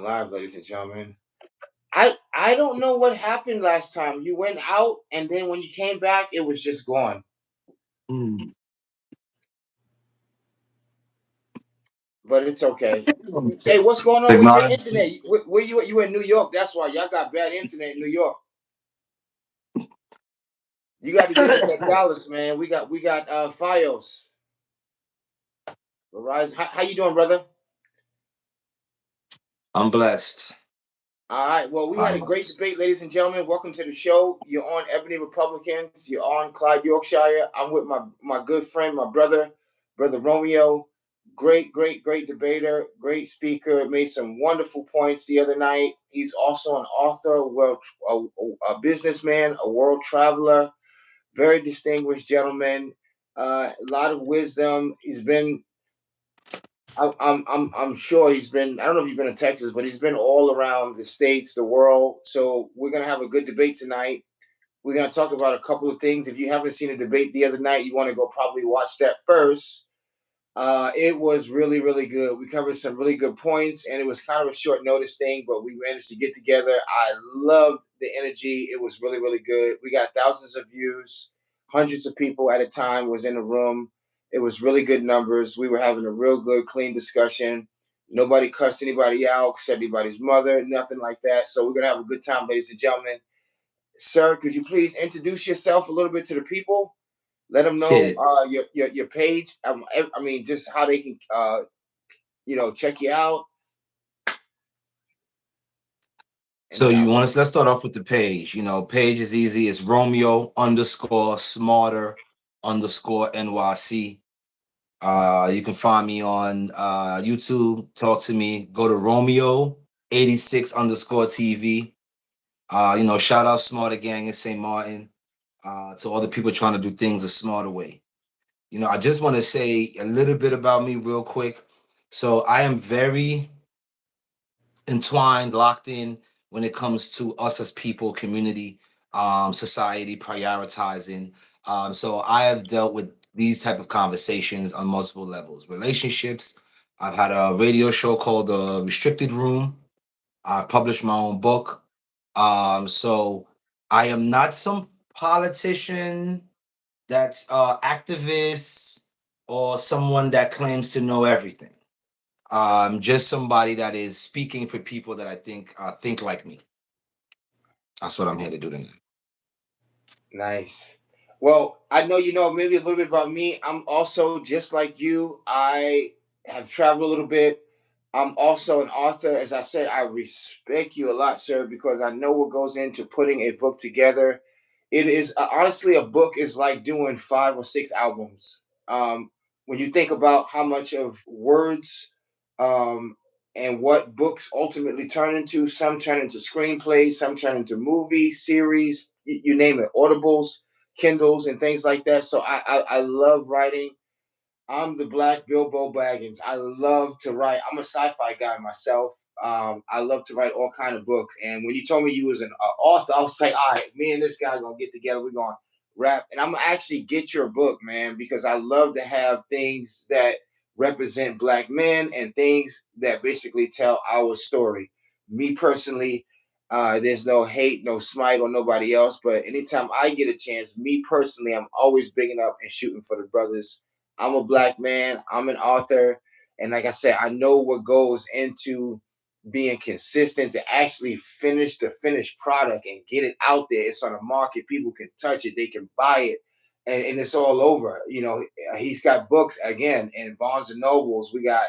going live, ladies and gentlemen. I don't know what happened last time. You went out, and then when you came back, it was just gone. Mm. But it's okay. Hey, what's going on with your Technology. internet? Where you at? You in New York? That's why y'all got bad internet in New York. You got to get to that Dallas, man. We got Fios. Verizon. How you doing, brother? I'm blessed. All right. Well, we had a great debate, ladies and gentlemen. Welcome to the show. You're on Ebony Republicans. You're on Clyde, Yorkshire. I'm with my good friend, my brother Romeo. Great debater, great speaker. Made some wonderful points the other night. He's also an author, a businessman, a world traveler, very distinguished gentleman. A lot of wisdom. He's been I'm sure he's been. I don't know if he's been in Texas, but he's been all around the states, the world. So we're gonna have a good debate tonight. We're gonna talk about a couple of things. If you haven't seen a debate the other night, you want to go probably watch that first. It was really good. We covered some really good points, and it was kind of a short notice thing, but we managed to get together. I loved the energy. It was really good. We got thousands of views, hundreds of people at a time was in the room. It was really good numbers. We were having a real good, clean discussion. Nobody cussed anybody out, said anybody's mother, nothing like that. So we're gonna have a good time, ladies and gentlemen. Sir, could you please introduce yourself a little bit to the people? Let them know your page. I mean, just how they can check you out. So let's start off with the page. Page is easy. It's Romeo_smarter_NYC. You can find me on YouTube. Talk to me. Go to Romeo86_TV. Shout out Smarter Gang in St. Martin. To all the people trying to do things a smarter way. I just want to say a little bit about me real quick. So I am very entwined, locked in when it comes to us as people, community, society, prioritizing. So I have dealt with these type of conversations on multiple levels. Relationships. I've had a radio show called The Restricted Room. I've published my own book. So I am not some politician that's activist or someone that claims to know everything. Just somebody that is speaking for people that I think like me. That's what I'm here to do tonight. Nice. Well, I know you know maybe a little bit about me. I'm also just like you. I have traveled a little bit. I'm also an author. As I said, I respect you a lot, sir, because I know what goes into putting a book together. It is honestly, a book is like doing 5 or 6 albums. When you think about how much of words um, and what books ultimately turn into, some turn into screenplays, some turn into movies, series, you name it, Audibles, Kindles, and things like that. So I love writing. I'm the Black Bilbo Baggins. I love to write. I'm a sci-fi guy myself. I love to write all kind of books. And when you told me you was an author, I was like, all right, me and this guy gonna get together. We're gonna rap, and I'm gonna actually get your book, man, because I love to have things that represent Black men and things that basically tell our story. Me personally, there's no hate, no smite on nobody else. But anytime I get a chance, me personally, I'm always bigging up and shooting for the brothers. I'm a Black man. I'm an author. And like I said, I know what goes into being consistent to actually finish the finished product and get it out there. It's on the market. People can touch it. They can buy it. And it's all over. He's got books again in Barnes and Nobles. We got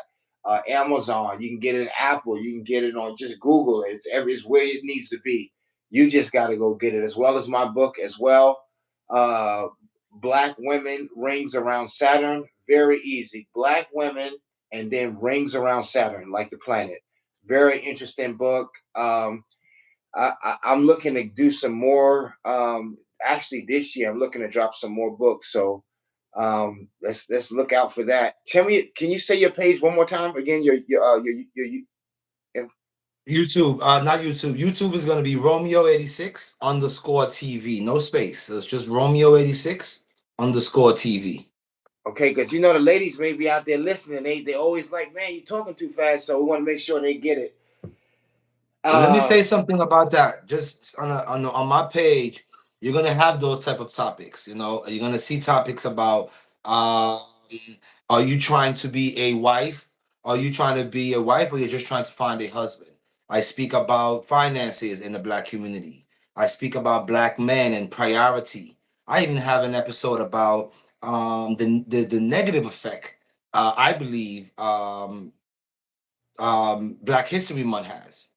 Amazon. You can get it in Apple. You can get it on just Google it. It's where it needs to be. You just got to go get it, as well as my book as well. Uh, Black Women, Rings Around Saturn. Very easy. Black women and then rings around Saturn, like the planet. Very interesting book. I'm looking to do some more. Actually, this year I'm looking to drop some more books. So let's look out for that. Tell me, can you say your page one more time again? Your YouTube, not YouTube. YouTube is gonna be Romeo86_TV. No space. So it's just Romeo86_TV. Okay, because the ladies may be out there listening. They always like, man, you're talking too fast, so we want to make sure they get it. Let me Uh, say something about that. Just on my page, you're gonna have those type of topics. You know, you're gonna see topics about um, are you trying to be a wife? Are you trying to be a wife, or you're just trying to find a husband? I speak about finances in the black community. I speak about black men and priority. I even have an episode about the negative effect I believe Black History Month has.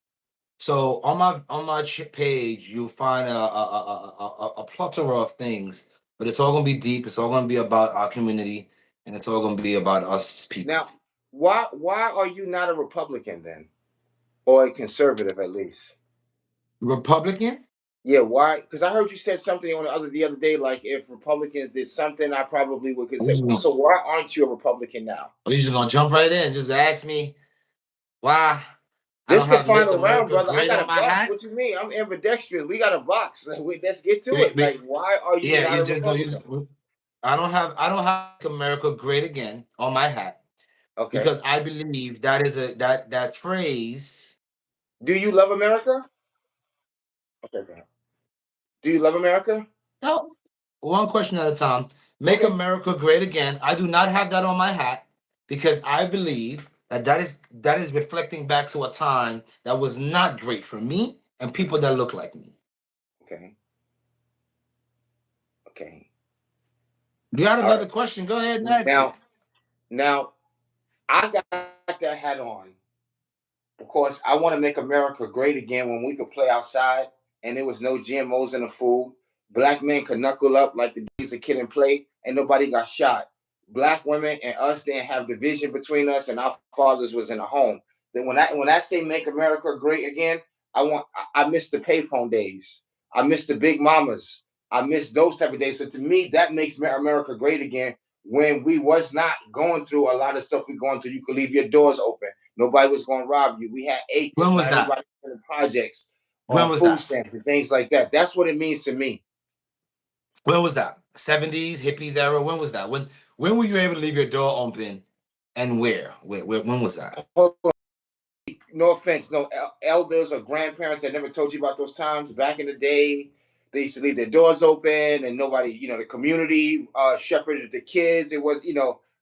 So on my page, you'll find a plethora of things, but it's all gonna be deep. It's all gonna be about our community, and it's all gonna be about us as people. now, why are you not a Republican then, or a conservative at least? Republican? Yeah, why? Because I heard you said something on the other day, like if Republicans did something, I probably would Are you consider. just gonna, So why aren't you a Republican now? are you just gonna jump right in? Just ask me why I This don't the have "Make final round, America brother. I Great" got on a my box. hat. What you mean? I'm ambidextrous. We got a box. Let's get to Wait, it. wait, Like, why are you yeah, not you a just no, Republican? I don't have "Make America Great Again" on my hat Okay. because I believe that is that phrase. Do you love America? Okay. Go ahead. Do you love America? No, one question at a time. Make Okay. America great again. I do not have that on my hat because I believe that is reflecting back to a time that was not great for me and people that look like me. Okay. Okay. You got All another right. question? Go ahead and ask Now, it. now I got that hat on because I want to make America great again when we could play outside and there was no GMOs in the food. Black men could knuckle up like the days a kid and play, and nobody got shot. Black women and us didn't have division between us, and our fathers was in a home. Then when I say make America great again, I miss the payphone days. I miss the big mamas. I miss those type of days. So to me, that makes America great again when we was not going through a lot of stuff we going through. You could leave your doors open. Nobody was going to rob you. We had acres. When Not was that? everybody was in the projects on When was food that? stamps and things like that. That's what it means to me. When was that? 70s, hippies era. When was that? When were you able to leave your door open and where? Where when was that? No offense, no elders or grandparents that never told you about those times back in the day. They used to leave their doors open, and nobody, the community shepherded the kids. It was,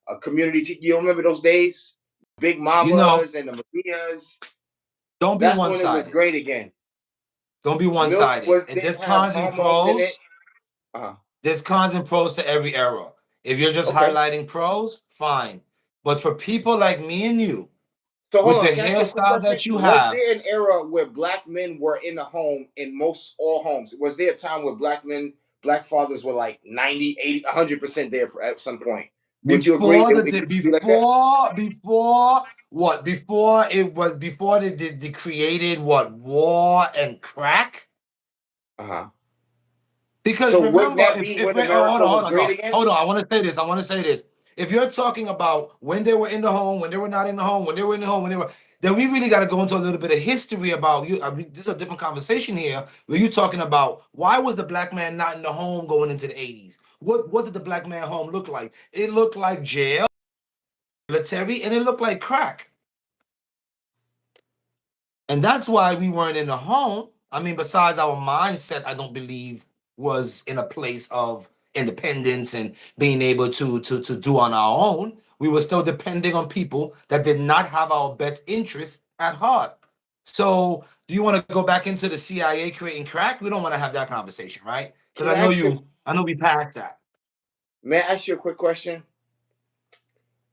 a community. You remember those days? Big You know, mamas and the Marias. don't be That's when it was one-sided. great again. Don't be Milk one-sided. was And didn't there's have cons and hormones in it. pros. Uh-huh. There's cons and pros to every era. If you're just Okay. highlighting pros, fine. But for people like me and you, So hold with the on, can I ask you a quick hairstyle question? that you Was have, there an era where black men were in the home in most all homes? Was there a time where black fathers were like 90, 80, 100% there at some point? Would you agree it used to be like that? before what? Before they created what, war and crack? Uh-huh. Because So wouldn't remember, that be if when we oh, America was great no, again? hold on. I want to say this. I want to say this. If you're talking about when they were in the home, when they were not in the home, when they were in the home, when they were, then we really got to go into a little bit of history about you. I mean, this is a different conversation here. Where you talking about why was the black man not in the home going into the 80s? What did the black man home look like? It looked like jail, military, and it looked like crack. And that's why we weren't in the home. I mean, besides our mindset, I don't believe was in a place of independence and being able to do on our own. We were still depending on people that did not have our best interests at heart. So, do you want to go back into the CIA creating crack? We don't want to have that conversation, right? Because Can I ask you? I know we passed that. May I ask you a quick question?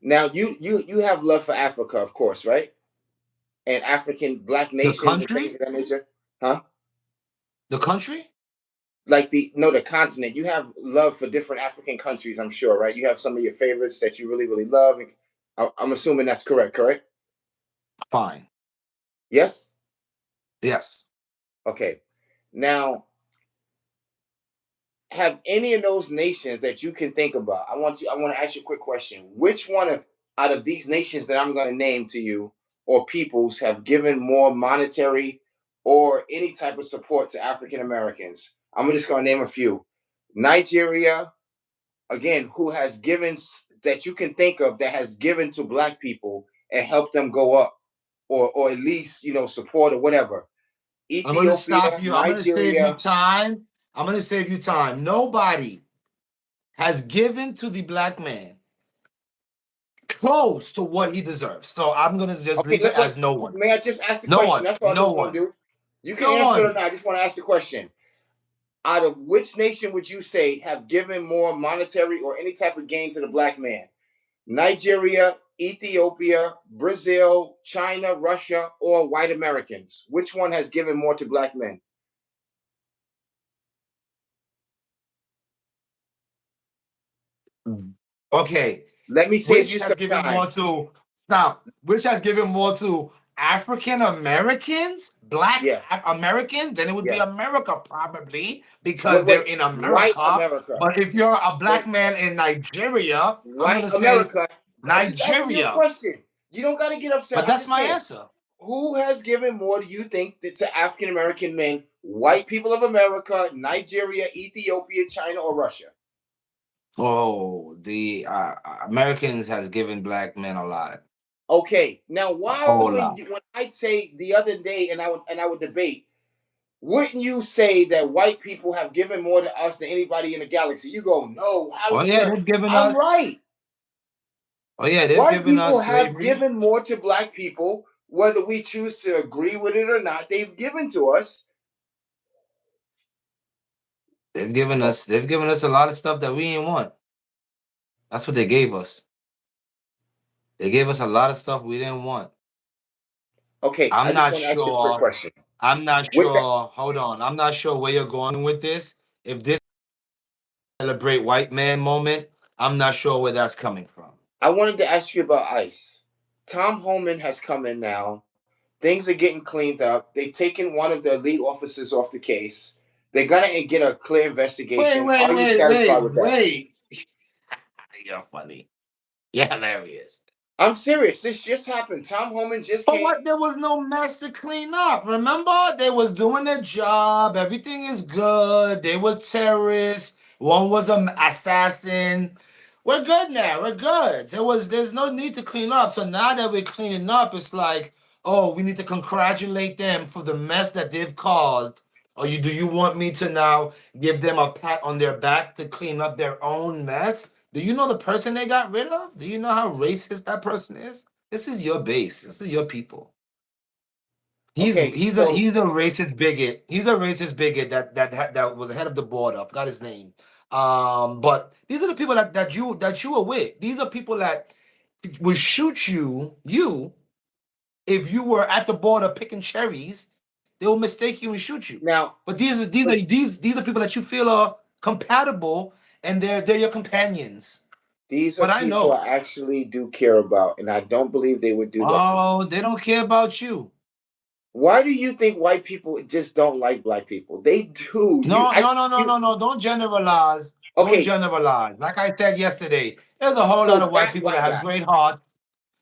Now you have love for Africa, of course, right? And African black The nations and things country, of that nature, huh? the country. Like the continent. You have love for different African countries, I'm sure, right? You have some of your favorites that you really really love. I'm assuming that's correct. Correct? Fine. Yes. Yes. Okay. Now, have any of those nations that you can think about? I want to ask you a quick question. Which one of out of these nations that I'm going to name to you or peoples have given more monetary or any type of support to African Americans? I'm just going to name a few. Nigeria, again, who has given that you can think of that has given to black people and helped them go up or at least support or whatever. I'm going to Ethiopia, stop you. I'm going to save you Nigeria. time. I'm going to save you time. Nobody has given to the black man close to what he deserves. So I'm going to just Okay, leave it wait. as no one. May I just ask the No question? one. That's all I No just want one. to do. You can No answer it or one. not. I just want to ask the question. Out of which nation would you say have given more monetary or any type of gain to the black man? Nigeria, Ethiopia, Brazil, China, Russia, or white Americans? Which one has given more to black men? Okay. Let me save Which you has some given more time. to stop? Which has given more to African Americans, Black Yes, Americans? Then it would be yes. America probably because Wait, they're wait. in White America. America. But if you're a black Wait, man in Nigeria, I'm white gonna say America. I'm just asking you a Nigeria. question. You don't got to get upset. But I'm that's just my saying. answer. Who has given more, do you think, to African American men? White people of America, Nigeria, Ethiopia, China, or Russia? Oh, the Americans has given black men a lot, Okay. Now, a why whole lot. when I'd say the other day, and I would debate, wouldn't you say that white people have given more to us than anybody in the galaxy? You go, no. How Oh do you yeah, know? they've given I'm us. right. Oh yeah, they've White given people us have slavery. given more to black people, whether we choose to agree with it or not. They've given to us. They've given Oh, us. They've given us a lot of stuff that we didn't want. That's what they gave us. They gave us a lot of stuff we didn't want. okay, I I'm just not want to ask you a quick sure. question. I'm not With that, sure. Hold on. I'm not sure where you're going with this. If this celebrate white man moment, I'm not sure where that's coming from. I wanted to ask you about ICE. Tom Homan has come in now. Things are getting cleaned up. They've taken one of the lead officers off the case. They're gonna get a clear Wait, investigation. wait, Are you wait, satisfied wait, with that? wait. You're funny. You're hilarious. I'm serious. This just happened. Tom Homan just But came. what? There was no mess to clean up. Remember, they was doing their job. Everything is good. They were terrorists. One was an assassin. We're good now. We're good. There's no need to clean up. So now that we're cleaning up, it's like, oh, we need to congratulate them for the mess that they've caused. Or do you want me to now give them a pat on their back to clean up their own mess? Do you know the person they got rid of? Do you know how racist that person is? This is your base. This is your people. He's Okay, he's a so he's a racist bigot. He's a racist bigot that was head of the board. I forgot his name. But these are the people that you are with. These are people that would shoot you if you were at the border picking cherries. They will mistake you and shoot you. now, But these are but people that you feel are compatible and they're your companions. these are But I people know. I actually do care about, and I don't believe they would do that to me. Oh, they don't care about you. Why do you think white people just don't like black people? They do. No, no, no, no, no, no. Don't generalize. Don't Okay, generalize. Like I said yesterday, there's a whole lot so of white that people that white have guy. great hearts.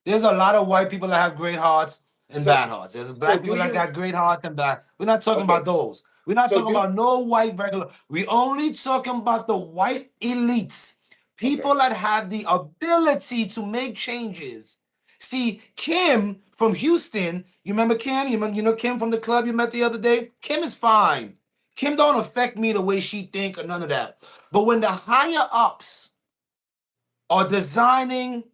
There's a lot of white people that have great hearts and So, bad hearts. There's so black do people that you? got great hearts and bad. We're not talking about Okay, those. We're not so talking do about no white regular. We only talking about the white elites, okay, people that have the ability to make changes. See, Kim from Houston, you remember Kim? You know Kim from the club you met the other day? Kim is fine. Kim don't affect me the way she think or none of that. But when the higher ups are designing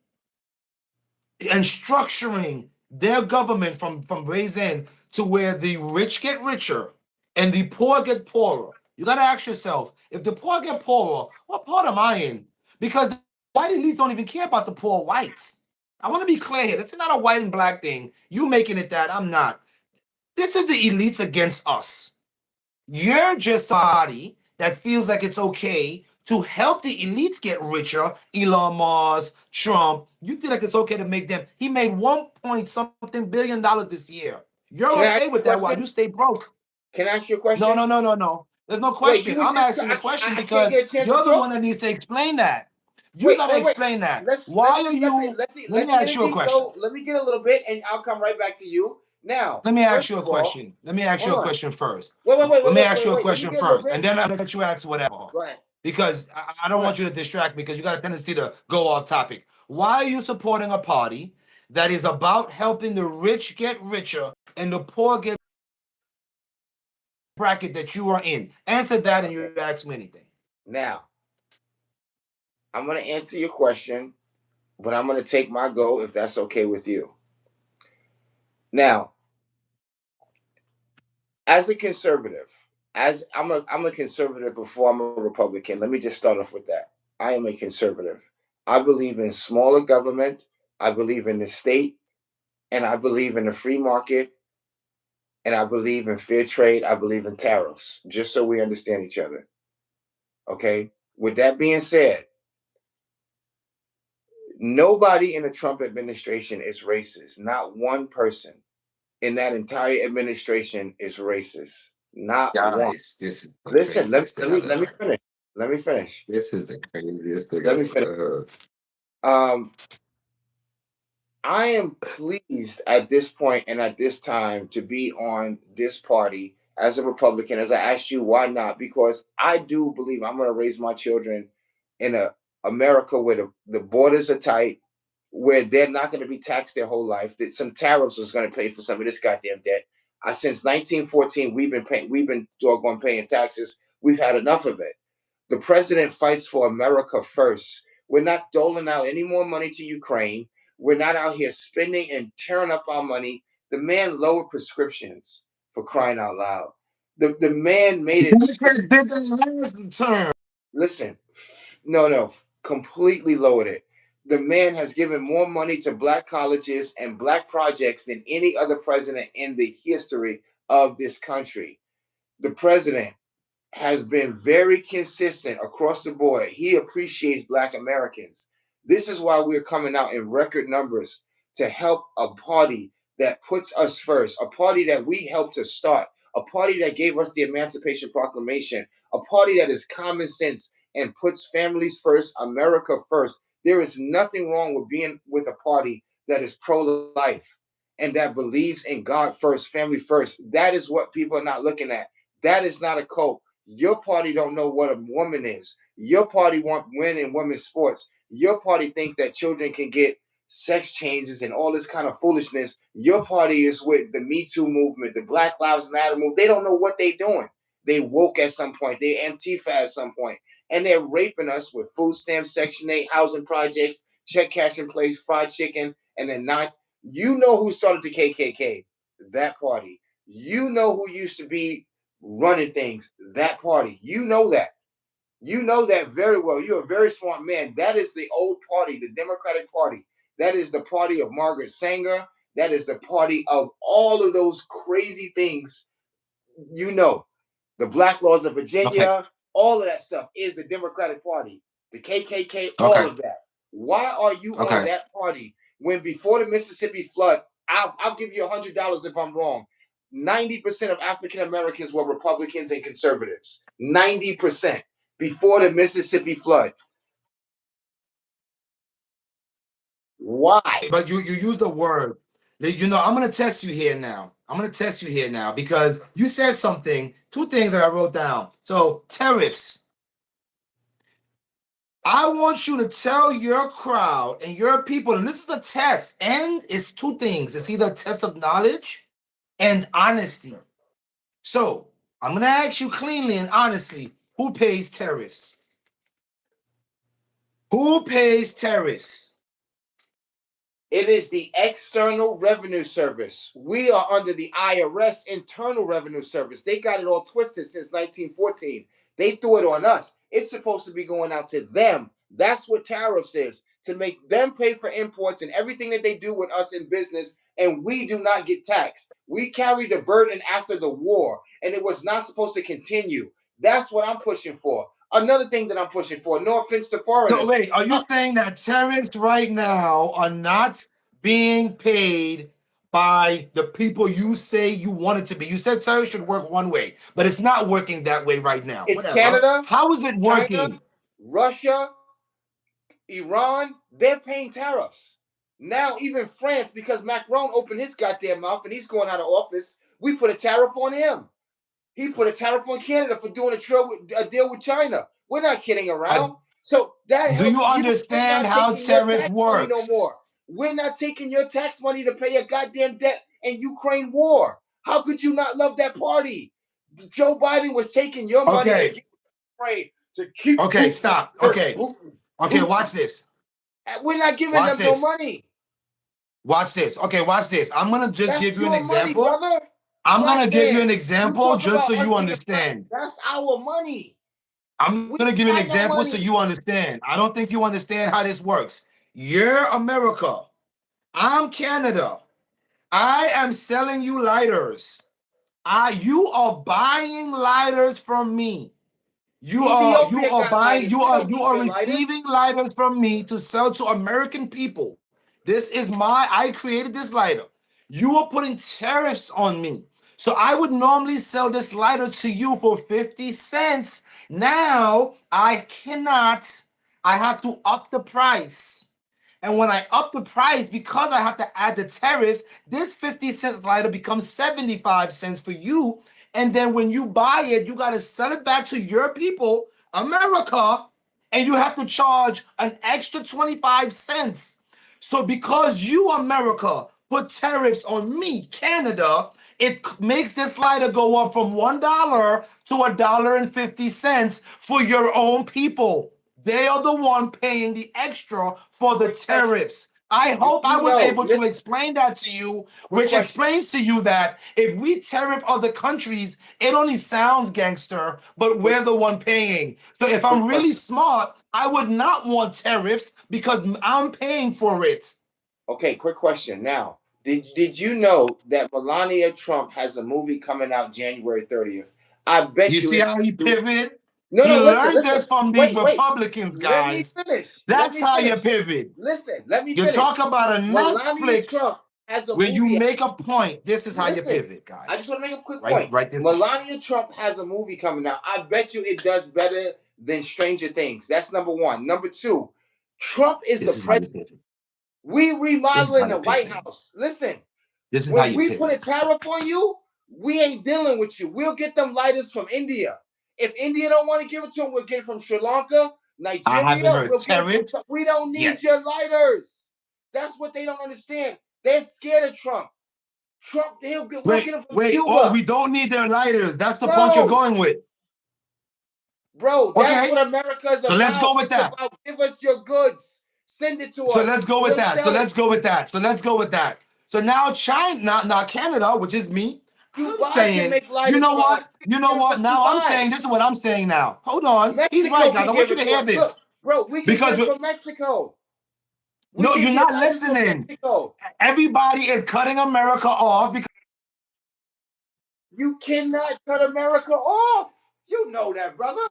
and structuring their government from raising to where the rich get richer and the poor get poorer. You got to ask yourself, if the poor get poorer, what part am I in? Because the white elites don't even care about the poor whites. I want to be clear here. This is not a white and black thing. You making it that, I'm not. This is the elites against us. You're just somebody that feels like it's okay to help the elites get richer. Elon Musk, Trump. You feel like it's okay to make them. He made 1 point something billion this year. You're can I okay ask with you a that while you question? stay broke. Can I ask you a No, question? no, no, no, no. There's no Wait, question. you was I'm just asking the question I can't because get a chance to you're the one talk. that needs to explain that. You got to Wait. explain that. Let Why me are you? Let me let the ask you a energy question. flow. Let me get a little bit, and I'll come right back to you. Now, Let me ask first you a of all, question. Let me ask you hold a on. question first. Let me ask you a Wait. Let me question get a little first, and bit. then I'll let you ask whatever. Go ahead. Because I Go don't ahead. want you to distract me because you got a tendency to go off topic. Why are you supporting a party that is about helping the rich get richer and the poor get bracket that you are in? Answer that, and you Okay. ask me anything. Now, I'm going to answer your question, but I'm going to take my go if that's okay with you. Now, as a conservative, as I'm a conservative before I'm a Republican. Let me just start off with that. I am a conservative. I believe in smaller government. I believe in the state, and I believe in the free market, and I believe in fair trade. I believe in tariffs. Just so we understand each other. Okay. With that being said, nobody in the Trump administration is racist. Not one person in that entire administration is racist. Not one. Guys, this is the Listen, craziest thing I've let me ever heard. finish. Let me finish. This is the craziest thing Let I've me finish. ever heard. Um, I am pleased at this point and at this time to be on this party as a Republican. As I asked you, why not? Because I do believe I'm going to raise my children in a America where the borders are tight, where they're not going to be taxed their whole life. That some tariffs is going to pay for some of this goddamn debt. Since 1914, we've been paying. We've been doggone paying taxes. We've had enough of it. The president fights for America first. We're not doling out any more money to Ukraine. We're not out here spending and tearing up our money. The man lowered prescriptions, for crying out loud. The man made it. Democrats did that last term. Listen, no, completely lowered it. The man has given more money to black colleges and black projects than any other president in the history of this country. The president has been very consistent across the board. He appreciates black Americans. This is why we're coming out in record numbers to help a party that puts us first, a party that we helped to start, a party that gave us the Emancipation Proclamation, a party that is common sense and puts families first, America first. There is nothing wrong with being with a party that is pro-life and that believes in God first, family first. That is what people are not looking at. That is not a cult. Your party don't know what a woman is. Your party want men in women's sports. Your party thinks that children can get sex changes and all this kind of foolishness. Your party is with the Me Too movement, the Black Lives Matter movement. They don't know what they're doing. They woke at some point. They Antifa at some point. And they're raping us with food stamps, Section 8, housing projects, check cash in place, fried chicken, and then not. You know who started the KKK? That party. You know who used to be running things, that party. You know that. You know that very well. You're a very smart man. That is the old party, the Democratic Party. That is the party of Margaret Sanger. That is the party of all of those crazy things. You know, the Black Laws of Okay. Virginia, all of that stuff is the Democratic Party, the KKK, all Okay. of that. Why are you on Okay. that party when before the Mississippi flood? I'll give you $100 if I'm wrong. 90% of African Americans were Republicans and conservatives. 90% before the Mississippi flood. Why? But you use the word. I'm gonna test you here now. I'm gonna test you here now because you said something, two things that I wrote down. So tariffs. I want you to tell your crowd and your people, and this is a test, and it's two things. It's either a test of knowledge and honesty. So I'm gonna ask you cleanly and honestly, who pays tariffs? Who pays tariffs? It is the External Revenue Service. We are under the IRS, Internal Revenue Service. They got it all twisted since 1914. They threw it on us. It's supposed to be going out to them. That's what tariffs is, to make them pay for imports and everything that they do with us in business, and we do not get taxed. We carry the burden after the war, and it was not supposed to continue. That's what I'm pushing for. Another thing that I'm pushing for, no offense to So foreigners. wait, are you saying that tariffs right now are not being paid by the people you say you want it to be? You said tariffs should work one way, but it's not working that way right now. It's Whatever. Canada, How is it China, working? Russia, Iran, they're paying tariffs. Now, even France, because Macron opened his goddamn mouth and he's going out of office, we put a tariff on him. He put a tariff on Canada for doing a deal with China. We're not kidding I, around. So that do you helps you. We're understand not how taking your tariff tax money no works? more. We're not taking your tax money to pay a goddamn debt in Ukraine war. How could you not love that party? Joe Biden was taking your money and Okay. giving Ukraine to keep Okay. Putin. Stop. Okay. Putin. Okay. Putin. Watch this. We're not giving Watch them no this. money. Watch this. Okay. Watch this. I'm gonna just That's give you an your money, example. brother. I'm Black gonna give you man. an You example talk just so about us you being black. understand. That's our money. I'm We gonna give you an got no example so money. you understand. I don't think you understand how this works. You're America. I'm Canada. I am selling you lighters. You are buying lighters from me. You Ethiopia are got buying lighters. We don't you need are your receiving lighters. lighters from me to sell to American people. This is I created this lighter. You are putting tariffs on me. So I would normally sell this lighter to you for 50 cents. Now I cannot. I have to up the price. And when I up the price, because I have to add the tariffs, this 50 cents lighter becomes 75 cents for you. And then when you buy it, you got to sell it back to your people, America, and you have to charge an extra 25 cents. So because you, America, put tariffs on me, Canada, it makes this lighter go up from $1 to $1.50 for your own people. They are the one paying the extra for the Quick question. tariffs. I Do hope I you was know? able to Listen, explain that to you, quick which question. explains to you that if we tariff other countries, it only sounds gangster, but Quick, we're the one paying. So if quick I'm really question. smart, I would not want tariffs because I'm paying for it. Okay, quick question. Now, did you know that Melania Trump has a movie coming out January 30th? I bet You you see it's how he pivot? no, He no. Listen, learned listen. this from the Wait. Republicans, Let me guys. finish. Let That's me how you finish. pivot. Listen. Let me You talk finish. about a Melania Netflix Trump has a where you movie. make a point. This is how you Listen. pivot, I guys. just want to make a quick Right, point. right. This Melania Trump has a movie coming out. I bet you it does better than Stranger Things. That's number one. Number two, Trump is the this is how you president. pivot. We This is how remodeling you the White pivot. House. Listen, This is how when you we put pivot. a tariff on you, we ain't dealing with you. We'll get them lighters from India. If India don't want to give it to them, we'll get it from Sri Lanka, I Nigeria. haven't heard We'll get it from. tariffs We don't need yet. your lighters. That's what they don't understand. They're scared of Trump. Trump, we'll Wait, get them from wait. Oh, Cuba. we don't need their lighters. That's the point you're No, going with. bro, that's Okay. what America is So let's about. go with It's that. about give us your goods, send it to So us. let's go with We'll that. So sell let's it. go with that. So let's go with that. So now China, now Canada, which is me, I'm Dubai can saying, make lighters for us. We You can know get it what? from Now I'm Dubai. saying, this is what I'm saying now. Hold on. He's right, Mexico guys. can I want give you it to to hear us. Look, this. bro, we can get Because it from Mexico. We no, can you're get not lighters from listening. Mexico. Everybody is cutting America off because You cannot cut America off. You know that, brother.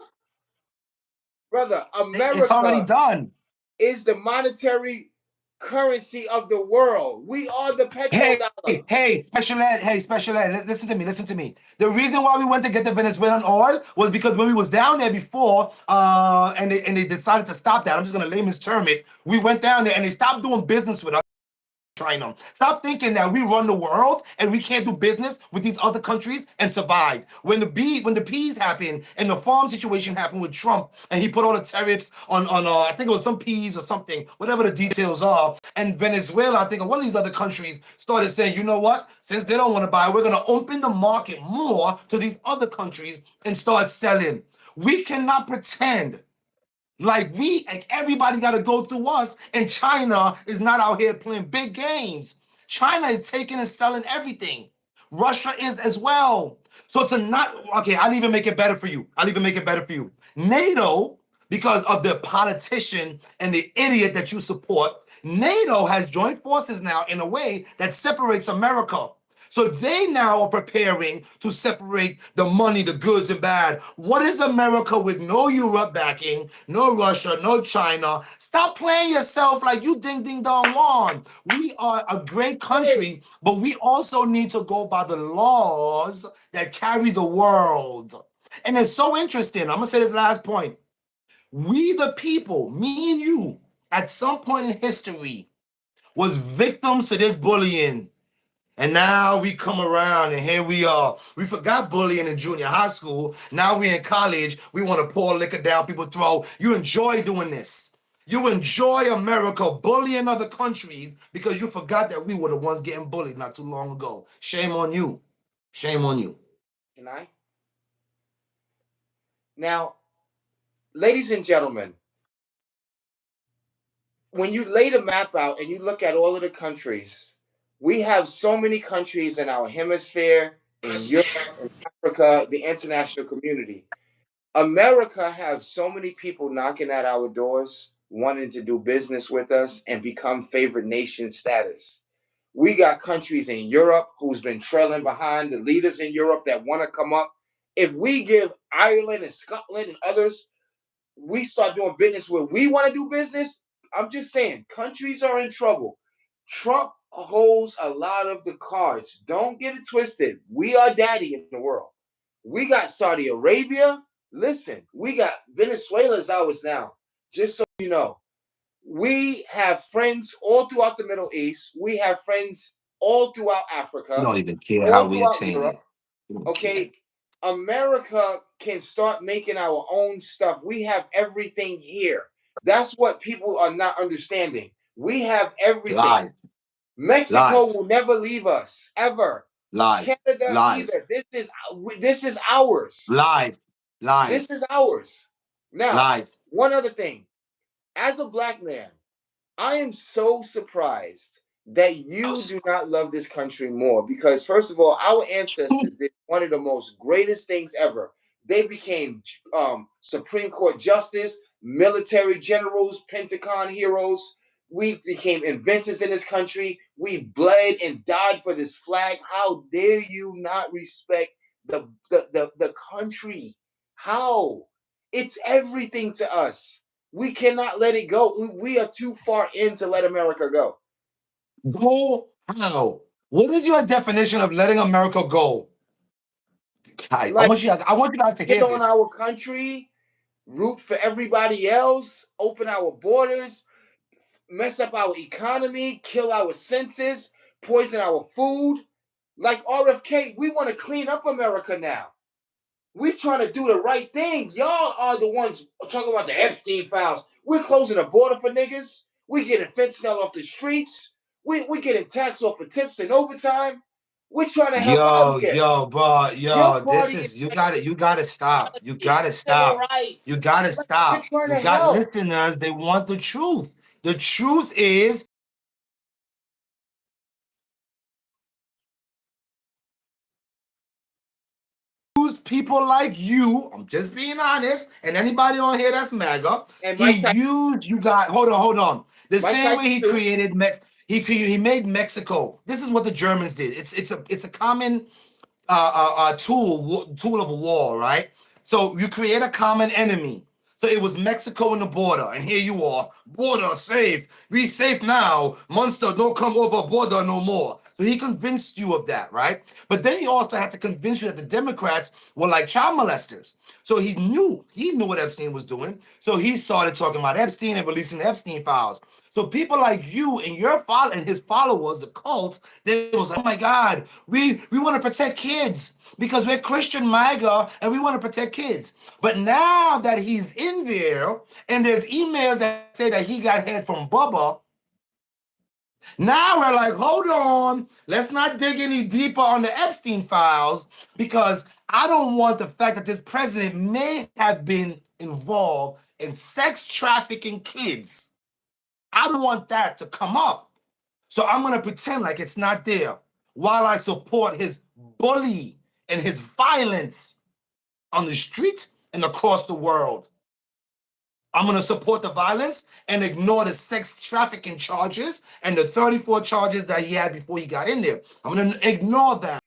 Brother, it's already America done. is the monetary currency of the world. We are the Hey, petrodollar. special ed, special ed. Listen to me, listen to me. The reason why we went to get the Venezuelan oil was because when we was down there before, and they decided to stop that. I'm just gonna layman's term it. We went down there and they stopped doing business with us. China. Stop thinking that we run the world and we can't do business with these other countries and survive. When the peas happened and the farm situation happened with Trump and he put all the tariffs on I think it was some peas or something, whatever the details are. And Venezuela, I think, or one of these other countries started saying, you know what? Since they don't want to buy, we're gonna open the market more to these other countries and start selling. We cannot pretend like everybody got to go through us, and China is not out here playing big games. China is taking and selling everything. Russia is as well. So to not okay, I'll even make it better for you. I'll even make it better for you. NATO, because of the politician and the idiot that you support, NATO has joined forces now in a way that separates America. So they now are preparing to separate the money, the goods and bad. What is America with no Europe backing, no Russia, no China? Stop playing yourself like you ding ding dong won. We are a great Hey, country, but we also need to go by the laws that carry the world. And it's so interesting. I'm gonna say this last point. We the people, me and you, at some point in history, was victims to this bullying. And now we come around and here we are. We forgot bullying in junior high school. Now we in college. We want to pour liquor down people's throat. You enjoy doing this. You enjoy America bullying other countries because you forgot that we were the ones getting bullied not too long ago. Shame on you. Shame on you. can I? Now, ladies and gentlemen, when you lay the map out and you look at all of the countries, we have so many countries in our hemisphere, in Europe, in Africa, the international community. America have so many people knocking at our doors, wanting to do business with us and become favorite nation status. We got countries in Europe who's been trailing behind the leaders in Europe that want to come up. If we give Ireland and Scotland and others, we start doing business where we want to do business, I'm just saying, countries are in trouble. Trump holds a lot of the cards. Don't get it twisted. We are daddy in the world. We got Saudi Arabia. Listen, we got Venezuela's ours now. Just so you know, we have friends all throughout the Middle East. We have friends all throughout You Africa, don't even care how all we throughout attain Europe. it. You don't care. Okay, America can start making our own stuff. We have everything here. That's what people are not understanding. We have everything. Lies, Mexico lies, will never leave us ever. lies, Canada lies, either. This is ours. lies, This lies, is ours. Now, lies. one other thing. As a black man, I am so surprised that you do not love this country more because, first of all, our ancestors did one of the most greatest things ever. They became Supreme Court justice, military generals, Pentagon heroes. We became inventors in this country. We bled and died for this flag. How dare you not respect the country? How? It's everything to us. We cannot let it go. We are too far in to let America go. Go how? What is your definition of letting America go? Guys, Like, I want you guys to get hear on this. our country, root for everybody else, open our borders, mess up our economy, kill our senses, poison our food. Like RFK, we want to clean up America now. We're trying to do the right thing. Y'all are the ones talking about the Epstein files. We're closing the border for niggas. We getting fentanyl off the streets. We getting taxed off for tips and overtime. We're trying to help out here. Bro, Your this party is is you gotta stop. You gotta civil stop. You rights. gotta We're stop. trying You to got help. listeners, they want the truth. The truth is people like you, I'm just being honest, and anybody on here that's MAGA, And he Mike Tyson, used you got hold on. The Mike same way Tyson he too. created he made Mexico. This is what the Germans did. It's a common tool of a war, right? So you create a common enemy. So it was Mexico and the border, and here you are, border safe. We safe now. Monster don't come over border no more. So he convinced you of that, right? But then he also had to convince you that the Democrats were like child molesters. So he knew what Epstein was doing. So he started talking about Epstein and releasing the Epstein files. So people like you and his followers, the cult, they was like, oh my God, we want to protect kids because we're Christian MAGA and we want to protect kids. But now that he's in there and there's emails that say that he got head from Bubba, now we're like, hold on, let's not dig any deeper on the Epstein files because I don't want the fact that this president may have been involved in sex trafficking kids. I don't want that to come up. So I'm going to pretend like it's not there while I support his bully and his violence on the street and across the world. I'm going to support the violence and ignore the sex trafficking charges and the 34 charges that he had before he got in there. I'm going to ignore that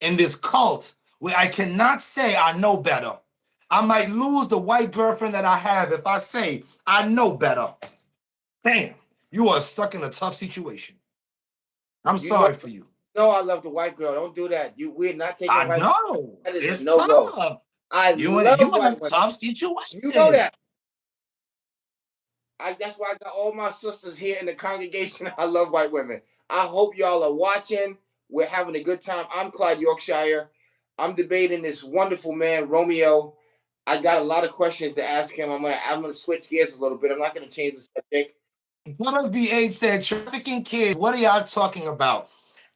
in this cult where I cannot say I know better. I might lose the white girlfriend that I have if I say I know better. Damn, you are stuck in a tough situation. I'm You know, sorry for you. I love the white girl. Don't do that. We're not taking I white. know That is a it's no go. tough. I You love in a white women. tough You know situation. that. That's why I got all my sisters here in the congregation. I love white women. I hope y'all are watching. We're having a good time. I'm Clyde Yorkshire. I'm debating this wonderful man, Romeo. I got a lot of questions to ask him. I'm gonna switch gears a little bit. I'm not gonna change the subject. WB8 said trafficking kids. What are y'all talking about?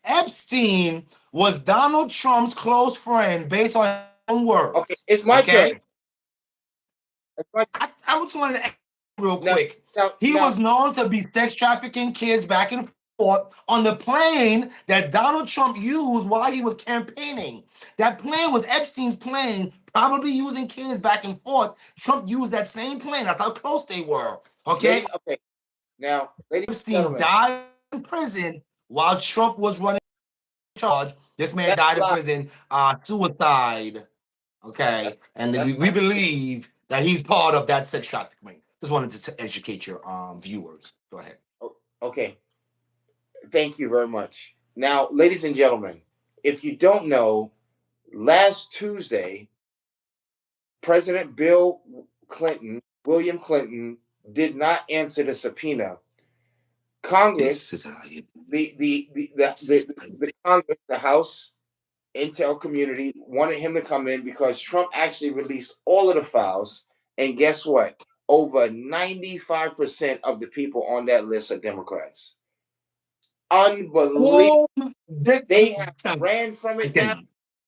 Epstein was Donald Trump's close friend based on own Okay, words. it's my turn. Okay. It's my I just wanted to add real now, quick. now, He now, was known to be sex trafficking kids back and forth on the plane that Donald Trump used while he was campaigning. That plane was Epstein's plane, probably using kids back and forth. Trump used that same plane. That's how close they were. Okay. ladies. Okay, now, ladies and Epstein gentlemen, died in prison while Trump was running charge. This man that's died a in lie. prison, suicide. That's, Okay, and that's we believe that he's part of that sex trafficking. Just wanted to educate your viewers. Go ahead. okay. Thank you very much. Now, ladies and gentlemen, if you don't know, last Tuesday, President Bill Clinton, William Clinton, did not answer the subpoena. Congress, This is how you. the Congress, the House Intel community wanted him to come in because Trump actually released all of the files. And guess what? Over 95% of the people on that list are Democrats. Unbelievable. Oh, They have ran from I it now, cannot.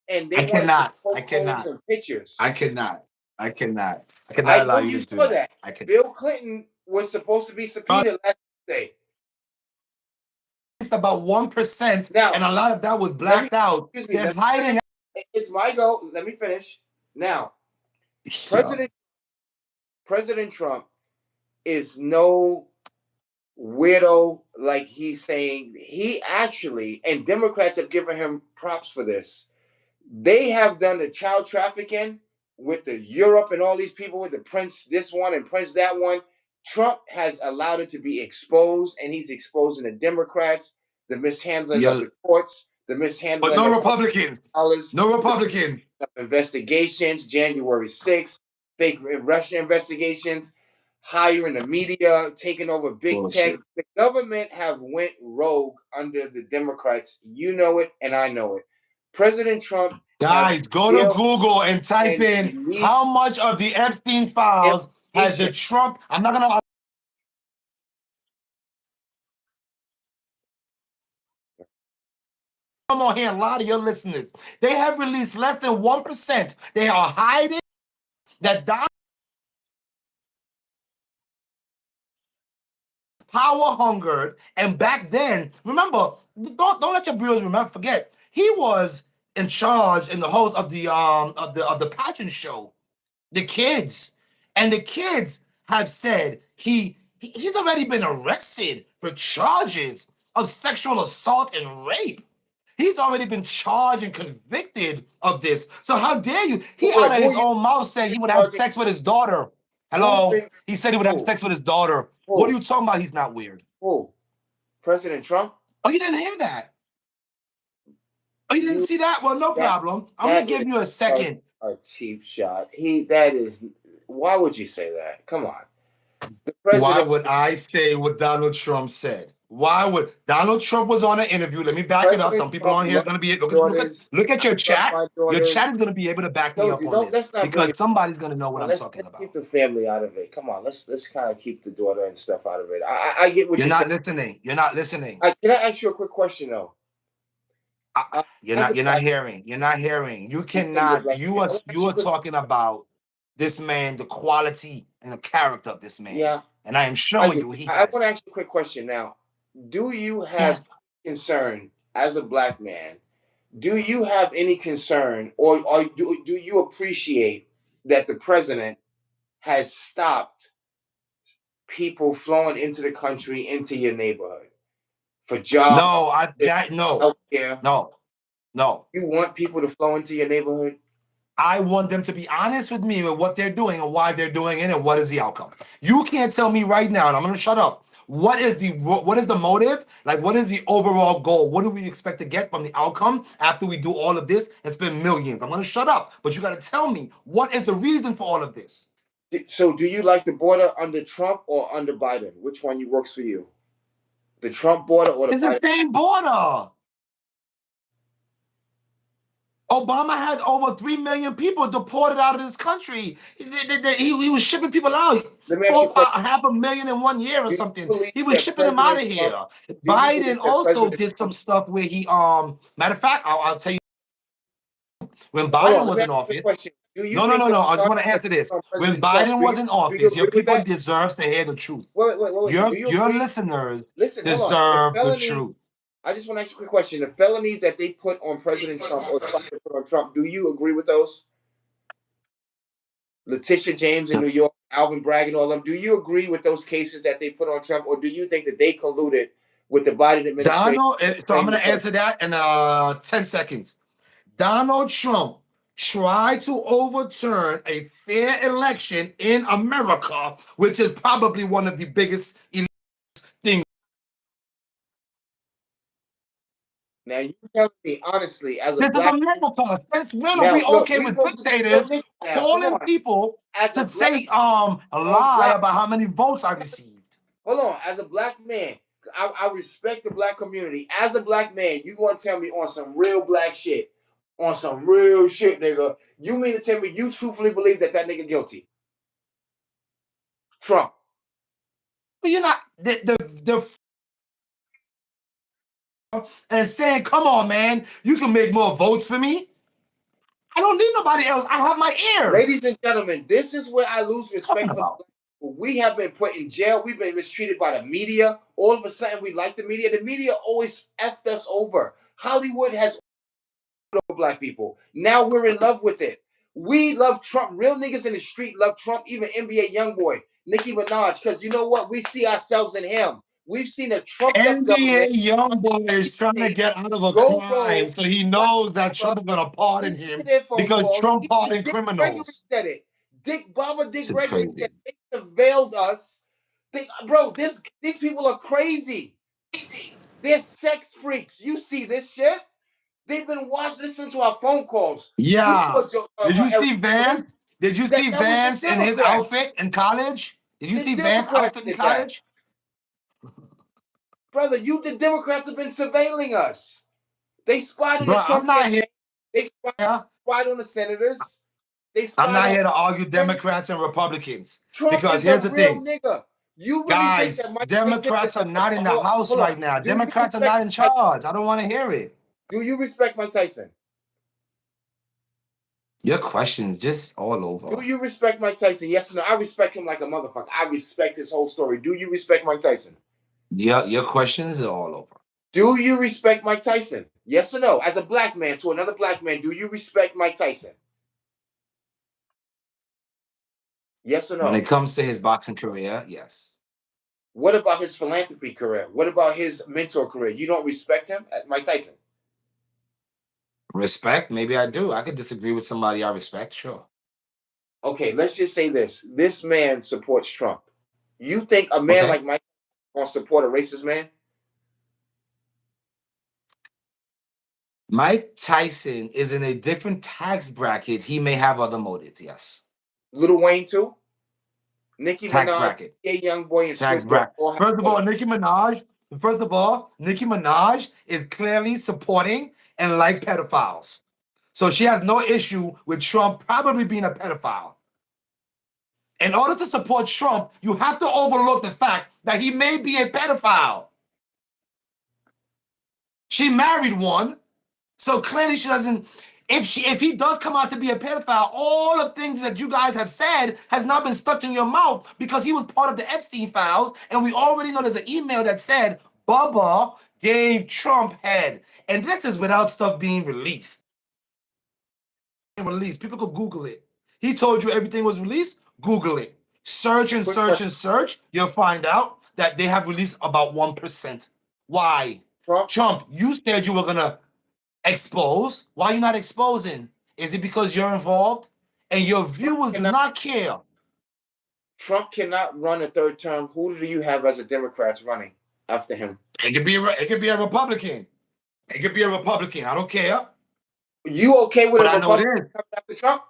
and they I wanted to cannot. I poke holes cannot. in pictures. I cannot. I cannot. I cannot I allow know you you to do saw that. that. I can. Bill Clinton was supposed to be subpoenaed last Tuesday. It's about 1%, Now, and a lot of that was let me blacked out. excuse me. They're Let me finish. hiding. It's my go. Let me finish. Now, Yeah. President Trump is no weirdo like he's saying. He actually, and Democrats have given him props for this. They have done the child trafficking with the Europe and all these people with the Prince this one and Prince that one. Trump has allowed it to be exposed, and he's exposing the Democrats, the mishandling of Yeah. the courts, the But mishandling no of Republicans. dollars, No Republicans. investigations, January 6th, fake Russia investigations, hiring the media, taking over big tech. Bullshit. The government have went rogue under the Democrats. You know it, and I know it. President Trump have Guys, go to real Google and type and in how release much of the Epstein files has the information. Trump. I'm not gonna come on here and lie to your listeners. They have released less than 1%. They are hiding that power hungered. And back then, remember, don't let your viewers forget, he was in charge and the host of the pageant show. The kids. And the kids have said he's already been arrested for charges of sexual assault and rape. He's already been charged and convicted of this. So how dare you? He Wait, out of who his you own mouth said he would have charging? sex with his daughter. Who's Hello? been He said he would have who? sex with his daughter. What are Who? you talking about? He's not weird. Who? President Trump? Oh, you didn't hear that? Oh, you didn't You see that? Well, no that problem. I'm gonna that is give you a a, second. a cheap shot. He that is why would you say that? Come on. The Why president would I say what Donald Trump said? Why would Donald Trump was on an interview? Let me back it up. President Some people Trump on here is loves going to be daughters. look at I your love chat. my Your daughters. chat is going to be able to back me No, up you on don't. this Let's not bring because it. somebody's going to know what Come on, I'm talking let's keep about. the family out of it. Come on, let's kind of keep the daughter and stuff out of it. I get what You're you're saying. not listening. You're not listening. Can I ask you a quick question though? As a You're not black, hearing. You're not hearing. You you say you're a cannot. black man. I want to ask You you a are quick. talking about this man, the quality and the character of this man, Yeah, and I am I showing get you what you. he I has. want to ask you a quick question now. Do you have Yes. concern as a black man? Do you have any concern, or do you appreciate that the president has stopped people flowing into the country, into your neighborhood for jobs, No. No. healthcare? No. No. You want people to flow into your neighborhood? I want them to be honest with me with what they're doing and why they're doing it and what is the outcome. You can't tell me right now, and I'm going to shut up. What is the motive? Like, what is the overall goal? What do we expect to get from the outcome after we do all of this and spend millions? I'm going to shut up, but you got to tell me what is the reason for all of this. So, do you like the border under Trump or under Biden? Which one works for you? The Trump border or the It's the Biden? same border. Obama had over 3 million people deported out of this country. He was shipping people out. Let me ask you a question. 500,000 in 1 year or Do you something. believe He was that shipping them out President of Trump? here. Do you believe Biden that also President did some Trump? stuff where he matter of fact, I'll tell you When Hold Biden on, let was me in ask you a office, question. Do you no, no, think no, the no. I just want majority to that answer this. on When President Trump, Biden was in do you office, your agree with people that? deserves to hear the truth. Wait. Do you Your agree? listeners Listen, hold on. The deserve the felony. truth. I just want to ask you a quick question. The felonies that they put on President Trump or tried to put on Trump, do you agree with those? Letitia James in New York, Alvin Bragg, and all of them. Do you agree with those cases that they put on Trump, or do you think that they colluded with the Biden administration? Donald, so I'm Frame going the to president? answer that in 10 seconds. Donald Trump tried to overturn a fair election in America, which is probably one of the biggest things. Now you tell me honestly, as a This is black America. Since when are now we look, okay we with supposed to be real dictators niggas now. Come calling on, people as a to black say a on lie black. about how many votes I received? Hold on, as a black man, I respect the black community. As a black man, you gonna tell me on some real black shit, on some real shit, nigga. You mean to tell me you truthfully believe that that nigga guilty? Trump. But you're not the and saying, come on, man, you can make more votes for me. I don't need nobody else. I have my ears. Ladies and gentlemen, this is where I lose Talking respect for the about. black people. We have been put in jail. We've been mistreated by the media. All of a sudden, we like the media. The media always effed us over. Hollywood has black people. Now we're in love with it. We love Trump. Real niggas in the street love Trump. Even NBA YoungBoy, Nicki Minaj, because you know what? We see ourselves in him. We've seen a trumped up NBA government YoungBoy is trying to get out of a go crime, rogue. so he knows that Trump is going to pardon Listen to him their phone because calls. Trump Even pardoned Dick Gregory criminals. said it. Dick This is Gregory said crazy. they surveilled us. Bro, these people are crazy. They're sex freaks. You see this shit? They've been listening to our phone calls. You Yeah. saw Joe, Did you Eric see Adams? Vance? Did you see That was the Vance in his Democrats. outfit in college? Did you The see Vance Democrats outfit in did that. college? Brother, the Democrats have been surveilling us. They spied on the Bro, I'm Trump not here. campaign. They spied on the senators. They I'm spied not on here to argue Trump. Democrats and Republicans Trump because is a here's the real thing. nigga. You really think Guys, that Mike Tyson is Democrats are not in the House hold on. right now. Do you Democrats are respect not in Mike charge. Tyson? I don't want to hear it. Do you respect Mike Tyson? Your questions just all over. Do you respect Mike Tyson? Yes or no? I respect him like a motherfucker. I respect his whole story. Do you respect Mike Tyson? Yeah, your questions are all over. Do you respect Mike Tyson? Yes or no? As a black man to another black man, do you respect Mike Tyson? Yes or When no? it comes to his boxing career, yes. What about his philanthropy career? What about his mentor career? You don't respect him, Mike Tyson? Respect, maybe I do. I could disagree with somebody I respect, sure. Okay, let's just say this. This man supports Trump. You think a man Okay. like Mike gonna support a racist man? Mike Tyson is in a different tax bracket. He may have other motives, yes. Lil Wayne too? Nicki Tax Minaj, bracket. Gay Young Boy, and Tax Snoop Dogg bracket. all have First of all, motive. Nicki Minaj is clearly supporting and like pedophiles. So she has no issue with Trump probably being a pedophile. In order to support Trump, you have to overlook the fact that he may be a pedophile. She married one, so clearly she doesn't. If he does come out to be a pedophile, all the things that you guys have said has not been stuck in your mouth because he was part of the Epstein files, and we already know there's an email that said Bubba gave Trump head, and this is without stuff being released. People could Google it. He told you everything was released. Google it. Search and Quick search question. and search. You'll find out that they have released about 1%. Why? Trump, Trump, you said you were gonna expose. Why are you not exposing? Is it because you're involved? And your Trump viewers do cannot not care. Trump cannot run a third term. Who do you have as a Democrats running after him? It could be a Republican. It could be a Republican. I don't care. You okay with But a I know it Republican is. coming after Trump?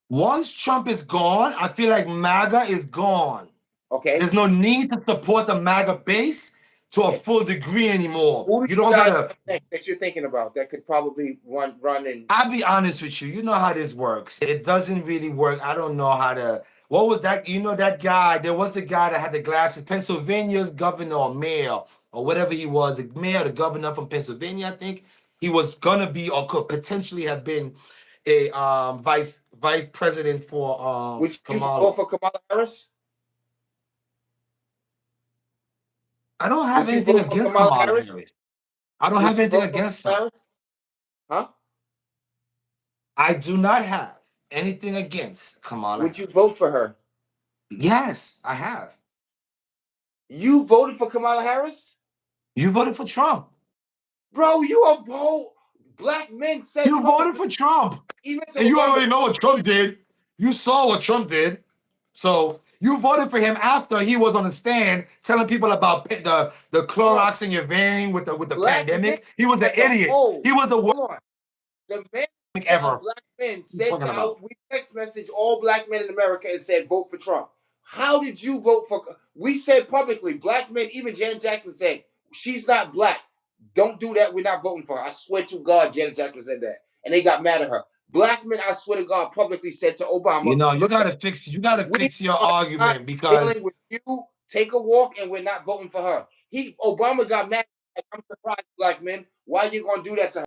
Once Trump is gone, I feel like MAGA is gone. Okay. There's no need to support the MAGA base to a Okay. full degree anymore. Who do You you don't guys gotta. think that you're thinking about that could probably run and I'll be honest with you. You know how this works. It doesn't really work. I don't know how to. What was that? You know that guy? There was the guy that had the glasses. Pennsylvania's governor or mayor or whatever he was, the mayor, the governor from Pennsylvania, I think. he was gonna be or could potentially have been a vice president for Would you vote Kamala. for Kamala Harris? I don't have Would you anything vote for against Kamala Kamala Harris? Harris. I don't Would have you anything vote for against Kamala her. Harris? Huh? I do not have anything against Kamala Would you Harris. vote for her? Yes, I have. You voted for Kamala Harris? You voted for Trump. Bro, you a whole black men said You voted publicly, for Trump. even to And you Obama. already know what Trump did. You saw what Trump did. So you voted for him after he was on the stand telling people about the Hold on. Clorox in your vein with the Black men pandemic. He was an as a idiot. whole. He was the worst Hold on. The mandate of ever. black men What are you said talking to about? we text message all black men in America and said vote for Trump. How did you vote for? We said publicly, black men, even Janet Jackson said, she's not black. Don't do that. We're not voting for her. I swear to God, Janet Jackson said that. And they got mad at her. Black men, I swear to God, publicly said to You Obama, know, look, you gotta we fix your are not argument dealing because with you. Take a walk, and we're not voting for her. Obama got mad. I'm surprised, black men. Why are you gonna do that to her?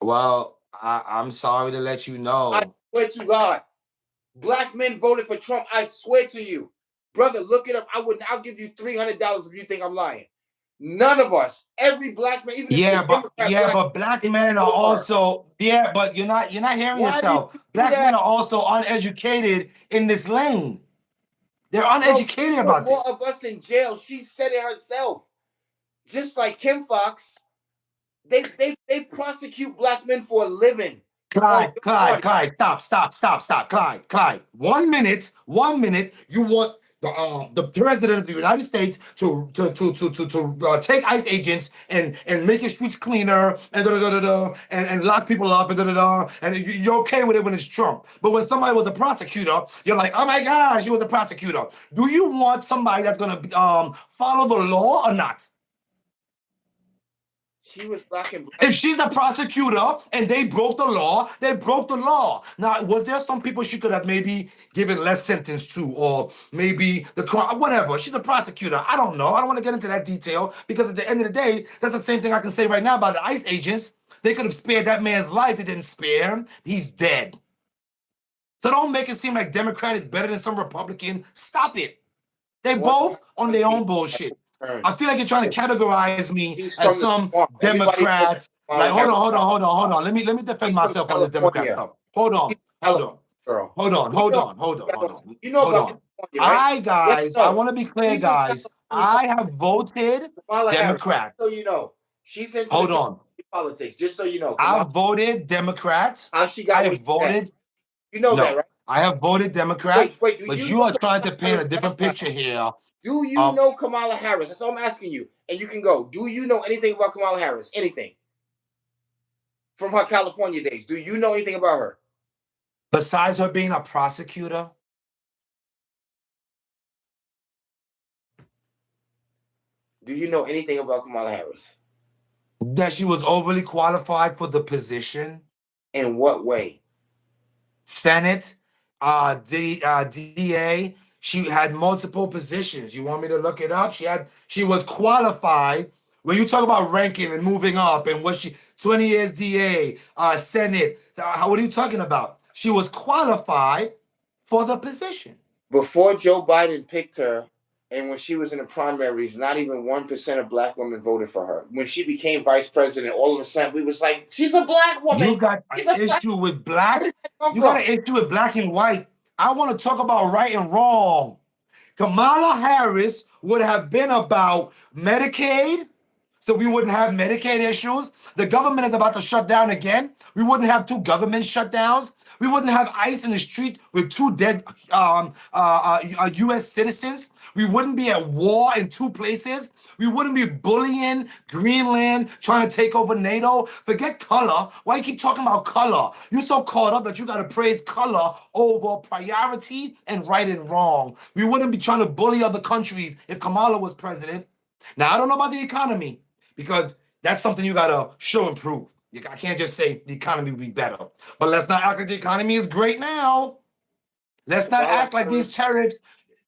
well, I'm sorry to let you I know. swear to God, black men voted for Trump. I swear to you, brother. Look it up. I'll give you $300 if you think I'm lying. None of us, every black man, even if you're a Democrat, black, But black did men are vote for her. also but you're not hearing Why did yourself. you do Black men that, are also uneducated in this lane. They're bro? She uneducated put about more this. of us in jail. She said it herself. Just like Kim Fox, they prosecute black men for a living on your party. Clyde, stop, Clyde. 1 minute. You want the president of the United States to take ICE agents and make your streets cleaner and and lock people up and and you're okay with it when it's Trump. But when somebody was a prosecutor, you're like, oh my gosh, he was a prosecutor. Do you want somebody that's gonna follow the law or not? She was locking black. If she's a prosecutor and they broke the law, they broke the law. Now, was there some people she could have maybe given less sentence to, or maybe the crime, whatever? She's a prosecutor. I don't know. I don't want to get into that detail because at the end of the day, that's the same thing I can say right now about the ICE agents. They could have spared that man's life. They didn't spare him. He's dead. So don't make it seem like Democrat is better than some Republican. Stop it. They One both on their she own bullshit. turned. I feel like you're trying to categorize me She's as from the some swamp. Everybody knows Democrat. Like, Kamala Harris. hold on. Let me defend She's from myself on this Democrat California. stuff. Hold She's on, a California girl. We know you know hold about on. California, right? Yes, I no. want to be clear, She's in guys. California. I have voted Kamala Harris. Democrat. So you know, she's into the Hold on. California politics. Just so you know, I Kamala. voted Democrat. How she I got where have she's at. voted You know that, no. right? I have voted Democrat, Wait. Do but you you know are trying Kamala to paint a Harris' different background? picture here. Do you Um, know Kamala Harris? That's all I'm asking you. And you can go. Do you know anything about Kamala Harris? Anything from her California days? Do you know anything about her? besides her being a prosecutor, Do you know anything about Kamala Harris? that she was overly qualified for the position. In what way? Senate, DA. She had multiple positions. You want me to look it up? She was qualified. When you talk about ranking and moving up, and what she 20 years DA, Senate. What are you talking about? She was qualified for the position. Before Joe Biden picked her, and when she was in the primaries, not even 1% of black women voted for her. When she became vice president, all of a sudden we was like, she's a black woman. You got She's an a black. issue with Where black. did that come You got from? an issue with black and white. I want to talk about right and wrong. Kamala Harris would have been about Medicaid, so we wouldn't have Medicaid issues. The government is about to shut down again. We wouldn't have two government shutdowns. We wouldn't have ICE in the street with two dead U.S. citizens. We wouldn't be at war in two places. We wouldn't be bullying Greenland, trying to take over NATO. Forget color. Why you keep talking about color? You're so caught up that you got to praise color over priority and right and wrong. We wouldn't be trying to bully other countries if Kamala was president. Now, I don't know about the economy because that's something you got to show and prove. I can't just say the economy will be better. But let's not act like the economy is great now. Let's not Kamala act like these Harris tariffs.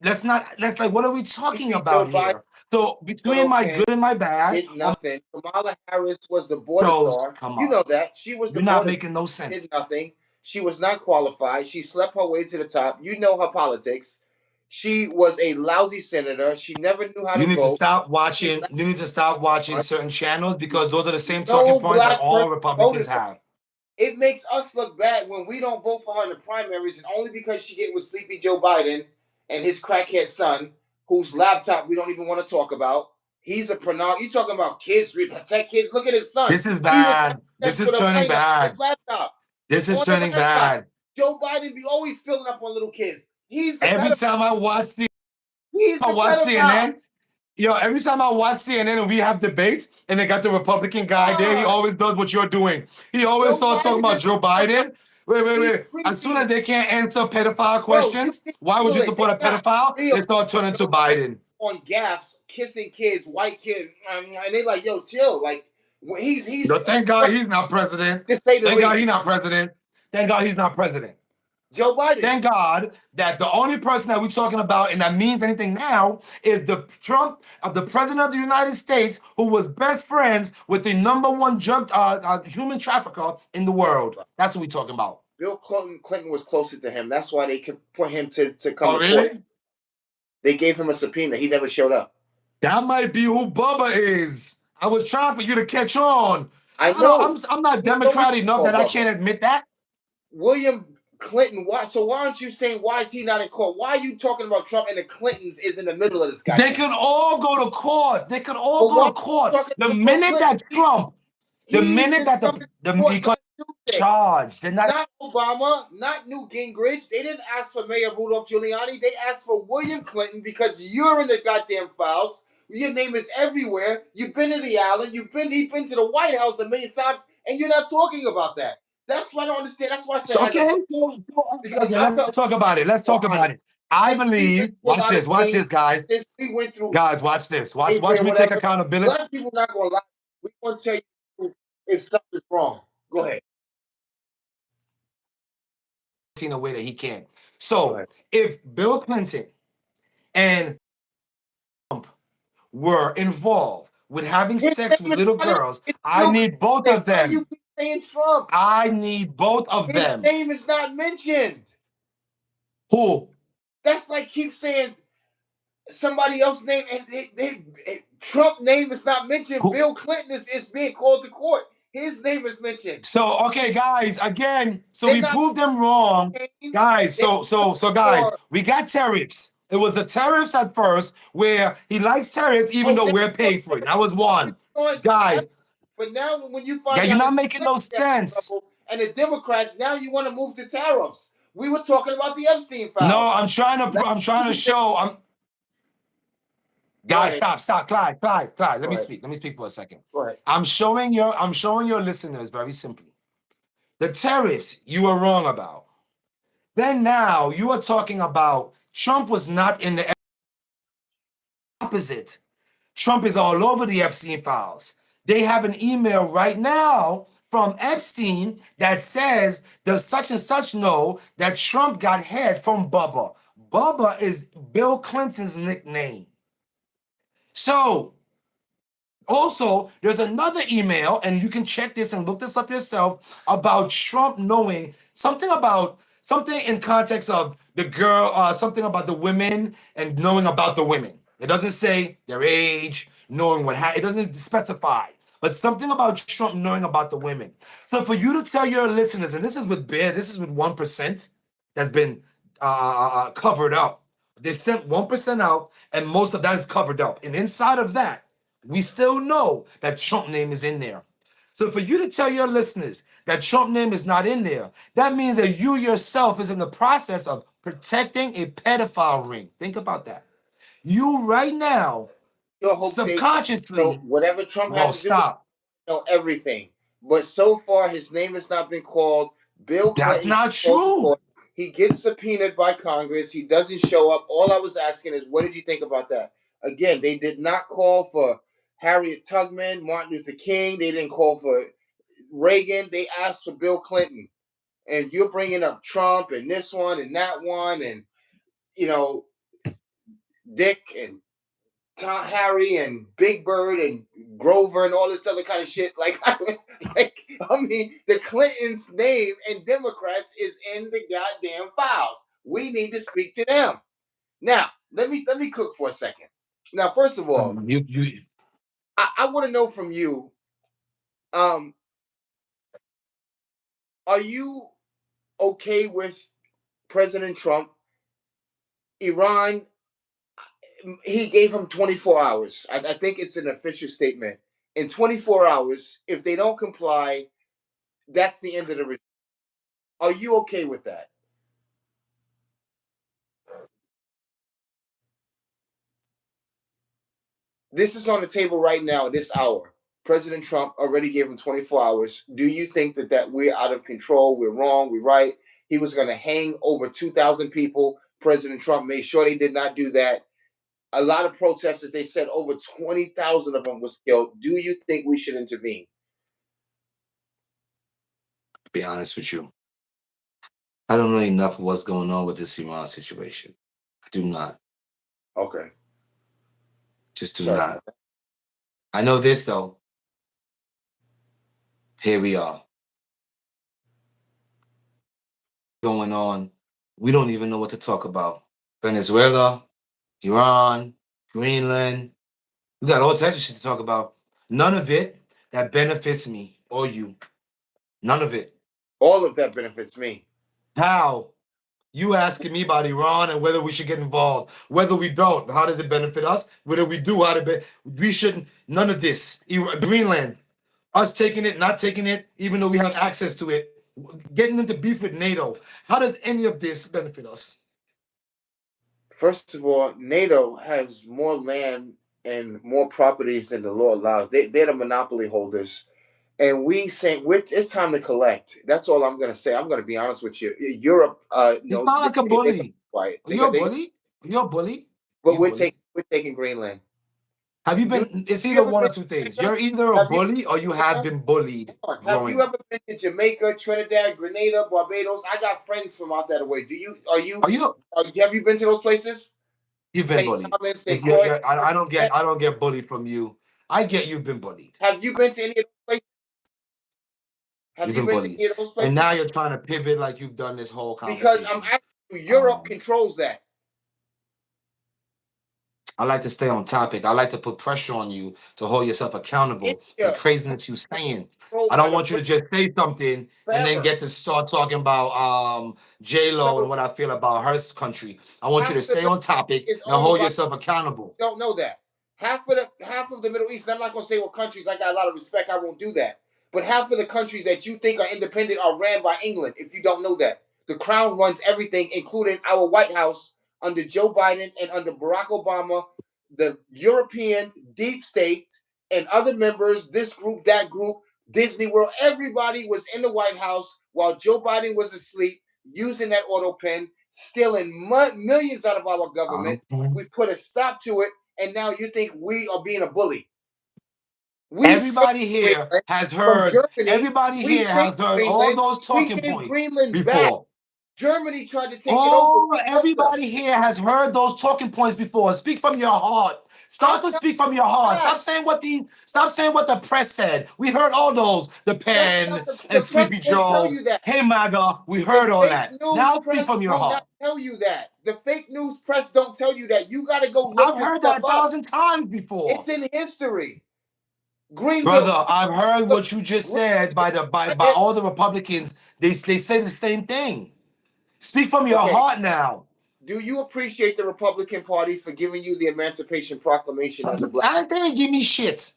Let's like, what are we talking defeat Joe about Biden. here? So between my Kent good and my bad did on nothing. Kamala Harris was the border shows, czar. come You on. know that. She was the You're not border making no czar. Did sense. nothing. She was not qualified. She slept her way to the top. You know her politics. She was a lousy senator. She never knew how You to need to vote. stop She watching. left You need to stop watching on. certain channels because those are the same talking No points that black person all Republicans voted for her. have. It makes us look bad when we don't vote for her in the primaries, and only because she get with sleepy Joe Biden and his crackhead son, whose laptop we don't even want to talk about. He's a pornog. You talking about kids? Protect kids. Look at his son. This is He was having bad. This sex is with a turning minor on his bad. laptop. This is On the turning laptop. bad. Joe Biden be always filling up on little kids. He's the Every pedophile. time He's I the watch pedophile. CNN, every time I watch CNN and we have debates and they got the Republican guy there, he God, always does what you're doing. He always Joe starts talking Biden about is Joe a pedophile. Biden. He's Wait. As soon as creepy. they can't answer pedophile Bro, you questions, can why would feel you it. They support a got pedophile? video They start of turning to Joe Biden Biden. on gaffs, kissing kids, white kid, and they like, yo, chill. Like he's Thank God he's not president. to say the Thank God he's least. not president. Thank God he's not president. Joe Biden. Thank God that the only person that we're talking about and that means anything now is the Trump of the president of the United States, who was best friends with the number one drug human trafficker in the world. That's what we're talking about. Bill Clinton was closer to him. That's why they could put him to come Oh, to court. really? They gave him a subpoena. He never showed up. That might be who Bubba is. I was trying for you to catch on. I know. I'm not He's always Democrat enough called that I Bubba. can't admit that. William Clinton. Why? So why aren't you saying why is he not in court? Why are you talking about Trump and the Clintons is in the middle of this They goddamn? can all go to court. They can all But why go are to court. you talking The about Bill minute Clinton? that Trump, the He minute is that coming to the court because next Tuesday. charged, they're not. Not Obama, not Newt Gingrich. They didn't ask for Mayor Rudolph Giuliani. They asked for William Clinton because you're in the goddamn files. Your name is everywhere. You've been to the island. He's been to the White House a million times, and you're not talking about that. That's what I don't understand. That's why I said So, as a okay, because okay, I let's felt talk about it. Let's more talk about honest. it. I Since we went believe. through a lot of Watch this, things, guys. since we went through Guys, watch this. slavery Watch or me take whatever, accountability black people not gonna lie. We gonna tell you the truth if something's wrong. Go ahead. in a way that he can. Go So, ahead. if Bill Clinton and Trump were involved with having His sex name with is little not in, girls, it's I Bill need both Clinton. of Why do you them. keep saying Trump? I need both of His them. name is not mentioned. Who? That's like keep saying somebody else's name and Trump name is not mentioned. Who? Bill Clinton is being called to court. His name is mentioned. So, okay, guys, again, so They're we not proved them wrong. looking. Guys, They're so looking guys, for we got tariffs. It was the tariffs at first where he likes tariffs even though now we're you're paid for it. That was one. on Guys, but now when you yeah, find you're out not it's making no sense. level and the Democrats, now you want to move to tariffs. We were talking about the Epstein No, files. Last I'm trying to Tuesday, show. go Guys, ahead. stop, Clyde. Go ahead. Let me speak for a second. Go ahead. I'm showing your listeners very simply. The tariffs you were wrong about. Then now you are talking about Trump was not in the opposite. Trump is all over the Epstein files. They have an email right now from Epstein that says, does such and such know that Trump got head from Bubba? Bubba is Bill Clinton's nickname. So, also, there's another email, and you can check this and look this up yourself about Trump knowing something in context of the girl, something about the women and knowing about the women. It doesn't say their age, knowing it doesn't specify, but something about Trump knowing about the women. So for you to tell your listeners, and this is with 1% that's been covered up. They sent 1% out, and most of that is covered up. And inside of that, we still know that Trump name is in there. So for you to tell your listeners that Trump name is not in there, that means that you yourself is in the process of protecting a pedophile ring. Think about that. You right now, Your hope they so subconsciously, whatever Trump no, has to do with stop. know everything. But so far, his name has not been called. Bill That's Clinton not called to true. court. He gets subpoenaed by Congress. He doesn't show up. All I was asking is, what did you think about that? Again, they did not call for Harriet Tubman, Martin Luther King. They didn't call for Reagan. They asked for Bill Clinton. And you're bringing up Trump and this one and that one and, you know, Dick and Tom, Harry and Big Bird and Grover and all this other kind of shit. Like, I mean, the Clintons' name and Democrats is in the goddamn files. We need to speak to them. Now, let me cook for a second. Now, first of all, You I want to know from you. Um, are you okay with President Trump? Iran, he gave him 24 hours. I think it's an official statement. In 24 hours, if they don't comply, that's the end of the. Are you okay with that? This is on the table right now, this hour. President Trump already gave him 24 hours. Do you think that we're out of control? We're wrong. We're right. He was going to hang over 2,000 people. President Trump made sure they did not do that. A lot of protesters, they said over 20,000 of them was killed. Do you think we should intervene? be honest with you. I don't know enough of what's going on with this Iran situation. I do not. Okay. Just do Sorry. not. I know this though. Here we are. Going on. We don't even know what to talk about. Venezuela, Iran, Greenland. We got all types of shit to talk about. None of it that benefits me or you. None of it. All of that benefits me. How? You asking me about Iran and whether we should get involved. Whether we don't, how does it benefit us? Whether we do, how to be, we shouldn't. None of this. Greenland, us taking it, not taking it, even though we have access to it. Getting into beef with NATO. How does any of this benefit us? First of all, NATO has more land and more properties than the law allows. They're the monopoly holders. And we say it's time to collect. That's all I'm going to say. I'm going to be honest with you. Europe It's knows not like a they bully. quiet. Are you a bully? Are you a bully? Are But you a bully? we're taking Greenland. Have you Do been? It's you either ever one been or two to things. Jamaica? You're either a Have you bully or you been to have Jamaica? been bullied Have growing you up. ever been to Jamaica, Trinidad, Grenada, Barbados? I got friends from out that way. Do you? Are you? Are you? Have you been to those places? You've been St. bullied. Thomas, If St. Croix. I don't get bullied from you. I get you've been bullied. Have you been to any of those places? Have You've you been been to bullied, any of those and now places? you're trying to pivot like you've done this whole Because I'm conversation. asking you, Europe Um, controls that. I like to stay on topic. I like to put pressure on you to hold yourself accountable for the India craziness you're saying. I controlled by don't the want you to British just say something and then forever. get to start talking about J Lo and So what I feel about her country. I want you half to of the stay Middle on topic East is and owned hold by. yourself accountable. Don't know that. Half of the Middle East, and I'm not going to say what countries, I got a lot of respect, I won't do that. But half of the countries that you think are independent are ran by England, if you don't know that. The crown runs everything, including our White House under Joe Biden and under Barack Obama, the European deep state and other members, this group, that group, Disney World, everybody was in the White House while Joe Biden was asleep, using that auto pen, stealing millions out of our government. Um, We put a stop to it, and now you think we are being a bully. We saved Everybody here Greenland has from heard. Germany. Everybody We here saved has heard all Greenland. those We talking gave points Greenland back. before. Germany tried to take it over. Oh, We helped them. everybody here has heard those talking points before. Speak from your heart. I'm Start to telling speak from your you heart. that. Stop saying what the press said. We heard all those. The That's pen not and the press Sleepy won't tell Joe. you that. Hey MAGA, we The heard all fake that. news Now speak press from your will not heart. tell you that. The fake news press don't tell you that. You got to go look I've this heard that stuff a up. thousand times before. It's in history. Greenville. Brother, I've heard Look, what you just Green- said by all the Republicans. They say the same thing. Speak from your okay. heart now. Do you appreciate the Republican Party for giving you the Emancipation Proclamation as a black? They didn't give me shit.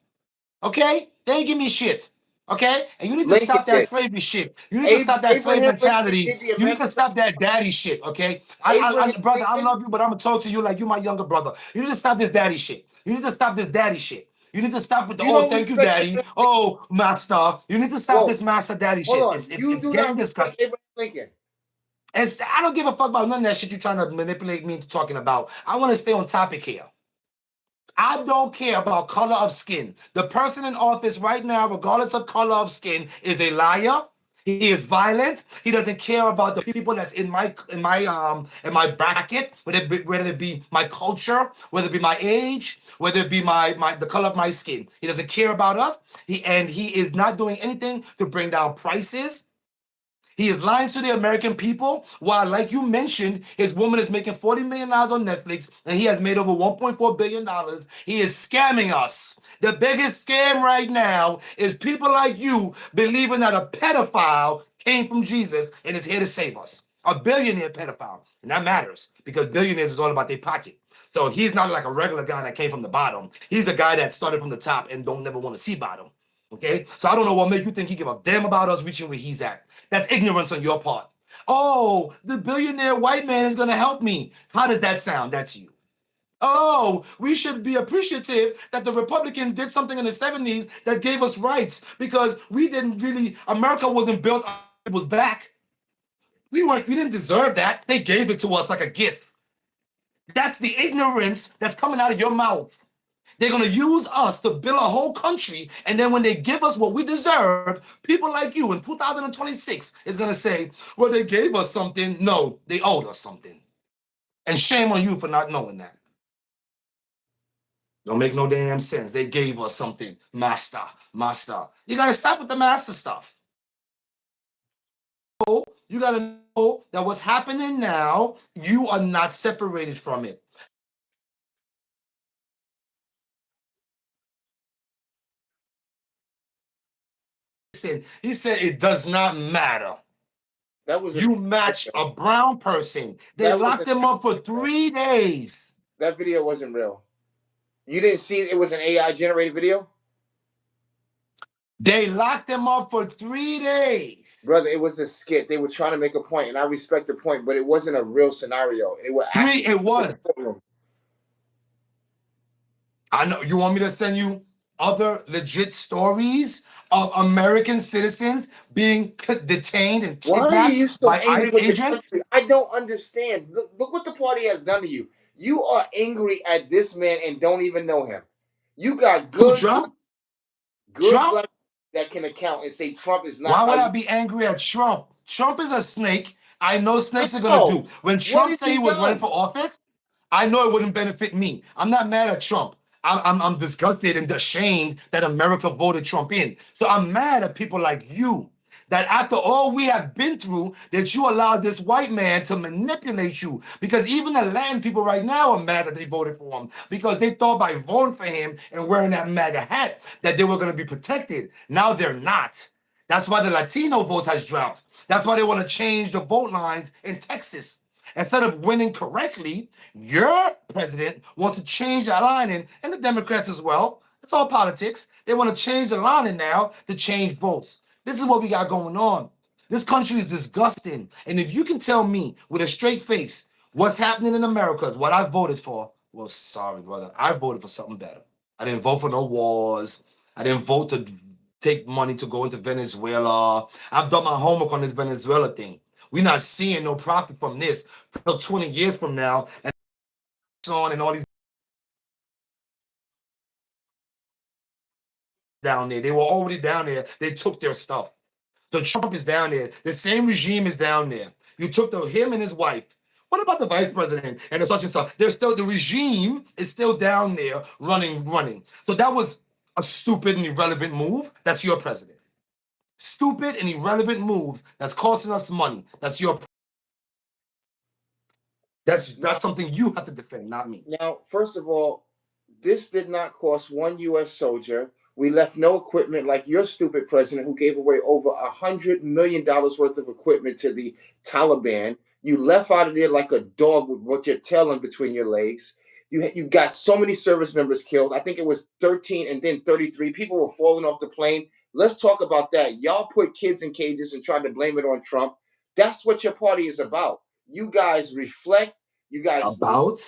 Okay? They didn't give me shit. Okay? And you need to Lincoln stop that did. slavery shit. You need to stop that slave Abraham Lincoln mentality. did the You need to Emancipation. stop that daddy shit. Okay? Abraham Brother, I Lincoln. love you, but I'm gonna talk to you like you my younger brother. You need to stop this daddy shit. You need to stop this daddy shit. You need to stop with the You oh, don't thank you, respect daddy. Abraham Lincoln. Oh, master. You need to stop Whoa, this master daddy hold shit. on. You It's do getting not disgusting. respect Abraham Lincoln. I don't give a fuck about none of that shit you're trying to manipulate me into talking about. I want to stay on topic here. I don't care about color of skin. The person in office right now, regardless of color of skin, is a liar. He is violent. He doesn't care about the people that's in my bracket, whether it be my culture, whether it be my age, whether it be my the color of my skin. He doesn't care about us. He is not doing anything to bring down prices. He is lying to the American people. While, like you mentioned, his woman is making $40 million on Netflix and he has made over $1.4 billion. He is scamming us. The biggest scam right now is people like you believing that a pedophile came from Jesus and is here to save us. A billionaire pedophile. And that matters because billionaires is all about their pocket. So he's not like a regular guy that came from the bottom. He's a guy that started from the top and don't never want to see bottom. Okay, so I don't know what make you think he give a damn about us reaching where he's at. That's ignorance on your part. Oh, the billionaire white man is going to help me. How does that sound? That's you. Oh, we should be appreciative that the Republicans did something in the 70s that gave us rights because we didn't really, America wasn't built on people's back. We didn't deserve that. They gave it to us like a gift. That's the ignorance that's coming out of your mouth. They're going to use us to build a whole country. And then when they give us what we deserve, people like you in 2026 is going to say, well, they gave us something. No, they owed us something. And shame on you for not knowing that. Don't make no damn sense. They gave us something. Master, master. You got to stop with the master stuff. You got to know that what's happening now, you are not separated from it. He said it does not matter. That was You matched a brown person. They that locked wasn't him up for 3 days. that video wasn't real. You didn't see it was an AI generated video? They locked him up for 3 days. Brother, it was a skit. They were trying to make a point, and I respect the point, but it wasn't a real scenario. It was actually It was. I know. You want me to send you other legit stories of American citizens being detained and Why are you kidnapped so by angry ICE with the agents? country? I don't understand. Look what the party has done to you. You are angry at this man and don't even know him. You got Who, good Trump? black Trump? that can account and say Trump is not Why how would I you. be angry at Trump? Trump is a snake. I know snakes are going to How? do. When What Trump has said he he was running done? for office, I know it wouldn't benefit me. I'm not mad at Trump. I'm disgusted and ashamed that America voted Trump in. So I'm mad at people like you that after all we have been through, that you allowed this white man to manipulate you. Because even the Latin people right now are mad that they voted for him because they thought by voting for him and wearing that MAGA hat that they were going to be protected. Now they're not. That's why the Latino votes has dropped. That's why they want to change the vote lines in Texas. Instead of winning correctly, your president wants to change that lining, and the Democrats as well. It's all politics. They want to change the lining now to change votes. This is what we got going on. This country is disgusting. And if you can tell me with a straight face what's happening in America, what I voted for, well, sorry, brother. I voted for something better. I didn't vote for no wars. I didn't vote to take money to go into Venezuela. I've done my homework on this Venezuela thing. We're not seeing no profit from this till 20 years from now. And on and all these down there. They were already down there. They took their stuff. So Trump is down there. The same regime is down there. You took him and his wife. What about the vice president and the such and such? There's still the regime is still down there running. So that was a stupid and irrelevant move. That's your president. Stupid and irrelevant moves that's costing us money. That's something you have to defend, not me. Now, first of all, this did not cost one U.S. soldier. We left no equipment like your stupid president, who gave away over $100 million worth of equipment to the Taliban. You left out of there like a dog with your tail in between your legs. You got so many service members killed. I think it was 13 and then 33. People were falling off the plane. Let's talk about that. Y'all put kids in cages and tried to blame it on Trump. That's what your party is about. You guys reflect. You guys About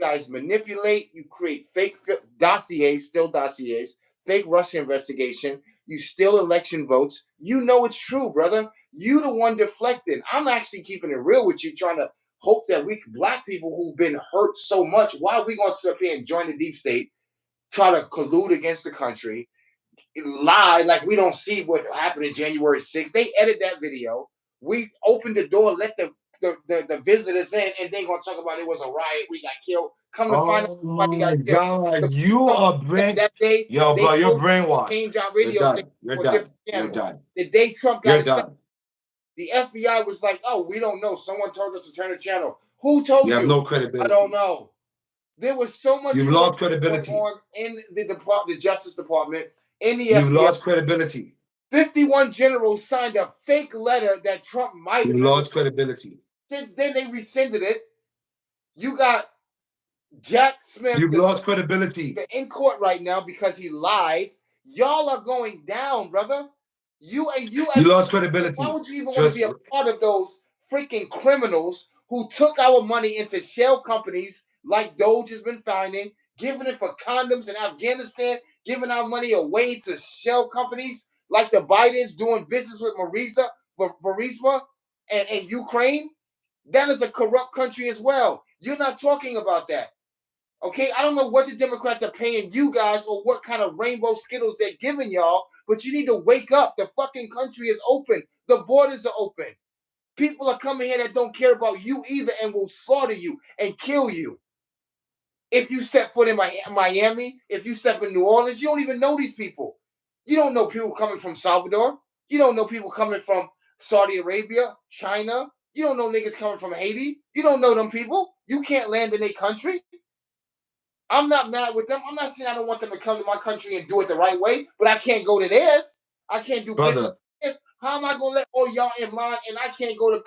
guys manipulate, you create fake dossiers, still dossiers, fake Russia investigation, you steal election votes. You know it's true, brother. You the one deflecting. I'm actually keeping it real with you, trying to hope that we black people who've been hurt so much, why are we gonna sit up here and join the deep state, try to collude against the country, lie like we don't see what happened in January 6th. They edit that video. We opened the door, let the visitors in, and they gonna talk about it was a riot. We got killed. Come to find out, Oh somebody got my killed. God, The you police are officer brain. that day Yo, they bro, you're told us to brainwashed. change our You're radio station done. You're for a different done. You're channel. done. The day Trump got You're assassinated, done. the FBI was like, "Oh, we don't know. Someone told us to turn the channel. Who You told have you? no I don't credibility. know." There was so much You've corruption lost going credibility. on in the Justice Department, in the You've FBI. lost credibility. 51 generals signed a fake letter that Trump might You have been. lost credibility. Since then, they rescinded it. You got Jack Smith, You've lost credibility. in court right now because he lied. Y'all are going down, brother. You You as lost why credibility. would you even want to be Just a part of those freaking criminals who took our money into shell companies like Doge has been finding, giving it for condoms in Afghanistan, giving our money away to shell companies like the Bidens doing business with Burisma and Ukraine? That is a corrupt country as well. You're not talking about that. Okay, I don't know what the Democrats are paying you guys or what kind of rainbow Skittles they're giving y'all, but you need to wake up. The fucking country is open. The borders are open. People are coming here that don't care about you either and will slaughter you and kill you. If you step foot in Miami, if you step in New Orleans, you don't even know these people. You don't know people coming from Salvador. You don't know people coming from Saudi Arabia, China. You don't know niggas coming from Haiti. You don't know them people. You can't land in their country. I'm not mad with them. I'm not saying I don't want them to come to my country and do it the right way, but I can't go to theirs. I can't do business brother. with theirs. How am I gonna let all y'all in mine and I can't go to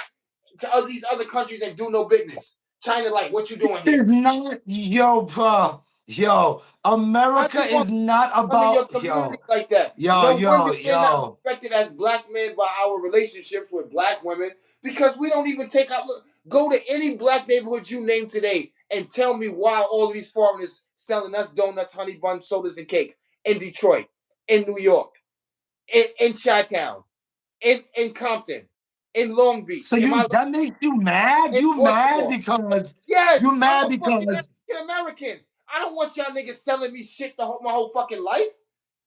these other countries and do no business? China, like, what you doing here? It's not, yo, bro. Yo, How America you gonna is not come in your about, community like that? yo, No wonder yo, we're not yo. respected as black men by our relationships with black women because we don't even take out. Look, go to any black neighborhood you name today and tell me why all of these foreigners selling us donuts, honey buns, sodas, and cakes in Detroit, in New York, in Chi-Town, in Compton, in Long Beach, So in you that makes you mad? in You mad Baltimore. because you Yes, I'm mad a fucking because African American. I don't want y'all niggas selling me shit my whole fucking life.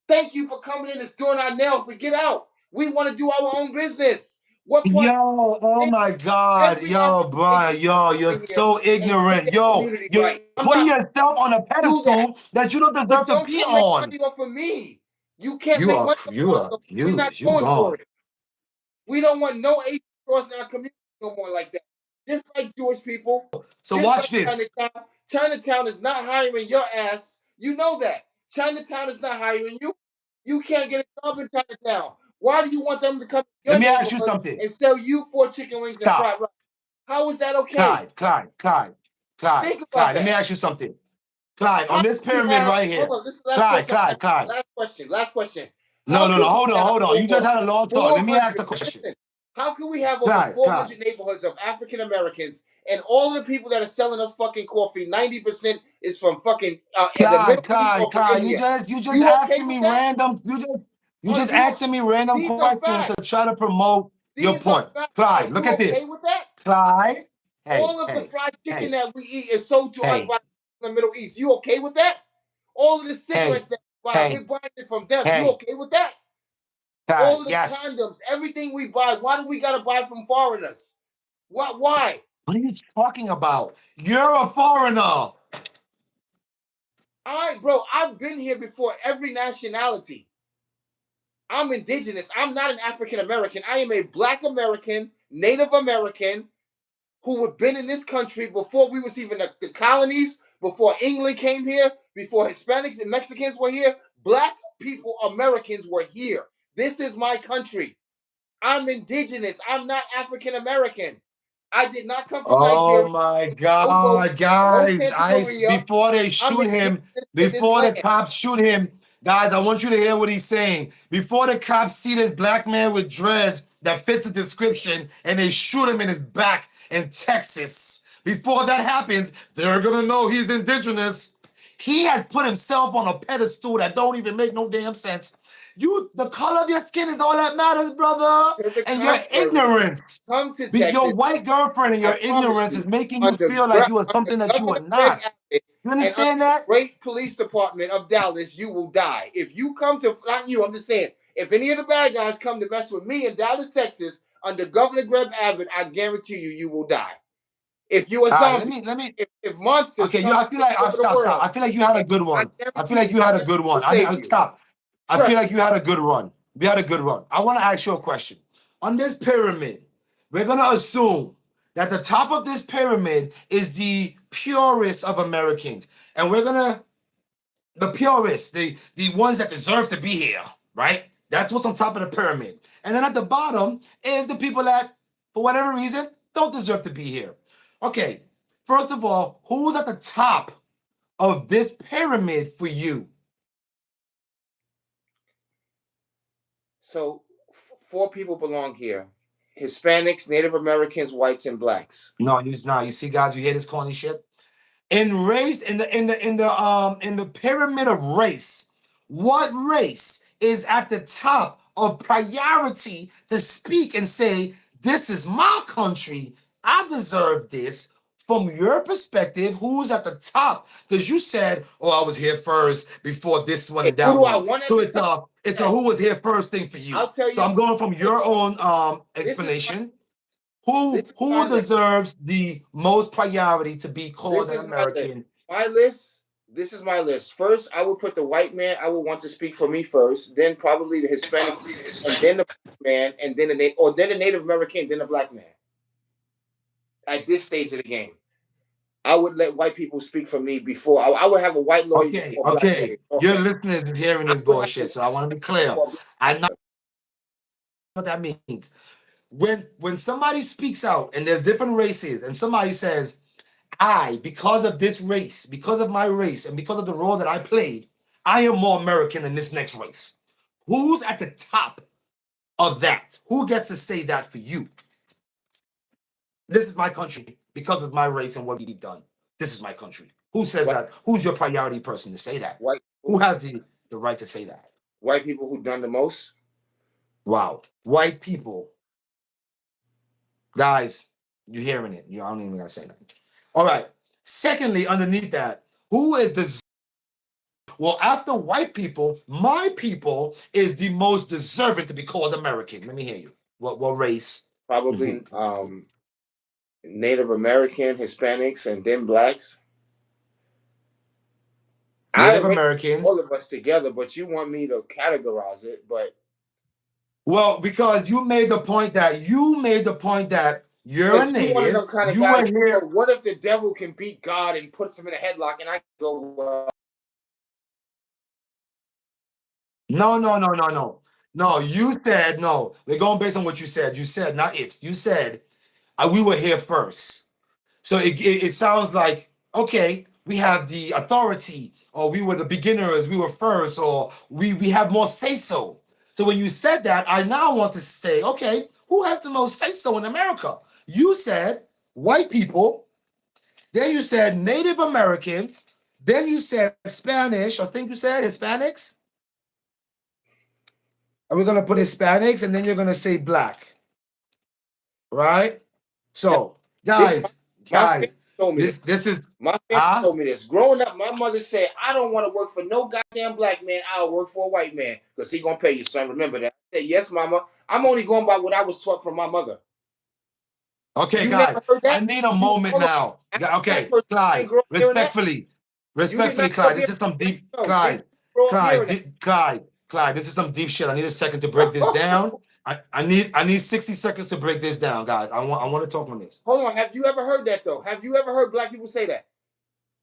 Thank you for coming in and doing our nails, but get out. We want to do our own business. What part? yo, oh my God, Every yo, African bro, nation yo, come you're over here so and get ignorant. their Yo, community you're right. I'm putting not yourself on a do that, pedestal that you don't but deserve to don't be come make on. money off of me. You can't make money off us, so we're not You going for gone. it. We don't want no Asian stores in our community no more like that. Just like Jewish people, So just watch like this. Chinatown. Chinatown is not hiring your ass. You know that. Chinatown is not hiring you. You can't get a job in Chinatown. Why do you want them to come to Let your me ask you neighborhood something. and sell you 4 chicken wings and Stop. fried rice? How is that okay? Clyde, Think about Let me that. ask you something. Clyde, on How this can we pyramid have? right Hold here. on. This is the last question. Clyde. Last question. Last question. No, How no, can no. we Hold on, have hold on. You just over had a long talk. Let me ask the 400? question. Listen. How can we have over Clyde. 400 neighborhoods of African Americans and all of the people that are selling us fucking coffee? 90% is from fucking the Middle East or from Clyde. India. You just You okay asking with me that? random. You Are just you? asking me random These are questions to facts. try to promote your These are point. facts. Are Clyde, look you at okay this. with that? Clyde. All of the fried chicken Hey, that we eat is sold to us hey, by the Middle East. You okay with that? All of the hey, cigarettes that we buy, hey, we're buying it from them. You hey. okay with that? All Clyde, of the yes. condoms, everything we buy, why do we gotta buy from foreigners? What? Why? What are you talking about? You're a foreigner. All right, bro. I've been here before. Every nationality. I'm indigenous. I'm not an African American. I am a Black American, Native American who have been in this country before we was even the colonies, before England came here, before Hispanics and Mexicans were here. Black people, Americans were here. This is my country. I'm indigenous. I'm not African American. I did not come from Oh Nigeria. my No God, boats, no guys! Santa Maria. Before they I'm shoot him, indigenous to this before the land. cops shoot him, guys, I want you to hear what he's saying. Before the cops see this black man with dreads that fits the description, and they shoot him in his back in Texas. Before that happens, they're gonna know he's indigenous. He has put himself on a pedestal that don't even make no damn sense. The color of your skin is all that matters, brother. To the And your contrary, ignorance. come to Your Texas. white girlfriend and I your promise ignorance you, is making you feel like you are under something that you are Governor Greg not. Abbott You and under understand the that? great police department of Dallas, you will die. If you come to, not you, I'm just saying, if any of the bad guys come to mess with me in Dallas, Texas, under Governor Greg Abbott, I guarantee you, you will die. If you're a All right, zombie, let me. if monsters Okay, come I to feel take like I over the stop. world, I feel like you had a and good I one. I feel guarantee like you, you had a Texas good will one. save you. Stop. I feel Trust like me. you had a good run. We had a good run. I want to ask you a question. On this pyramid, we're gonna assume that the top of this pyramid is the purest of Americans, and we're gonna the purists, the ones that deserve to be here, right? That's what's on top of the pyramid. And then at the bottom is the people that, for whatever reason, don't deserve to be here. Okay, first of all, who's at the top of this pyramid for you? So, four people belong here: Hispanics, Native Americans, whites, and blacks. No, you see, guys, you hear this corny shit? In race, in the pyramid of race, what race is at the top of priority to speak and say, this is my country, I deserve this? From your perspective, who's at the top? Because you said, oh, I was here first before this one Hey, and who that do I one. want at So the top? it's a Yes. who was here first thing for you. I'll tell So you. I'm going from your own This is my explanation. this is my Who list. deserves the most priority to be called This an is my list. American? My list. This is my list. First, I would put the white man. I would want to speak for me first. Then probably the Hispanic, and then the man, and then then the Native American, then the black man. At this stage of the game, I would let white people speak for me before. I would have a white lawyer Okay, before a black okay. lawyer. No Your offense. listeners is hearing I this would have a bullshit, white so I want to be lawyer clear. before a black I know lawyer. what that means. When somebody speaks out and there's different races, and somebody says, I, because of this race, because of my race, and because of the role that I played, I am more American than this next race. Who's at the top of that? Who gets to say that for you? This is my country because of my race and what we've done. This is my country. Who says White that? Who's your priority person to say that? white Who people, has the right to say that? white people who done the most. Wow. White people. Guys, you're hearing it. I don't even gotta say nothing. All right. Secondly, underneath that, who is the well, after white people, my people is the most deserving to be called American. Let me hear you. What race? Probably Native American, Hispanics, and then blacks. I Native arranged Americans. all of us together, but you want me to categorize it. But Well, because you made the point that you're a because you one of native, them kind of you were guys, here. what if the devil can beat God and puts him in a headlock? And I go, well, No, no, no, no, no. No, you said no. We're going based on what you said. You said not ifs. You said we were here first. So it sounds like, okay, we have the authority, or we were the beginners, we were first, or we have more say so. So when you said that, I now want to say, okay, who has the most say so in America? You said white people, then you said Native American, then you said Spanish, I think you said Hispanics. And we're gonna put Hispanics, and then you're gonna say black, right? now So, this my family guys, told me this. this is My family huh? told me this. Growing up, my mother said, I don't want to work for no goddamn black man. I'll work for a white man because he gonna pay you, son. Remember that. I said, yes, mama. I'm only going by what I was taught from my mother. Okay, You guys, never heard I that? need a You moment hold on. now. As a black Okay, person, you Clyde, didn't grow up hearing that? You did respectfully, not grow up Clyde, this hearing is some that. Yes deep, or no? Did you grow up hearing that? Clyde, this is some deep shit. I need a second to break this down. I need 60 seconds to break this down, guys. I want to talk on this. Hold on. Have you ever heard that though? Have you ever heard black people say that?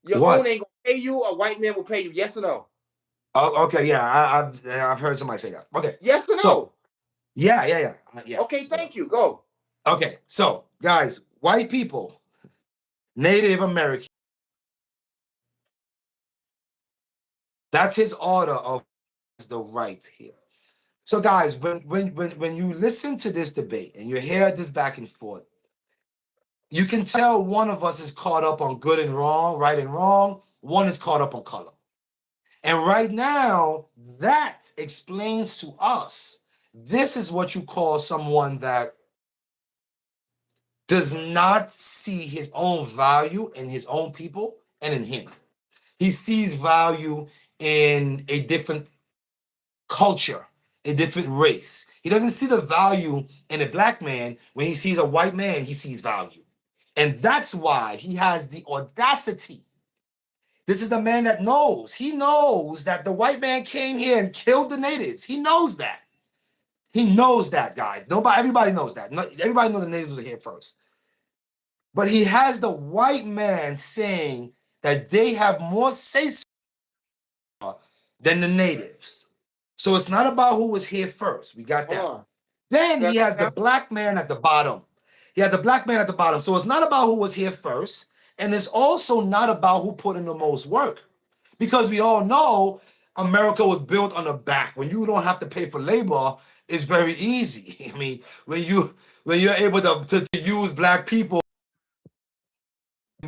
Your own What? ain't gonna pay you, a white man will pay you. Yes or no? Oh, okay, yeah, I've heard somebody say that. Okay, Yes or so no? yeah, Okay, whatever. thank you. Go. Okay, so guys, white people, Native American, that's his order of the right here. So, guys, when you listen to this debate and you hear this back and forth, you can tell one of us is caught up on good and wrong, right and wrong. One is caught up on color. And right now, that explains to us this is what you call someone that does not see his own value in his own people and in him. He sees value in a different culture, a different race. He doesn't see the value in a black man. When he sees a white man, he sees value. And that's why he has the audacity. This is the man that knows. He knows that the white man came here and killed the natives. He knows that. He knows that, guys. Everybody knows that. Everybody knows the natives were here first. But he has the white man saying that they have more say-so than the natives. So it's not about who was here first. We got that. Then he has the black man at the bottom. He has the black man at the bottom. So it's not about who was here first. And it's also not about who put in the most work. Because we all know America was built on the back. When you don't have to pay for labor, it's very easy. I mean, when you're able to use black people,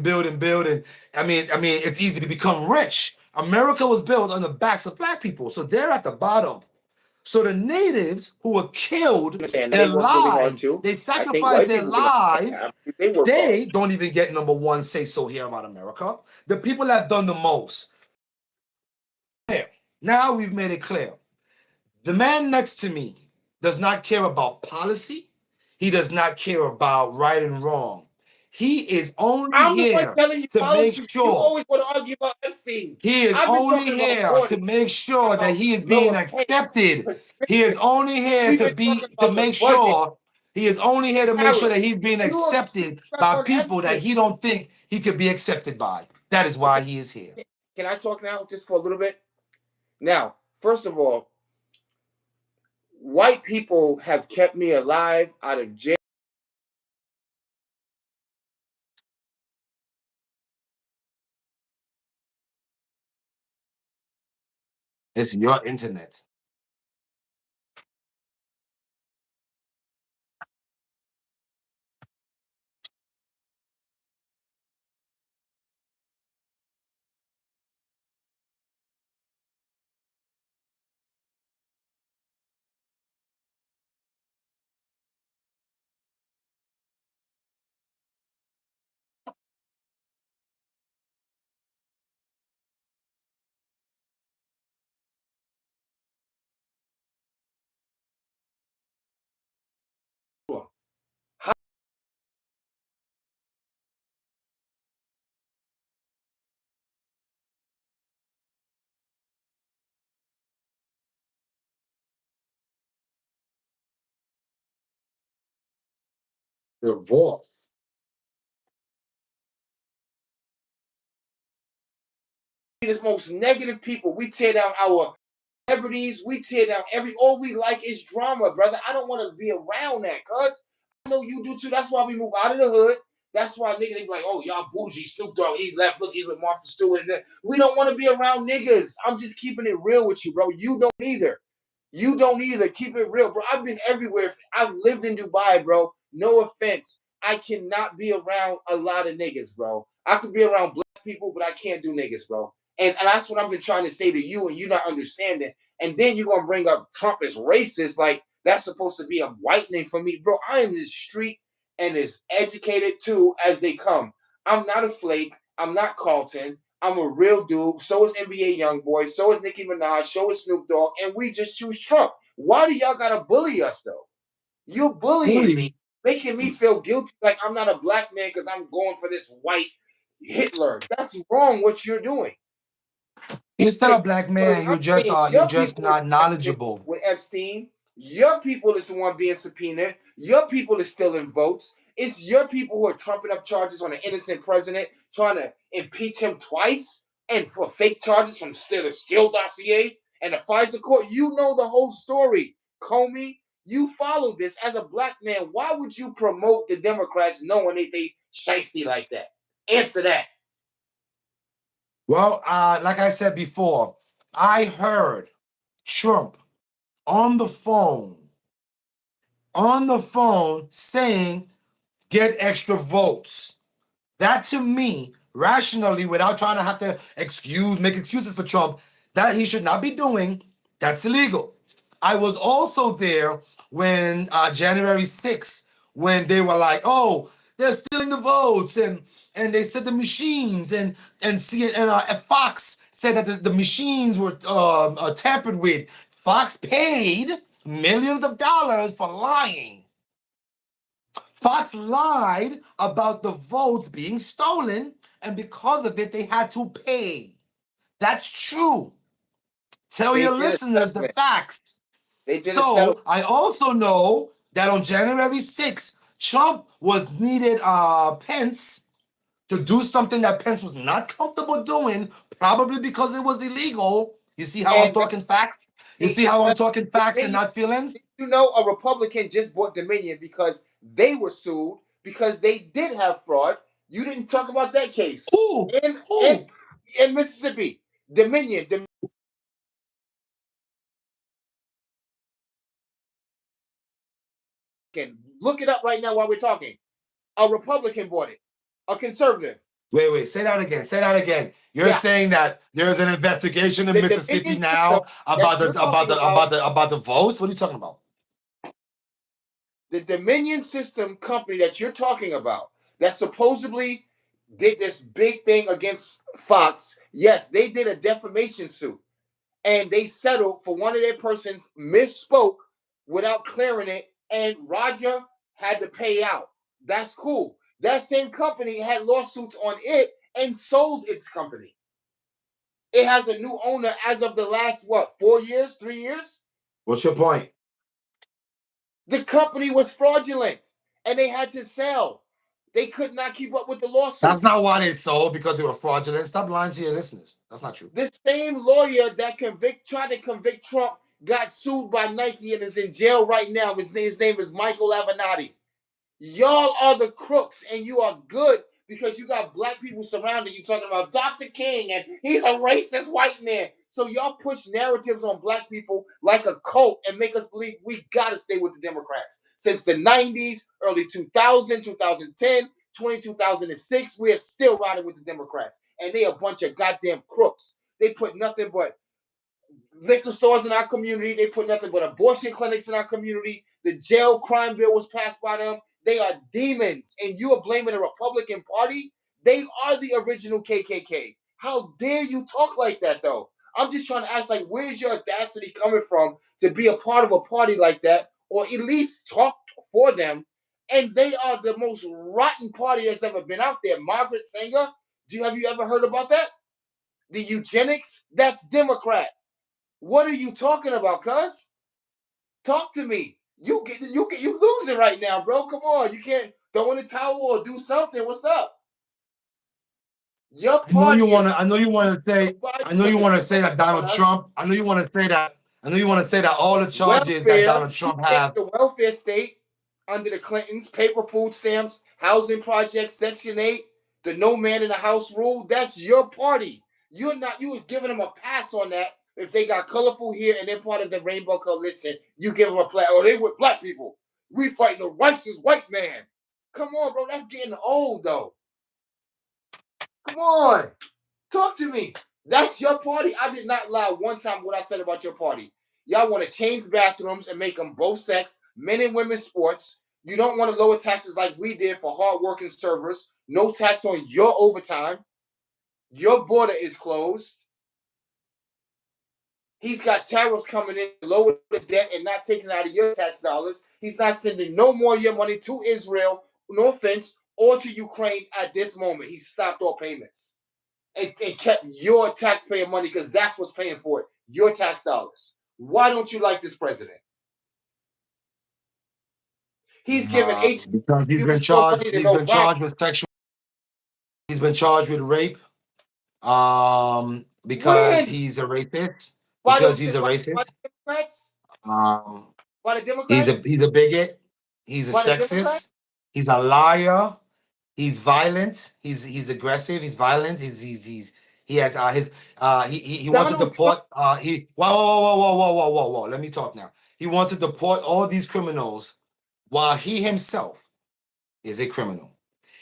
build, and I mean, it's easy to become rich. America was built on the backs of black people, so they're at the bottom. So the natives who were killed, their lives, they sacrificed their lives. They don't even get number one say so here about America. The people that have done the most. Now we've made it clear. The man next to me does not care about policy. He does not care about right and wrong. He is only here to make sure. You always want to argue about Epstein. He is only here to make sure that he is being accepted. He is only here to make sure. He is only here to make sure that he's being accepted by people that he don't think he could be accepted by. That is why he is here. Can I talk now just for a little bit? Now, first of all, white people have kept me alive out of jail. It's your internet. Divorce. The most negative people. We tear down our celebrities. We tear down all we like is drama, brother. I don't want to be around that, cuz I know you do too. That's why we move out of the hood. That's why niggas they be like, oh, y'all bougie, Snoop Dogg, he left, look, he's with Martha Stewart. We don't want to be around niggas. I'm just keeping it real with you, bro. You don't either. You don't either. Keep it real, bro. I've been everywhere. I've lived in Dubai, bro. No offense. I cannot be around a lot of niggas, bro. I could be around black people, but I can't do niggas, bro. And that's what I've been trying to say to you, and you not understanding. And then you're gonna bring up Trump as racist, like that's supposed to be a white name for me, bro. I am as street and as educated too as they come. I'm not a flake. I'm not Carlton. I'm a real dude. So is NBA YoungBoy. So is Nicki Minaj. So is Snoop Dogg. And we just choose Trump. Why do y'all gotta bully us though? You bullying me, making me feel guilty like I'm not a black man because I'm going for this white Hitler. That's wrong what you're doing. You're still a black man. You're just not knowledgeable. With Epstein, your people is the one being subpoenaed. Your people is still in votes. It's your people who are trumping up charges on an innocent president, trying to impeach him twice, and for fake charges from the Steele dossier and the FISA court. You know the whole story, Comey. You followed this as a black man. Why would you promote the Democrats knowing they shiesty like that? Answer that. Well, like I said before, I heard Trump on the phone saying, get extra votes. That to me, rationally, without trying to have to make excuses for Trump, that he should not be doing, that's illegal. I was also there when January 6th, when they were like, oh, they're stealing the votes, and they said the machines, and see, and Fox said that the machines were tampered with. Fox paid millions of dollars for lying. Fox lied about the votes being stolen, and because of it, they had to pay. That's true. Tell They your did a listeners the settlement. facts. They did a So settlement. I also know that on January 6th, Trump was needed Pence to do something that Pence was not comfortable doing, probably because it was illegal. You see how I'm And talking facts? You see how I'm remember, talking facts and Dominion, not feelings? you know, a Republican just bought Dominion because they were sued because they did have fraud. You didn't talk about that case Who? in in Who? in Mississippi. Dominion. Look it up right now while we're talking. A Republican bought it. A conservative. Wait, say that again. Say that again. You're Yeah. saying that there's an investigation in The Mississippi Dominion system now about that the you're talking about, about the votes? What are you talking about? the Dominion system company that you're talking about, that supposedly did this big thing against Fox, yes, they did a defamation suit. And they settled for one of their persons misspoke without clearing it, and Roger had to pay out. That's cool. That same company had lawsuits on it and sold its company. It has a new owner as of the last, what, 4 years, 3 years? What's your point? The company was fraudulent and they had to sell. They could not keep up with the That's not lawsuits. why they sold, because they were fraudulent. Stop lying to your listeners. That's not true. This same lawyer that tried to convict Trump got sued by Nike and is in jail right now. His name is Michael Avenatti. Y'all are the crooks, and you are good because you got black people surrounding you talking about Dr. King and he's a racist white man. So y'all push narratives on black people like a cult and make us believe we gotta stay with the Democrats. Since the 90s, early 2000, 2010, 2006, we're still riding with the Democrats. And they a bunch of goddamn crooks. They put nothing but liquor stores in our community. They put nothing but abortion clinics in our community. The jail crime bill was passed by them. They are demons. And you are blaming the Republican Party? They are the original KKK. How dare you talk like that, though? I'm just trying to ask, like, where's your audacity coming from to be a part of a party like that, or at least talk for them? And they are the most rotten party that's ever been out there. Margaret Sanger, have you ever heard about that? The eugenics? That's Democrat. What are you talking about, cuz? Talk to me. You losing right now, bro. Come on. You can't throw in the towel or do something. What's up? Your I know you party want is to. I know you want to say. I know you putting the want to say camera that on Donald us. Trump. I know you want to say that. I know you want to say that all the charges that Welfare. Donald You Trump gave have. the welfare state under the Clintons, paper food stamps, housing projects, Section 8, the no man in the house rule. That's your party. You're not, you was giving them a pass on that. If they got colorful here and they're part of the Rainbow Coalition, you give them a play. Oh, they with black people. We fighting a racist white man. Come on, bro. That's getting old, though. Come on. Talk to me. That's your party. I did not lie one time what I said about your party. Y'all want to change bathrooms and make them both sex, men and women sports. You don't want to lower taxes like we did for hardworking servers. No tax on your overtime. Your border is closed. He's got tariffs coming in to lower the debt and not taking out of your tax dollars. He's not sending no more of your money to Israel, no offense, or to Ukraine at this moment. He stopped all payments. And kept your taxpayer money because that's what's paying for it, your tax dollars. Why don't you like this president? He's giving Because he's been HBCUs more charged. money than He's been Obama. charged with sexual. He's been charged with rape. Because When? he's a racist. By Because the, he's a by racist. the Democrats? Um, By the Democrats? he's a bigot. He's a By the Democrats? sexist. He's a liar. He's violent. He's aggressive. He's violent. He has his he wants to Donald Trump. deport he whoa. Let me talk now. He wants to deport all these criminals while he himself is a criminal.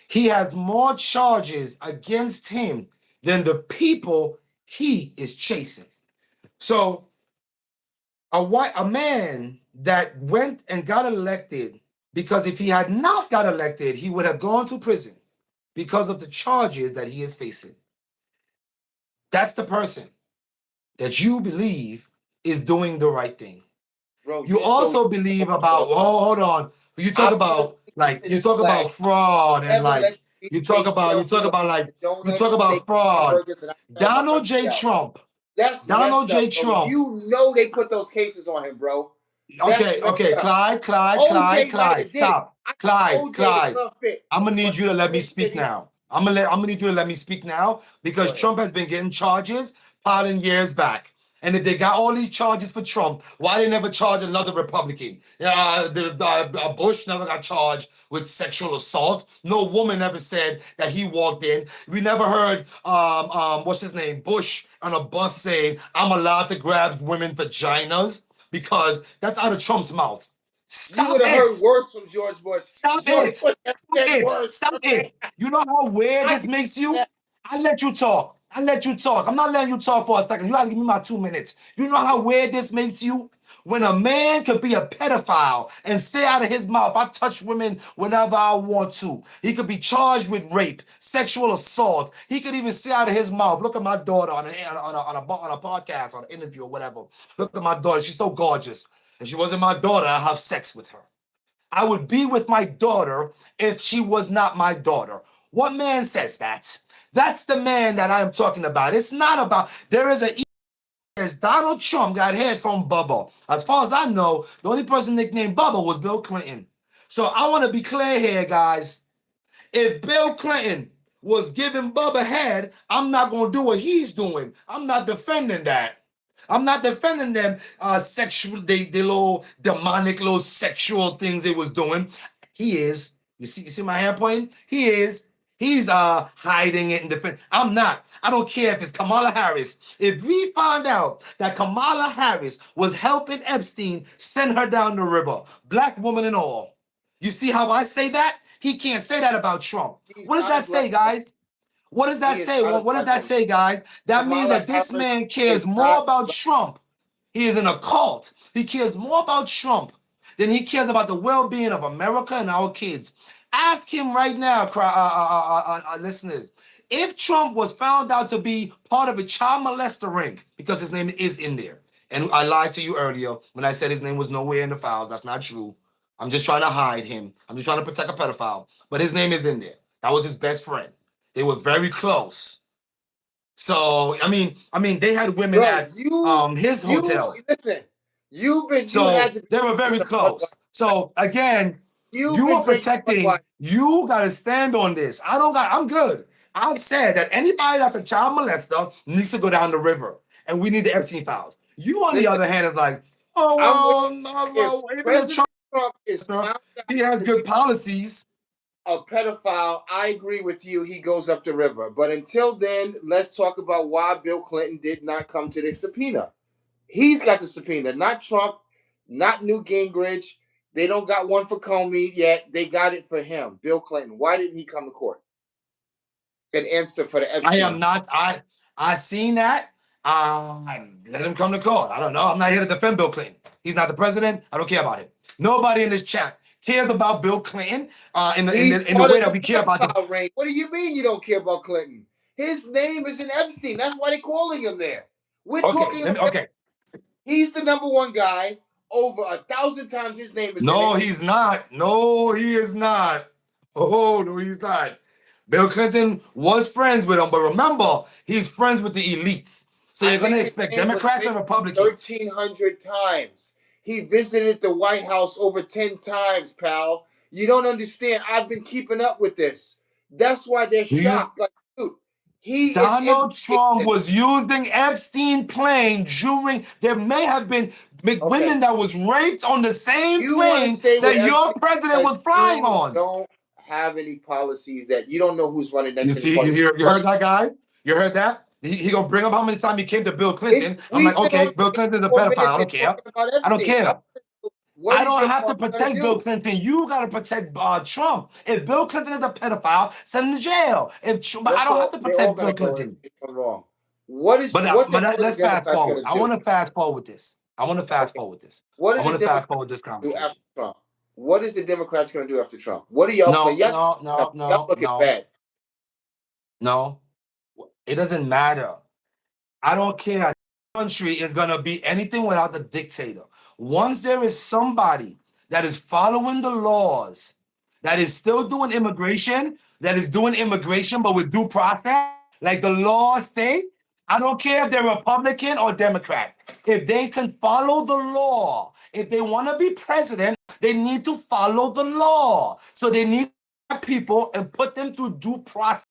He has more charges against him than the people he is chasing. So a man that went and got elected, because if he had not got elected, he would have gone to prison because of the charges that he is facing. That's the person that you believe is doing the right thing. Bro, You you're so also believe about, bro. oh, hold on. You talk I've never about like planted you a talk flag. about fraud and Never let like you you talk take about you talk selfies of about like you talk donuts, steak, about fraud. hamburgers, and I grab my Donald J. money out. Trump. That's Donald messed J. up, bro. Trump. You know they put those cases on him, bro. That's Okay, messed okay, up. Clyde, OJ might have did it. stop. I think OJ is Clyde. unfit. I'm gonna need But you to let me Trump speak he now. I'm gonna need you to let me speak now go because ahead. Trump has been getting charges piling years back. And if they got all these charges for Trump, why they never charge another Republican? Bush never got charged with sexual assault. No woman ever said that he walked in. We never heard what's his name, Bush on a bus saying, "I'm allowed to grab women vaginas," because that's out of Trump's mouth. You Stop would have heard it. worse from George Bush. Stop George it. Bush has Stop said it. worse. Stop Okay. it. You know how weird I this can makes you? that, I let you talk. I let you talk. I'm not letting you talk for a second. You gotta give me my 2 minutes. You know how weird this makes you? When a man could be a pedophile and say out of his mouth, I touch women whenever I want to. He could be charged with rape, sexual assault. He could even say out of his mouth, look at my daughter on a podcast, on an interview or whatever. Look at my daughter. She's so gorgeous. If she wasn't my daughter, I'd have sex with her. I would be with my daughter if she was not my daughter. What man says that? That's the man that I'm talking about. It's not about, there is a, as Donald Trump got head from Bubba. As far as I know, the only person nicknamed Bubba was Bill Clinton. So I want to be clear here, guys. If Bill Clinton was giving Bubba head, I'm not going to do what he's doing. I'm not defending that. I'm not defending them sexual, they little demonic little sexual things they was doing. He is. You see my hand pointing? He is. He's hiding it and defend. I'm not. I don't care if it's Kamala Harris. If we find out that Kamala Harris was helping Epstein send her down the river, black woman and all, you see how I say that? He can't say that about Trump. he's What does not a that black say, woman. guys? What does that He is say? not a What does black that woman. say, guys? That means Kamala that this Harris man cares is more not about black. Trump. He is in a cult. He cares more about Trump than he cares about the well-being of America and our kids. Ask him right now, listeners, if Trump was found out to be part of a child molester ring, because his name is in there. And I lied to you earlier when I said his name was nowhere in the files. That's not true. I'm just trying to hide him. I'm just trying to protect a pedophile. But his name is in there. That was his best friend. They were very close. So I mean, they had women Bro, at his hotel. listen. You had So to be they were drinking very some close. Budweiser. So again, You've you been are drinking protecting. Budweiser. You got to stand on this. I don't got. I'm good. I've said that anybody that's a child molester needs to go down the river, and we need the Epstein files. You, on the Listen, other hand, is like, oh I'm with well, no, if well, even if President Trump, Trump is found out he has to good be policies. a pedophile, I agree with you. He goes up the river. But until then, let's talk about why Bill Clinton did not come to the subpoena. He's got the subpoena, not Trump, not Newt Gingrich. They don't got one for Comey yet. They got it for him, Bill Clinton. Why didn't he come to court and answer for the I am Epstein? not. I seen that. Let him come to court. I don't know. I'm not here to defend Bill Clinton. He's not the president. I don't care about him. Nobody in this chat cares about Bill Clinton He's in the part way of that the we care about the. pedophile ring. What do you mean you don't care about Clinton? His name is in Epstein. That's why they're calling him there. We're Okay, talking about okay. he's the number one guy. Over 1,000 times his name is in No, it. he's not. No, he is not. Oh, no, he's not. Bill Clinton was friends with him, but remember, he's friends with the elites. So I you're going to think his expect name was Democrats and mentioned Republicans. 1,300 times. He visited the White House over 10 times, pal. You don't understand. I've been keeping up with this. That's why they're shocked. Like, dude, he is Donald implicated in Trump this. was using Epstein plane during, there may have been Okay. women that was raped on the same You want to plane stay with that your Epstein president because was flying you on. don't have any policies that you don't know who's running You next in the see, party. you heard that guy? You heard that? He gonna bring up how many times he came to Bill Clinton. I'm like, We've been okay, on Bill for Clinton's a 4 minutes pedophile. I and don't care. talking about I don't Epstein. care. What I is don't your have to party going to protect Bill do? Clinton. You got to protect Trump. If Bill Clinton is a pedophile, send him to jail. But I don't have to They're all protect going Bill to go Clinton. if it's wrong. what let's are the fast Democrats forward. going to I do? want to fast forward this. I want to fast Okay, forward this. what I are the want to fast Democrats forward this do after conversation. Trump? What is the Democrats going to do after Trump? What are y'all No, y'all no, no, y'all no, looking no, bad? no. It doesn't matter. I don't care. Country is going to be anything without the dictator. Once there is somebody that is following the laws, that is still doing immigration, that is doing immigration, but with due process, like the law states, I don't care if they're Republican or Democrat. If they can follow the law, if they want to be president, they need to follow the law. So they need people and put them through due process.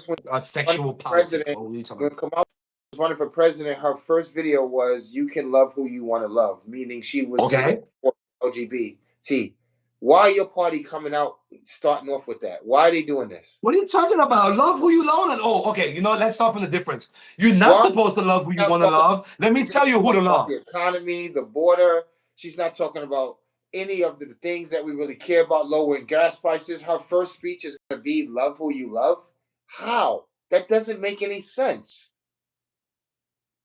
Running Sexual for politics. president, What were you talking when about? Kamala was running for president, her first video was "You can love who you want to love," meaning she was Okay. LGBT. Why are your party coming out starting off with that? Why are they doing this? What are you talking about? Love who you love. Oh, okay. Let's start from the difference. You're not Why supposed to love who you not want to talking? love. Let me She's not tell you who to talking about love. the economy, the border. She's not talking about any of the things that we really care about, lowering gas prices. Her first speech is going to be "Love who you love." How? That doesn't make any sense.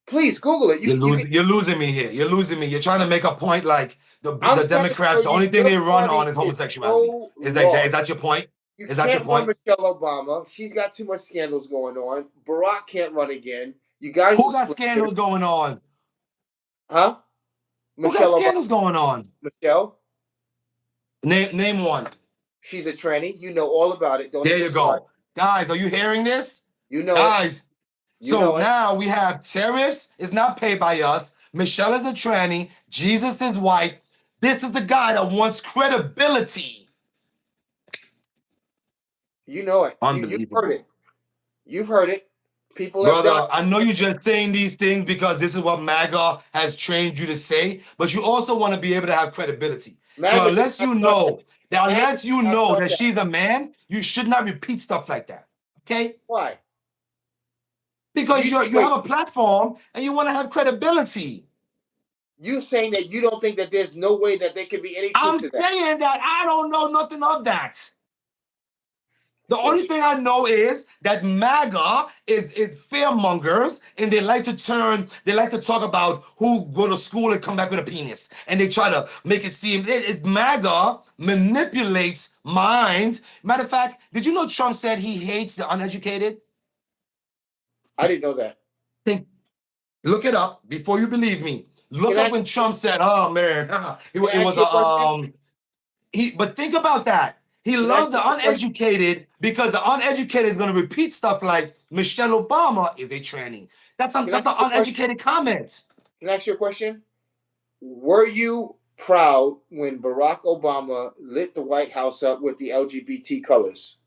Please Google it. You can. You're losing me here. You're losing me. You're trying to make a point like I'm the trying to Democrats, show the you only thing your they run on party is is homosexuality. so Is lost. that your point? You Is that your can't run point? Michelle Obama. She's got too much scandals going on. Barack can't run again. You guys are Who got splinters. scandals going on? Huh? Who got Michelle Obama. scandals going on? Michelle, Name one. she's a tranny. You know all about it. Don't There even you start. go. Guys, are you hearing this? You know it. Guys, You so know it. now we have tariffs is not paid by us. Michelle is a tranny. Jesus is white. This is the guy that wants credibility. You know it. You've heard it. Unbelievable. You've heard it. People have done Brother, I know you're just saying these things because this is what MAGA has trained you to say, but you also want to be able to have credibility. So MAGA did not start that. MAGA unless did you not know start that that. she's a man, you should not repeat stuff like that. Okay? Why? Because You you have wait. a platform and you want to have credibility. You saying that you don't think that there's no way that there could be any truth I'm to that? saying that I don't know nothing of that. The only It's thing I know is that MAGA is fearmongers, and they like to talk about who go to school and come back with a penis, and they try to make it seem MAGA manipulates minds. Matter of fact, did you know Trump said he hates the uneducated? I didn't know that. Think, look it up before you believe me. Can Look I up ask when Trump said, "Oh man, can I it ask was you a a question? But think about that. He Can I loves ask you the a question? uneducated because the uneducated is going to repeat stuff like Michelle Obama is a tranny. Can I That's ask an you a question? uneducated comment. Can I ask you a question? Were you proud when Barack Obama lit the White House up with the LGBT colors?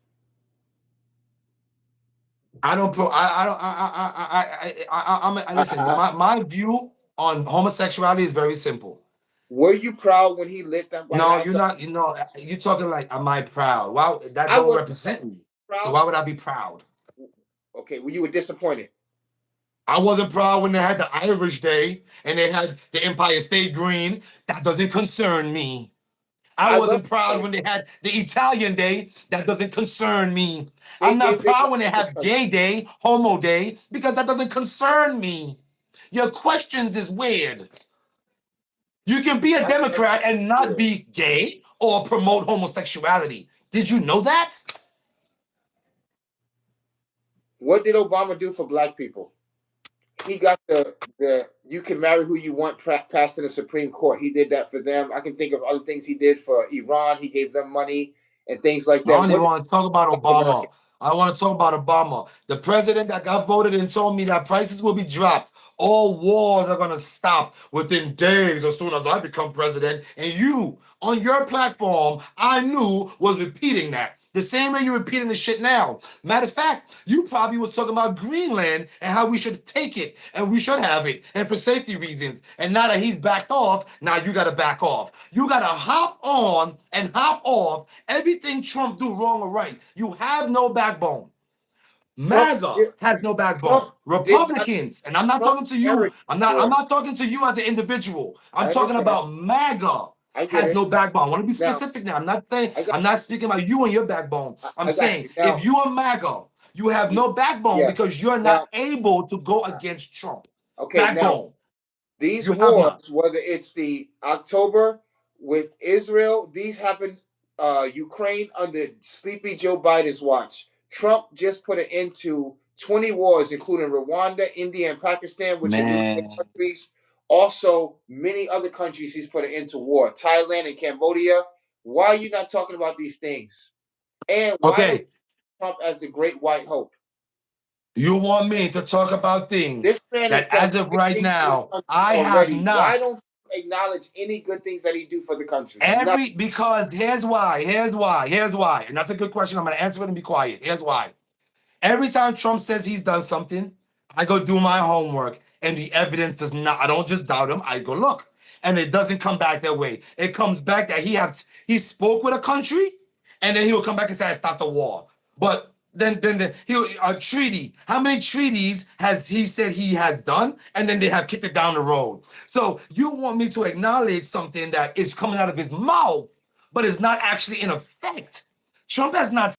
I don't pro. I don't. I listen. My view on homosexuality is very simple. Were you proud when he lit that White No, House you're up? not. You're talking like, am I proud? Wow, that I don't was represent me. So proud. why would I be proud? Okay, well, you were disappointed. I wasn't proud when they had the Irish Day and they had the Empire State Green. That doesn't concern me. I I love wasn't the proud colors. when they had the Italian Day. That doesn't concern me. They I'm not gave their proud love when they to this have country. Gay Day, Homo Day, because that doesn't concern me. Your questions is weird. You can be a My question Democrat and is not weird. be gay or promote homosexuality. Did you know that? What did Obama do for black people? He got the you can marry who you want passed in the Supreme Court. He did that for them. I can think of other things he did for Iran. He gave them money and things like I that. don't even What did want to talk about Black American? Obama. I want to talk about Obama, the president that got voted and told me that prices will be dropped. All wars are going to stop within days as soon as I become president. And you, on your platform, I knew was repeating that. The same way you're repeating the shit now. Matter of fact, you probably was talking about Greenland and how we should take it and we should have it and for safety reasons. And now that he's backed off, now you got to back off. You got to hop on and hop off everything Trump do wrong or right. You have no backbone. Trump MAGA did, has no backbone. Trump did not. Republicans, and I'm not Trump talking to you. inherited I'm war. not talking to you as an individual. I'm I talking understand. about MAGA I get has it. no backbone. I want to be Now, specific now. I'm not saying I got I'm not speaking about you and your backbone. I'm I got saying you. if Now, you are MAGA, you have y- no backbone yes. because you're not Now, able to go uh, against Trump. okay. Now, Backbone. these You have none. wars, whether it's the October with Israel, these happened Ukraine under sleepy Joe Biden's watch. Trump just put an end to 20 wars, including Rwanda, India, and Pakistan, which are nuclear Man. countries. Also, many other countries he's put an end to war. Thailand and Cambodia. Why are you not talking about these things? And why don't Okay. Trump as the great white hope? You want me to talk about This things man has that done as of great right things for this now, country I have already. Why not. don't you acknowledge any good things that he do for the country? None. Because here's why. And that's a good question. I'm gonna answer it and be quiet. Here's why. Every time Trump says he's done something, I go do my homework, and the evidence does not. I don't just doubt him. I go look, and it doesn't come back that way. It comes back that he spoke with a country, and then he will come back and say I stopped the war. But then he a treaty. How many treaties has he said he has done, and then they have kicked it down the road? So you want me to acknowledge something that is coming out of his mouth, but is not actually in effect. Trump has not.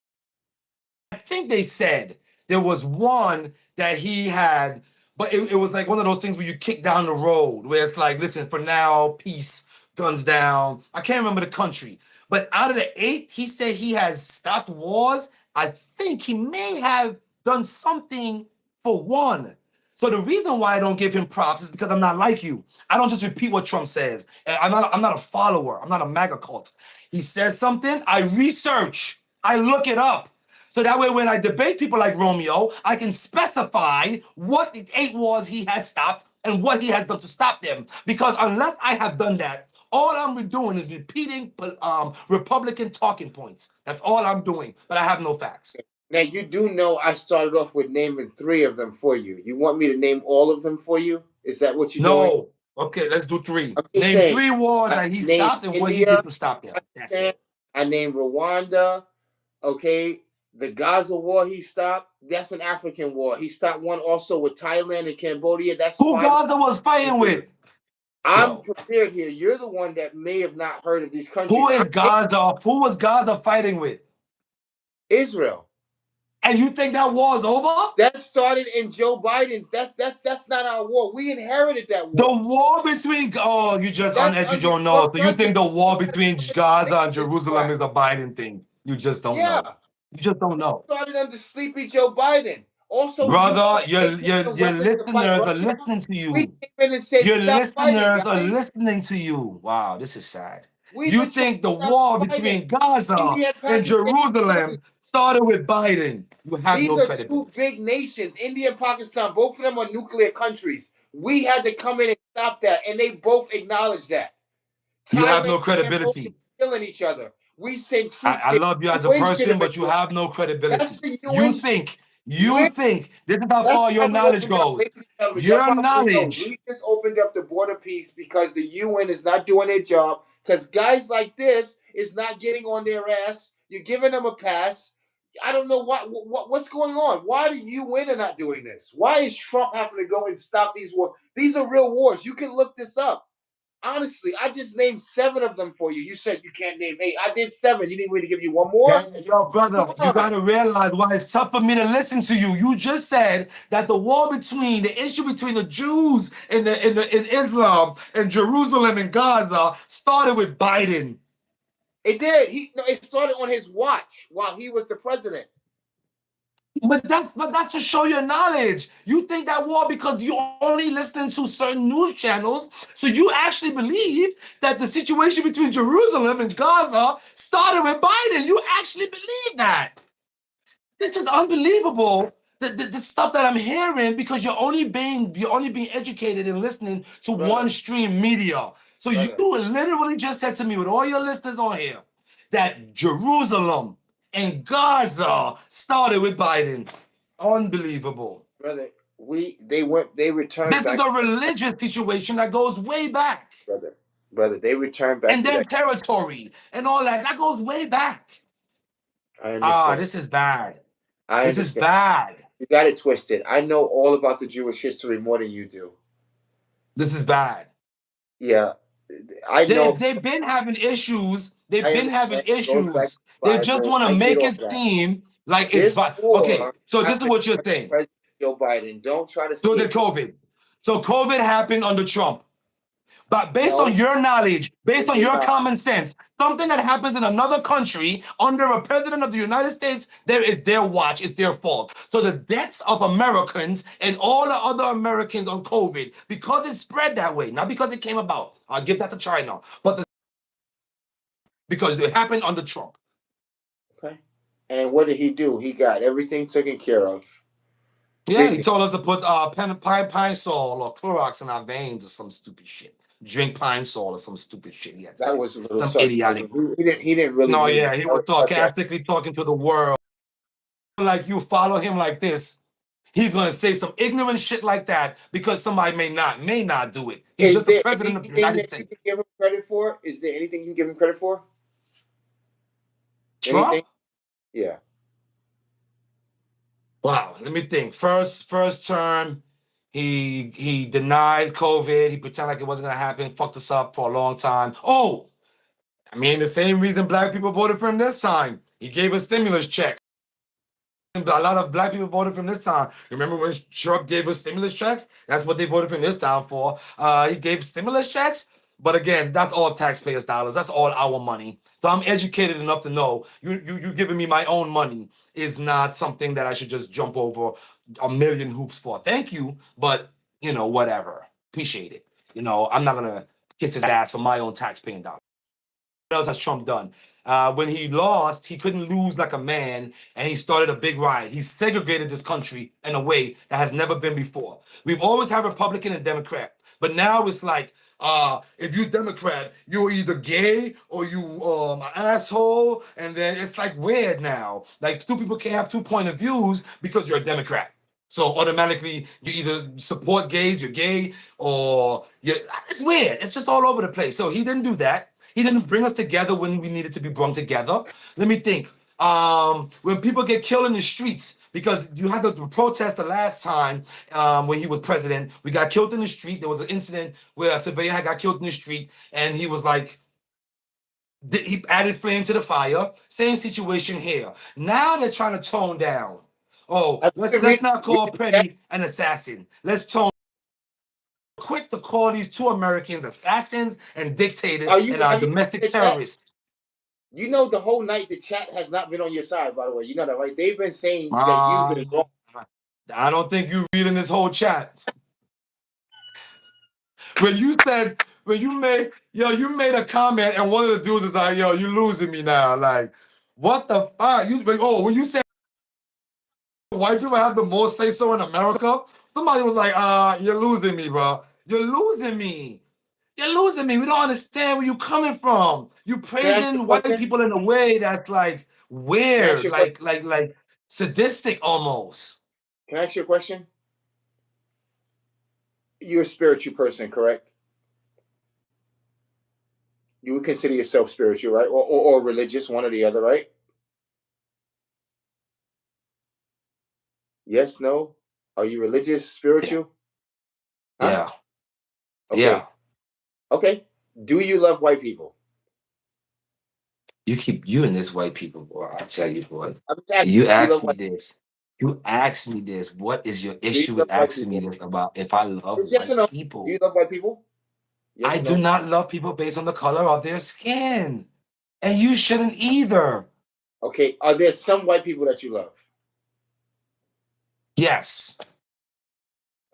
I think they said there was one that he had, but it was like one of those things where you kick down the road, where it's like, listen, for now, peace, guns down. I can't remember the country, but out of the 8, he said he has stopped wars. I think he may have done something for one. So the reason why I don't give him props is because I'm not like you. I don't just repeat what Trump says. I'm not a follower. I'm not a MAGA cult. He says something, I research, I look it up. So that way, when I debate people like Romeo, I can specify what the 8 wars he has stopped and what he has done to stop them. Because unless I have done that, all I'm doing is repeating Republican talking points. That's all I'm doing, but I have no facts. Now you do know I started off with naming 3 of them for you. You want me to name all of them for you? Is that what you're doing? No. Okay, let's do 3. I'm just Name saying. 3 wars I that he named stopped and what he India, did to stop them. That's Pakistan. it. I named Rwanda. Okay, the Gaza war he stopped. That's an African war. He stopped one also with Thailand and Cambodia. That's Who 5. Gaza was fighting with? I'm Yo. prepared here. You're the one that may have not heard of these Who countries. is Gaza? Who was Gaza fighting with? Israel. And you think that war is over? That started in Joe Biden's. That's not our war. We inherited that The war. war between you just That's uneducated under don't know. Trump So you think president. the war We got between to Gaza think and this Jerusalem crap. is a Biden thing? You just don't know. Yeah, You just don't know. started under sleepy Joe Biden. Also, you Brother, said they're taking your weapons to fight listeners are Russia. listening to We you. came in and said, Your "Stop fighting, listeners are guys." listening to you. Wow, this is sad. We've You been trying think the to stop war fighting. between Gaza India and and Pakistan killing. Jerusalem started with Biden. You have These no are 2 credibility. big nations, India and Pakistan. Both of them are nuclear countries. We had to come in and stop that, and they both acknowledged that. You have Thailand no and Cambodia credibility. killing each other. We sent troops I there. love you as a UN should person, have been but you doing have that. no That's credibility. the You UN. think, you We're think, this is how That's far your why we knowledge opened up, goes. ladies and gentlemen. Y'all Your probably know knowledge, we just opened up the border piece because the UN is not doing their job. Because guys like this is not getting on their ass. You're giving them a pass. I don't know what's going on. Why the UN are not doing this? Why is Trump having to go and stop these wars? These are real wars. You can look this up. Honestly, I just named 7 of them for you. You said you can't name 8. I did 7. You need me to give you one more? yo, Come brother, you got on. to realize why it's tough for me to listen to you. You just said that the war between the issue between the Jews in Islam and Jerusalem and Gaza started with Biden. It did. It started on his watch while he was the president. But that's to show your knowledge. You think that war because you only listening to certain news channels, so you actually believe that the situation between Jerusalem and Gaza started with Biden. You actually believe that. This is unbelievable. The stuff that I'm hearing because you're only being educated and listening to Brother, one stream media. So you brother. literally just said to me with all your listeners on here that Jerusalem and Gaza started with Biden. Unbelievable. brother. They returned This is back, a religious situation that goes way back. brother. Brother, they returned back And to then that. territory and all that. That goes way back. I Ah, understand. this is bad. I This is understand. bad. You got it twisted. I know all about the Jewish history more than you do. This is bad. Yeah, I They, know. they've been having issues. They've I been having understand. It goes back to issues. the They just Bible. want to I get make all it that. seem like it's This bad. Okay, war so this is happened what you're under saying. President Joe Biden. Don't try to So did scapegoat. COVID. So COVID happened under Trump. But based on No, your knowledge, based it on did your not. common sense, something that happens in another country under a president of the United States, there is their watch, it's their fault. So the deaths of Americans and all the other Americans on COVID, because it spread that way, not because it came about. I'll give that to China, but because it happened under Trump. Okay. And what did he do? He got everything taken care of, Yeah, didn't he he? told us to put pine sol or Clorox in our veins or some stupid shit. Drink pine sol or some stupid shit he had That said. was a little Some idiotic. sarcasm. He didn't really No, mean yeah, that. he That was was sarcasm. sarcastically talking to the world. Like you follow him like this, he's gonna say some ignorant shit like that because somebody may not do it. He's Is just the there president of the anything United that you States. can give him credit for? Is there anything you can give him credit for? Trump? Anything? Yeah. Wow, let me think. First term, he denied COVID. He pretended like it wasn't gonna happen. Fucked us up for a long time. Oh, I mean the same reason black people voted for him this time. He gave us stimulus checks. A lot of black people voted for him this time. Remember when Trump gave us stimulus checks? That's what they voted for him this time for. He gave stimulus checks, but again, that's all taxpayers' dollars. That's all our money. So I'm educated enough to know you giving me my own money is not something that I should just jump over a million hoops for. Thank you, but whatever. Appreciate it. I'm not gonna kiss his ass for my own taxpaying dollars. What else has Trump done? When he lost, he couldn't lose like a man, and he started a big riot. He segregated this country in a way that has never been before. We've always had Republican and Democrat, but now it's like, if you Democrat, you're either gay or you an asshole, and then it's like weird now. Like two people can't have two point of views because you're a Democrat. So automatically you either support gays, you're gay, or it's weird. It's just all over the place. So he didn't do that. He didn't bring us together when we needed to be brought together. Let me think. When people get killed in the streets, because you had the protest the last time when he was president, we got killed in the street. There was an incident where a civilian had got killed in the street, and he was like, he added flame to the fire. Same situation here. Now they're trying to tone down. Oh, I let's not read call the chat. Petty an assassin. Let's tone quick to call these two Americans assassins and dictators Are and you? Have you read domestic the chat? terrorists. You know the whole night the chat has not been on your side. By the way, you know that, right? They've been saying that you've been wrong. Um, I don't think you reading this whole chat. You made a comment and one of the dudes is like, yo, you losing me now. Like, what the fuck? When you said white people have the most say so in America, somebody was like, you're losing me, bro. You're losing me. You're losing me. We don't understand where you're coming from. You Can I ask you praising a white question? people in a way that's like Can I ask weird, you a question? like sadistic almost. Can I ask you a question? You're a spiritual person, correct? You would consider yourself spiritual, right? Or religious, one or the other, right? Yes, no? Are you religious, Yeah, spiritual? Huh? yeah, yeah. Okay. Okay. Do you love white people? You and this white people, boy. I tell you, boy. I'm just asking You you, do you asked love me white this. You asked me this. What is your do you issue love with white asking me people? this about if I love It's yes or white no. Do you people? love white people? I Yes or do no? not love people based on the color of their skin. And you shouldn't either. Okay. Are there some white people that you love? Yes.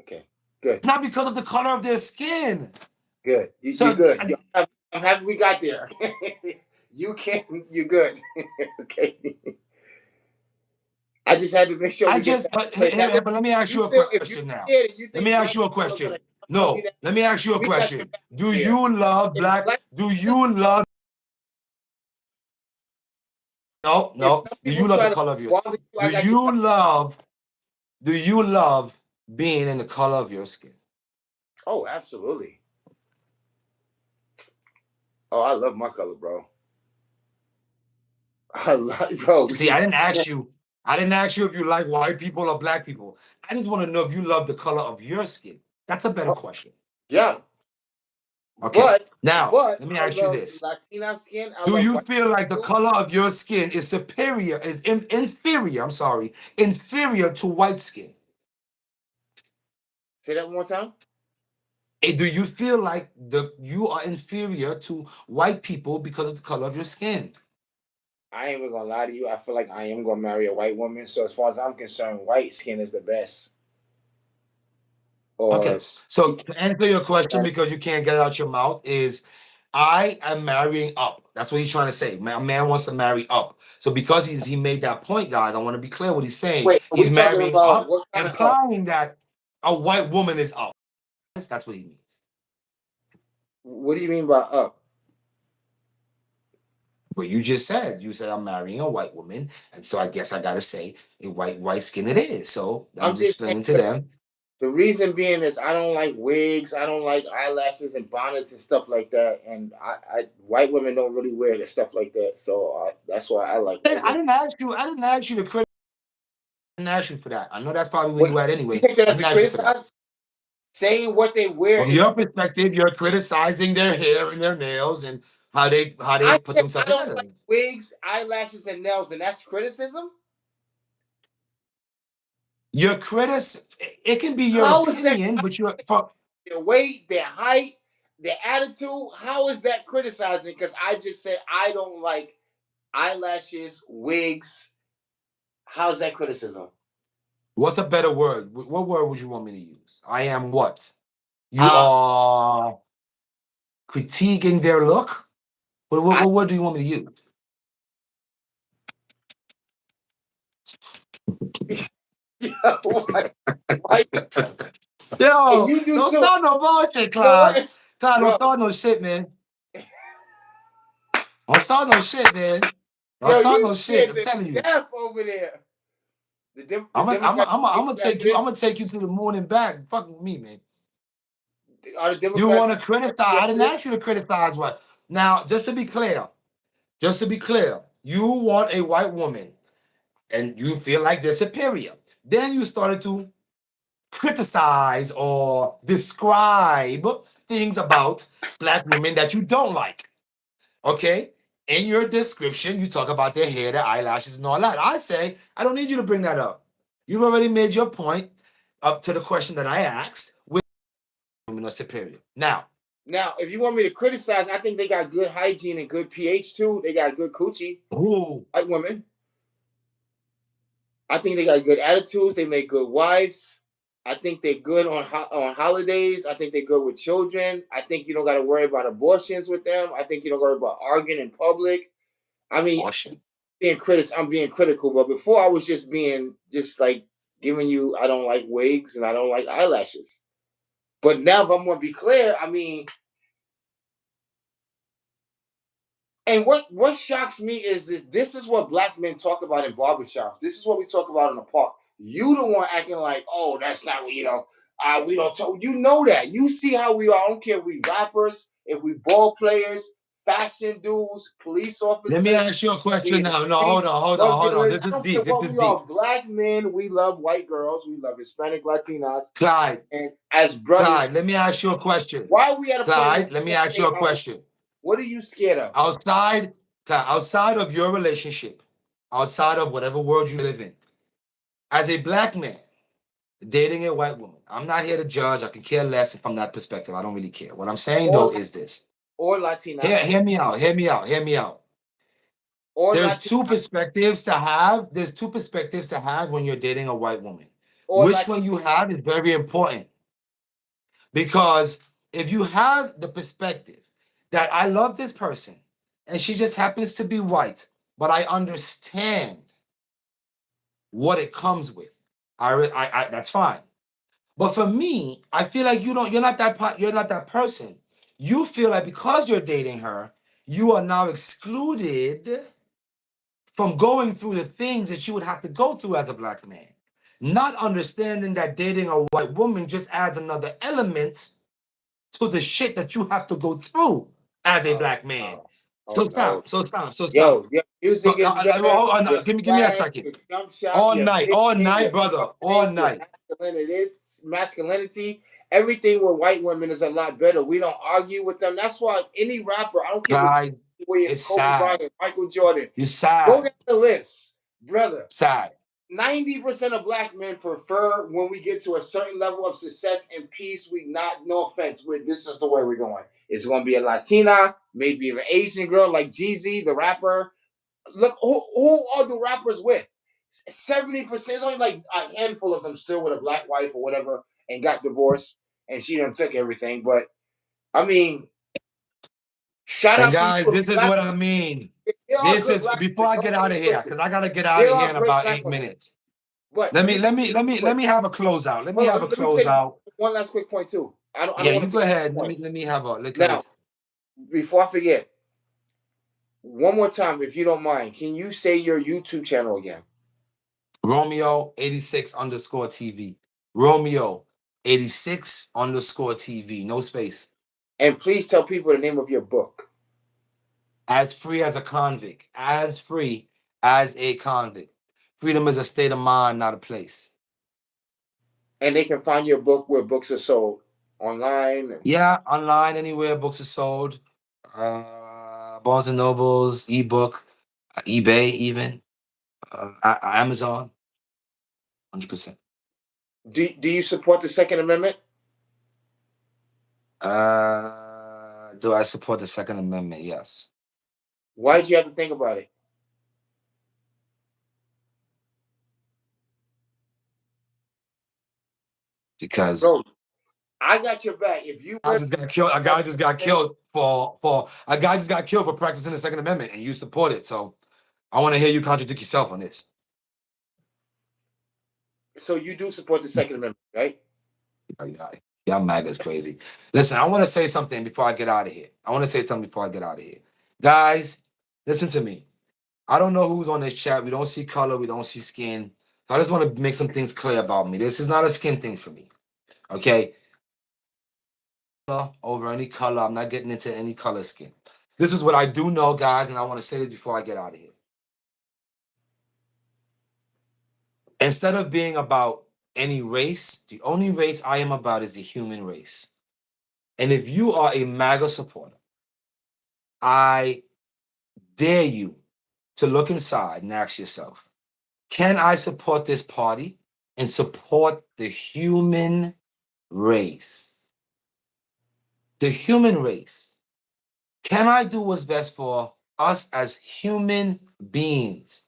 Okay. Good. Not because of the color of their skin. Good. You're So good. I'm happy we got there. You can. You're good. Okay. I just had to make sure I we get just, that straight. Now, but let me ask you you a feel if you question now. scared and you Let think me ask black you a people are gonna question. tell me No, that, let me ask you a we got your question. back Do there. you love If black? black Do you love No, If no. some Do you people love the try to color of your bother skin? you, I got your back. Do you love being in the color of your skin? Oh, absolutely. Oh, I love my color, bro. I love, bro. See, I didn't ask you if you like white people or black people. I just want to know if you love the color of your skin. That's a better Oh, question. yeah, Okay. but Now, but let me I ask you love this. Latina skin. I Do love you white feel like the too. color of your skin is inferior, I'm sorry, inferior to white skin? Say that one more time. Do you feel like you are inferior to white people because of the color of your skin? I ain't even gonna lie to you. I feel like I am gonna marry a white woman. So as far as I'm concerned, white skin is the best. Okay. Or So to answer your question, because you can't get it out your mouth, is I am marrying up. That's what he's trying to say. A man wants to marry up. So because he made that point, guys, I want to be clear what he's saying. wait, are we He's talking marrying about up, what kind of up? implying that a white woman is up. That's what he means. What do you mean by up? But you said I'm marrying a white woman, and so I guess I gotta say a white skin it is. So I'm I'm just just saying. explaining to them. The reason being is I don't like wigs, I don't like eyelashes and bonnets and stuff like that. And white women don't really wear the stuff like that, so that's why I like white I women. didn't ask you. I didn't ask you to criticize. I didn't ask you for that. I know that's probably where What you at you anyway. take that I as didn't a ask you for that. criticize? Saying what they wear From is. your perspective, you're criticizing their hair and their nails and how they I put said themselves I don't together. like wigs, eyelashes, and nails, and that's criticism. Your critic, it can be your How is that opinion, but you're their weight, their height, their attitude? How is that criticizing? Because I just said I don't like eyelashes, wigs. How's that criticism? what's a better word? What word would you want me to use? I am what? You Uh, are critiquing their look? I What word do you want me to use? yeah, right. And Yo, you do don't too. start no bullshit, You know Clyde. what, Clyde, don't bro? start no shit, man. Don't start no shit, man. Don't Yo, start you no shit. scared I'm to telling you. death over there. The Democrats I'm get you gonna back take you. I'm there. gonna take you to the moon and back. Fuck with me, man. Are the You Democrats want to criticize? get you I over didn't there? ask you to criticize what. Now, just to be clear, you want a white woman, and you feel like they're superior. Then you started to criticize or describe things about black women that you don't like. Okay. In your description, you talk about their hair, their eyelashes, and all that. I say, I don't need you to bring that up. You've already made your point up to the question that I asked. Women are superior. Now, Now, if you want me to criticize, I think they got good hygiene and good pH too. They got good coochie. who? White women. I think they got good attitudes. They make good wives. I think they're good on holidays. I think they're good with children. I think you don't got to worry about abortions with them. I think you don't worry about arguing in public. I mean, Caution. I'm being critical, but before I was just being just like giving you. I don't like wigs and I don't like eyelashes. But now, if I'm gonna be clear, I mean, and what shocks me is this is what black men talk about in barbershops. This is what we talk about in the park. You the one acting like, oh, that's not what we don't talk. You know that. You see how we are. I don't care if we rappers, if we ball players, fashion dudes, police Let me officers, ask you a we question now. No, street drug hold on. dealers. This I is don't care deep. This what is we are. deep. Black men, we love white girls, we love Hispanic Latinas, Clyde, and as brothers, Clyde, let me ask you a question. why are we at a point where Clyde, let we me can't ask say you a our? question. What are you scared of? Outside, Clyde, outside of your relationship, outside of whatever world you live in, as a black man dating a white woman, I'm not here to judge. I can care less from that perspective. I don't really care. What I'm saying Or though is this. or Latina Hear me out. Hear me out. Hear me out. or There's two Latina perspectives to have. There's two perspectives to have when you're dating a white woman. or Which one Latina. you have is very important because if you have the perspective that I love this person and she just happens to be white, but I understand what it comes with, that's fine. But for me, I feel like you're not that person. You feel like because you're dating her, you are now excluded from going through the things that you would have to go through as a black man. Not understanding that dating a white woman just adds another element to the shit that you have to go through as a Oh black man. no. Oh So no. stop. So stop. So stop. Yo, your So, music is better. Your give me a swag, second. your jump shot, your All vision, night, your brother. All confidence, your night. masculinity. Everything with white women is a lot better. We don't argue with them. That's why any rapper, I don't care if it's Guy, Williams, it's Kobe sad. Bryant, Michael Jordan, You're go sad. down the list, brother. Sad. 90% of black men prefer when we get to a certain level of success and peace, we not, no offense, with this is the way we're going. It's going to be a Latina, maybe an Asian girl like Jeezy, the rapper. Look, who are the rappers with? 70%, only like a handful of them still with a black wife or whatever and got divorced and she done took everything. But I mean, shout And out to you, guys, this is black. what I mean. There are This good is black before women. I Don't get get out it of here, twisted. because I gotta get out of There here are in great about black eight women. minutes. But Let let me me let tell me you let this me let quick. me have a closeout. Let me Hold have on, a let me say closeout. one last quick point too. I Yeah, don't want you to go forget ahead. the point. Let me have a Now, because before I forget, one more time, if you don't mind, can you say your YouTube channel again? Romeo 86 underscore TV. Romeo 86 underscore TV. No space. And please tell people the name of your book. As free as a convict. As free as a convict. Freedom is a state of mind, not a place. And they can find your book where books are sold online. Yeah, online, anywhere books are sold. Barnes and Nobles, ebook, eBay, even Amazon, 100%. Do you support the Second Amendment? Do I support the Second Amendment? Yes, Why did you have to think about it? because Bro, I got your back. If you I win, just got killed. A guy just got killed for practicing the Second Amendment, and you support it. So I want to hear you contradict yourself on this. so you do support the Second Amendment, right? Y'all MAGA's crazy. Listen, I want to say something before I get out of here. Guys, listen to me. I don't know who's on this chat. We don't see color. We don't see skin. So I just want to make some things clear about me. This is not a skin thing for me. Okay? Over any color. I'm not getting into any color skin. This is what I do know, guys, and I want to say this before I get out of here. Instead of being about any race, the only race I am about is the human race. And if you are a MAGA supporter, I dare you to look inside and ask yourself, can I support this party and support the human race? The human race. Can I do what's best for us as human beings?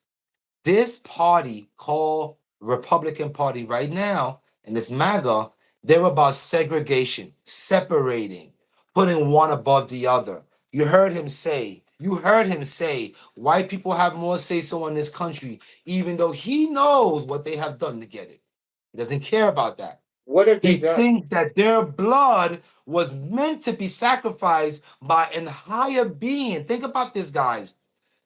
This party called Republican Party right now, and this MAGA, they're about segregation, separating, putting one above the other. You heard him say, white people have more say so in this country, even though he knows what they have done to get it. He doesn't care about that. What have they He done? thinks that their blood was meant to be sacrificed by an higher being. Think about this, guys.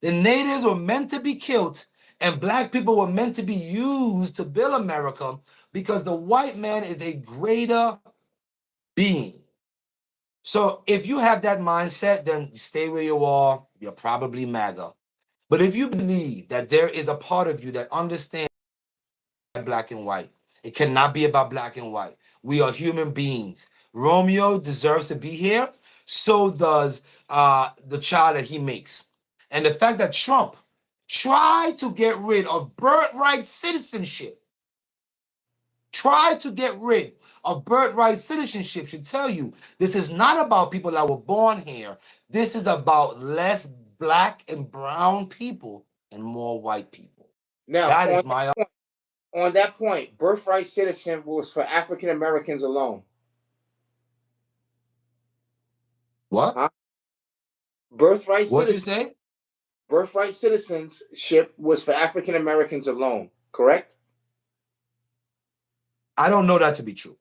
The natives were meant to be killed, and black people were meant to be used to build America because the white man is a greater being. So if you have that mindset, then stay where you are. You're probably MAGA. But if you believe that there is a part of you that understands black and white, it cannot be about black and white. We are human beings. Romeo deserves to be here. So does the child that he makes. And the fact that Trump tried to get rid of birthright citizenship, should tell you this is not about people that were born here. This is about less black and brown people and more white people. Now, That is my on that point, birthright citizenship was for African Americans alone. what? Huh? Birthright What you citizen, say? birthright citizenship was for African Americans alone. Correct? I don't know that to be true.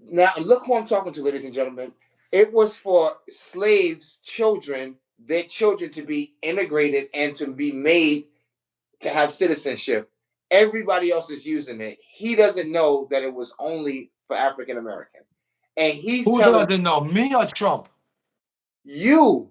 Now, look who I'm talking to, ladies and gentlemen. It was for slaves' children their children to be integrated and to be made to have citizenship. Everybody else is using it. He doesn't know that it was only for African American. And he's Who telling doesn't know? Me or Trump? you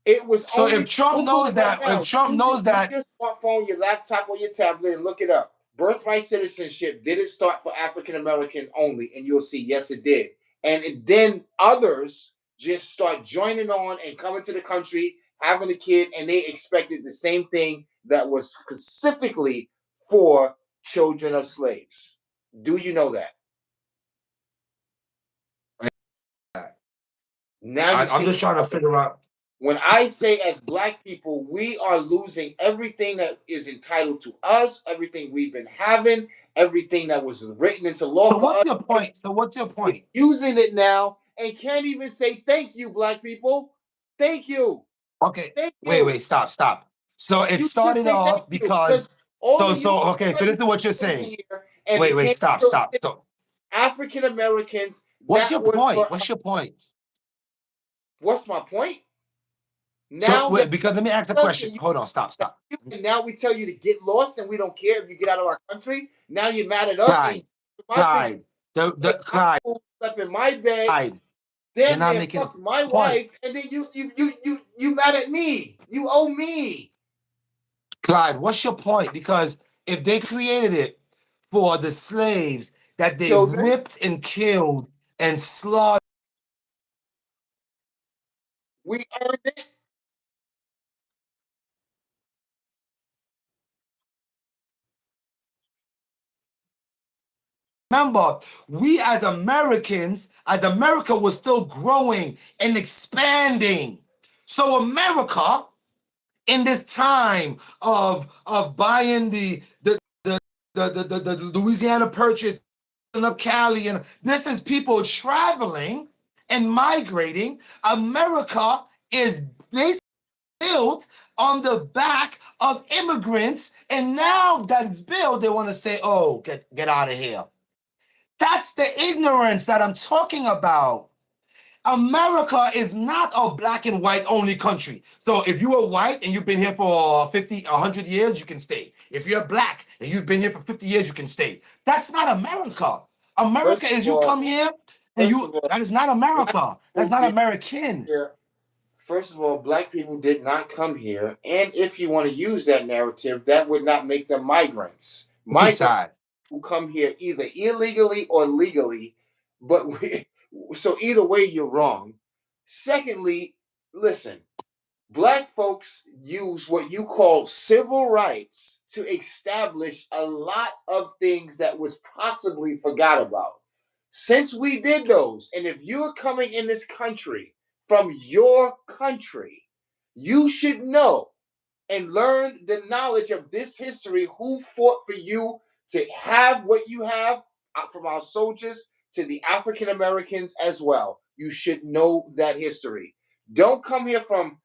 it was So if only Trump Google knows it right that, if now. Trump knows Use that, your smartphone, your laptop, or your tablet and look it up. Birthright citizenship, did it start for African American only? And you'll see, yes, it did. And then others just start joining on and coming to the country, having a kid, and they expected the same thing that was specifically for children of slaves. Do you know that? Now you I'm see just the trying to problem. figure out. When I say as black people, we are losing everything that is entitled to us, everything we've been having, everything that was written into law So for what's us. your point? So what's your We're point? using it now and can't even say thank you, black people. Thank you. Okay, Thank wait, you. stop. So it You should started say thank off you because because all of you okay. So this is what you're saying. here and Wait, became stop. So African Americans. what's That your was point? for What's your point? what's my point? So Now that wait, because let me ask the us question. and you Hold on, stop. and now we tell you to get lost and we don't care if you get out of our country. Now you're mad at us and Clyde, my picture Clyde, and the my Clyde, fool slept in my bed, Clyde. You're damn not near making a fucked my point. wife, and then you mad at me. You owe me. Clyde, what's your point? Because if they created it for the slaves that they Children, whipped and killed and slaughtered, we earned it. remember, we as America was still growing and expanding. So America, in this time of buying the Louisiana Purchase up Cali, and this is people traveling and migrating. America is basically built on the back of immigrants, and now that it's built, they want to say, "Oh, get out of here." That's the ignorance that I'm talking about. America is not a black and white only country. So if you are white and you've been here for 50, 100 years, you can stay. If you're black and you've been here for 50 years, you can stay. That's not America. America First of is you all, come here and first of all, that is not black America. That's people not did American. here. First of all, black people did not come here, and if you want to use that narrative, that would not make them migrants. This is Migrants sad. who come here either illegally or legally, but so either way, you're wrong. Secondly, listen, black folks use what you call civil rights to establish a lot of things that was possibly forgot about. Since we did those, and if you're coming in this country from your country, you should know and learn the knowledge of this history, who fought for you to have what you have, from our soldiers to the African Americans as well. You should know that history. Don't come here from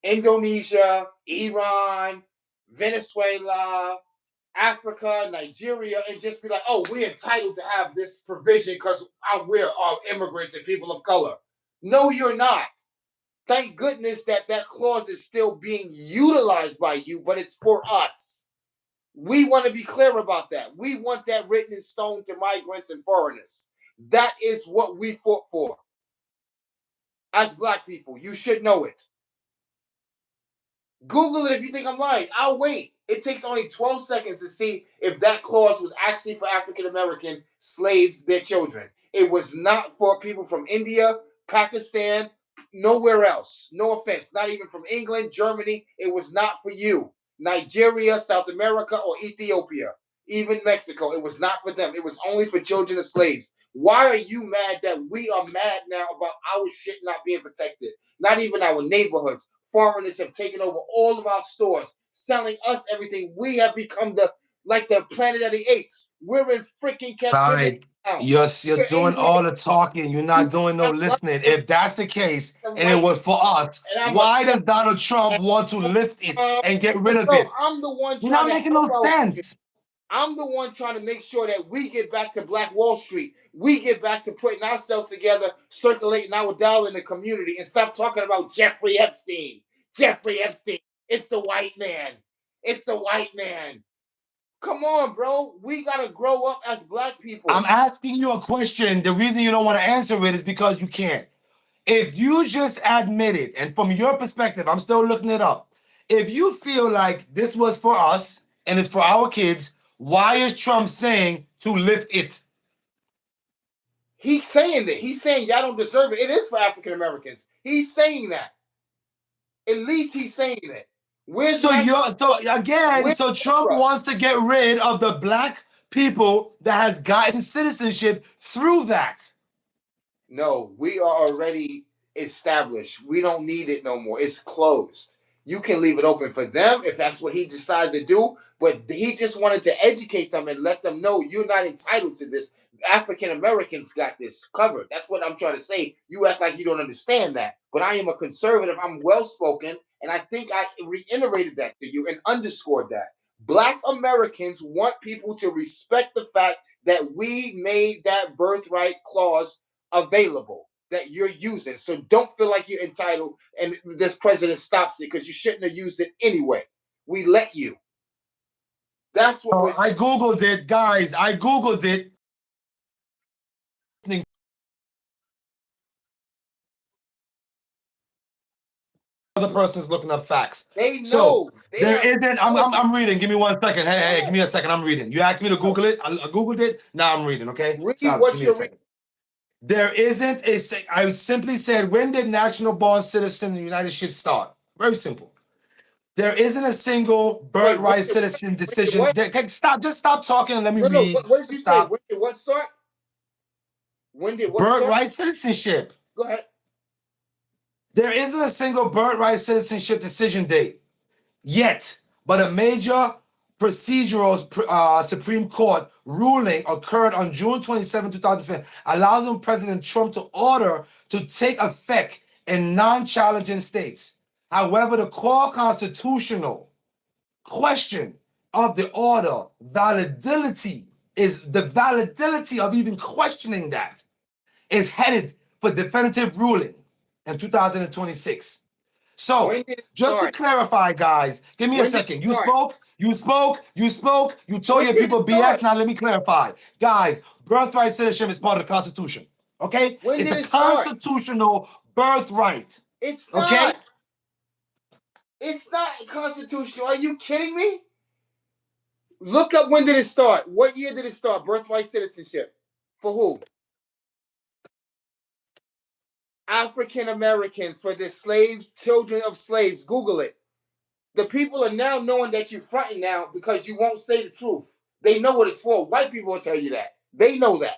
Indonesia, Iran, Venezuela, Africa, Nigeria, and just be like, oh, we're entitled to have this provision because we're all immigrants and people of color. No, you're not. Thank goodness that that clause is still being utilized by you, but it's for us. We want to be clear about that. We want that written in stone to migrants and foreigners. That is what we fought for as black people. You should know it. Google it if you think I'm lying. I'll wait. It takes only 12 seconds to see if that clause was actually for African American slaves, their children. It was not for people from India, Pakistan, nowhere else. No offense. Not even from England, Germany. It was not for you. Nigeria, South America, or Ethiopia, even Mexico. It was not for them. It was only for children of slaves. Why are you mad that we are mad now about our shit not being protected? Not even our neighborhoods. Foreigners have taken over all of our stores, selling us everything. We have become the Planet of the Apes. We're in freaking captivity Clyde, now. you're We're in doing here. all the talking. You're You not doing no have black listening. and If that's the case, and it white was for us, and I'm why upset. does Donald Trump And, want to lift it and get rid but of no, it? I'm the one You're trying not to making help no our community. sense. I'm the one trying to make sure that we get back to Black Wall Street. We get back to putting ourselves together, circulating our dollar in the community, and stop talking about Jeffrey Epstein. Jeffrey Epstein. It's the white man. It's the white man. Come on, bro. We gotta grow up as Black I'm people. asking you a question. The reason you don't want to answer it is because you can't. If you just admit it, and from your perspective, I'm still looking it up. If you feel like this was for us and it's for our kids, why is Trump saying to lift it? He's saying that. He's saying y'all don't deserve it. It is for African Americans. He's saying that. At least he's saying that. Where's So national? again, Where's so Trump wants to get rid of the Black people that has gotten citizenship through that. No, we are already established. We don't need it no more. It's closed. You can leave it open for them if that's what he decides to do, but he just wanted to educate them and let them know you're not entitled to this. African Americans got this covered. That's what I'm trying to say. You act like you don't understand that, but I am a conservative. I'm well spoken, and I think I reiterated that to you and underscored that. Black Americans want people to respect the fact that we made that birthright clause available that you're using. So don't feel like you're entitled and this president stops it because you shouldn't have used it anyway. We let you. That's what we're I saying. Googled it, guys. I Googled it. Other person's looking up facts. They So know. They there have isn't. I'm reading. Give me 1 second. Hey, give me a second. I'm reading. You asked me to Google it. I Googled it. Now I'm reading. Okay. read Stop. Give what me a you're reading. second. There isn't a. I simply said, when did national born citizen in the United States start? Very simple. There isn't a single Wait, birthright citizen decision. what? Stop. Just stop talking and let me No. read. What did you Just say? stop. When did what start? When did what start? Birthright citizenship. Go ahead. There isn't a single birthright citizenship decision date yet, but a major procedural Supreme Court ruling occurred on June 27, 2015, allowing President Trump to order to take effect in non-challenging states. However, the core constitutional question of the order validity is the validity of even questioning that is headed for definitive ruling in 2026. So, When did it just to start? clarify, guys, give me a When did it second. start? You told When your did it people BS. start? Now, let me clarify. Guys, birthright citizenship is part of the Constitution. Okay? When It's did a it start? constitutional birthright. It's Okay? not. It's not constitutional. Are you kidding me? Look up when did it start? What year did it start? Birthright citizenship. For who? African Americans, for the slaves, children of slaves. Google it. The people are now knowing that you're fronting now because you won't say the truth. They know what it's for. White people will tell you that. They know that.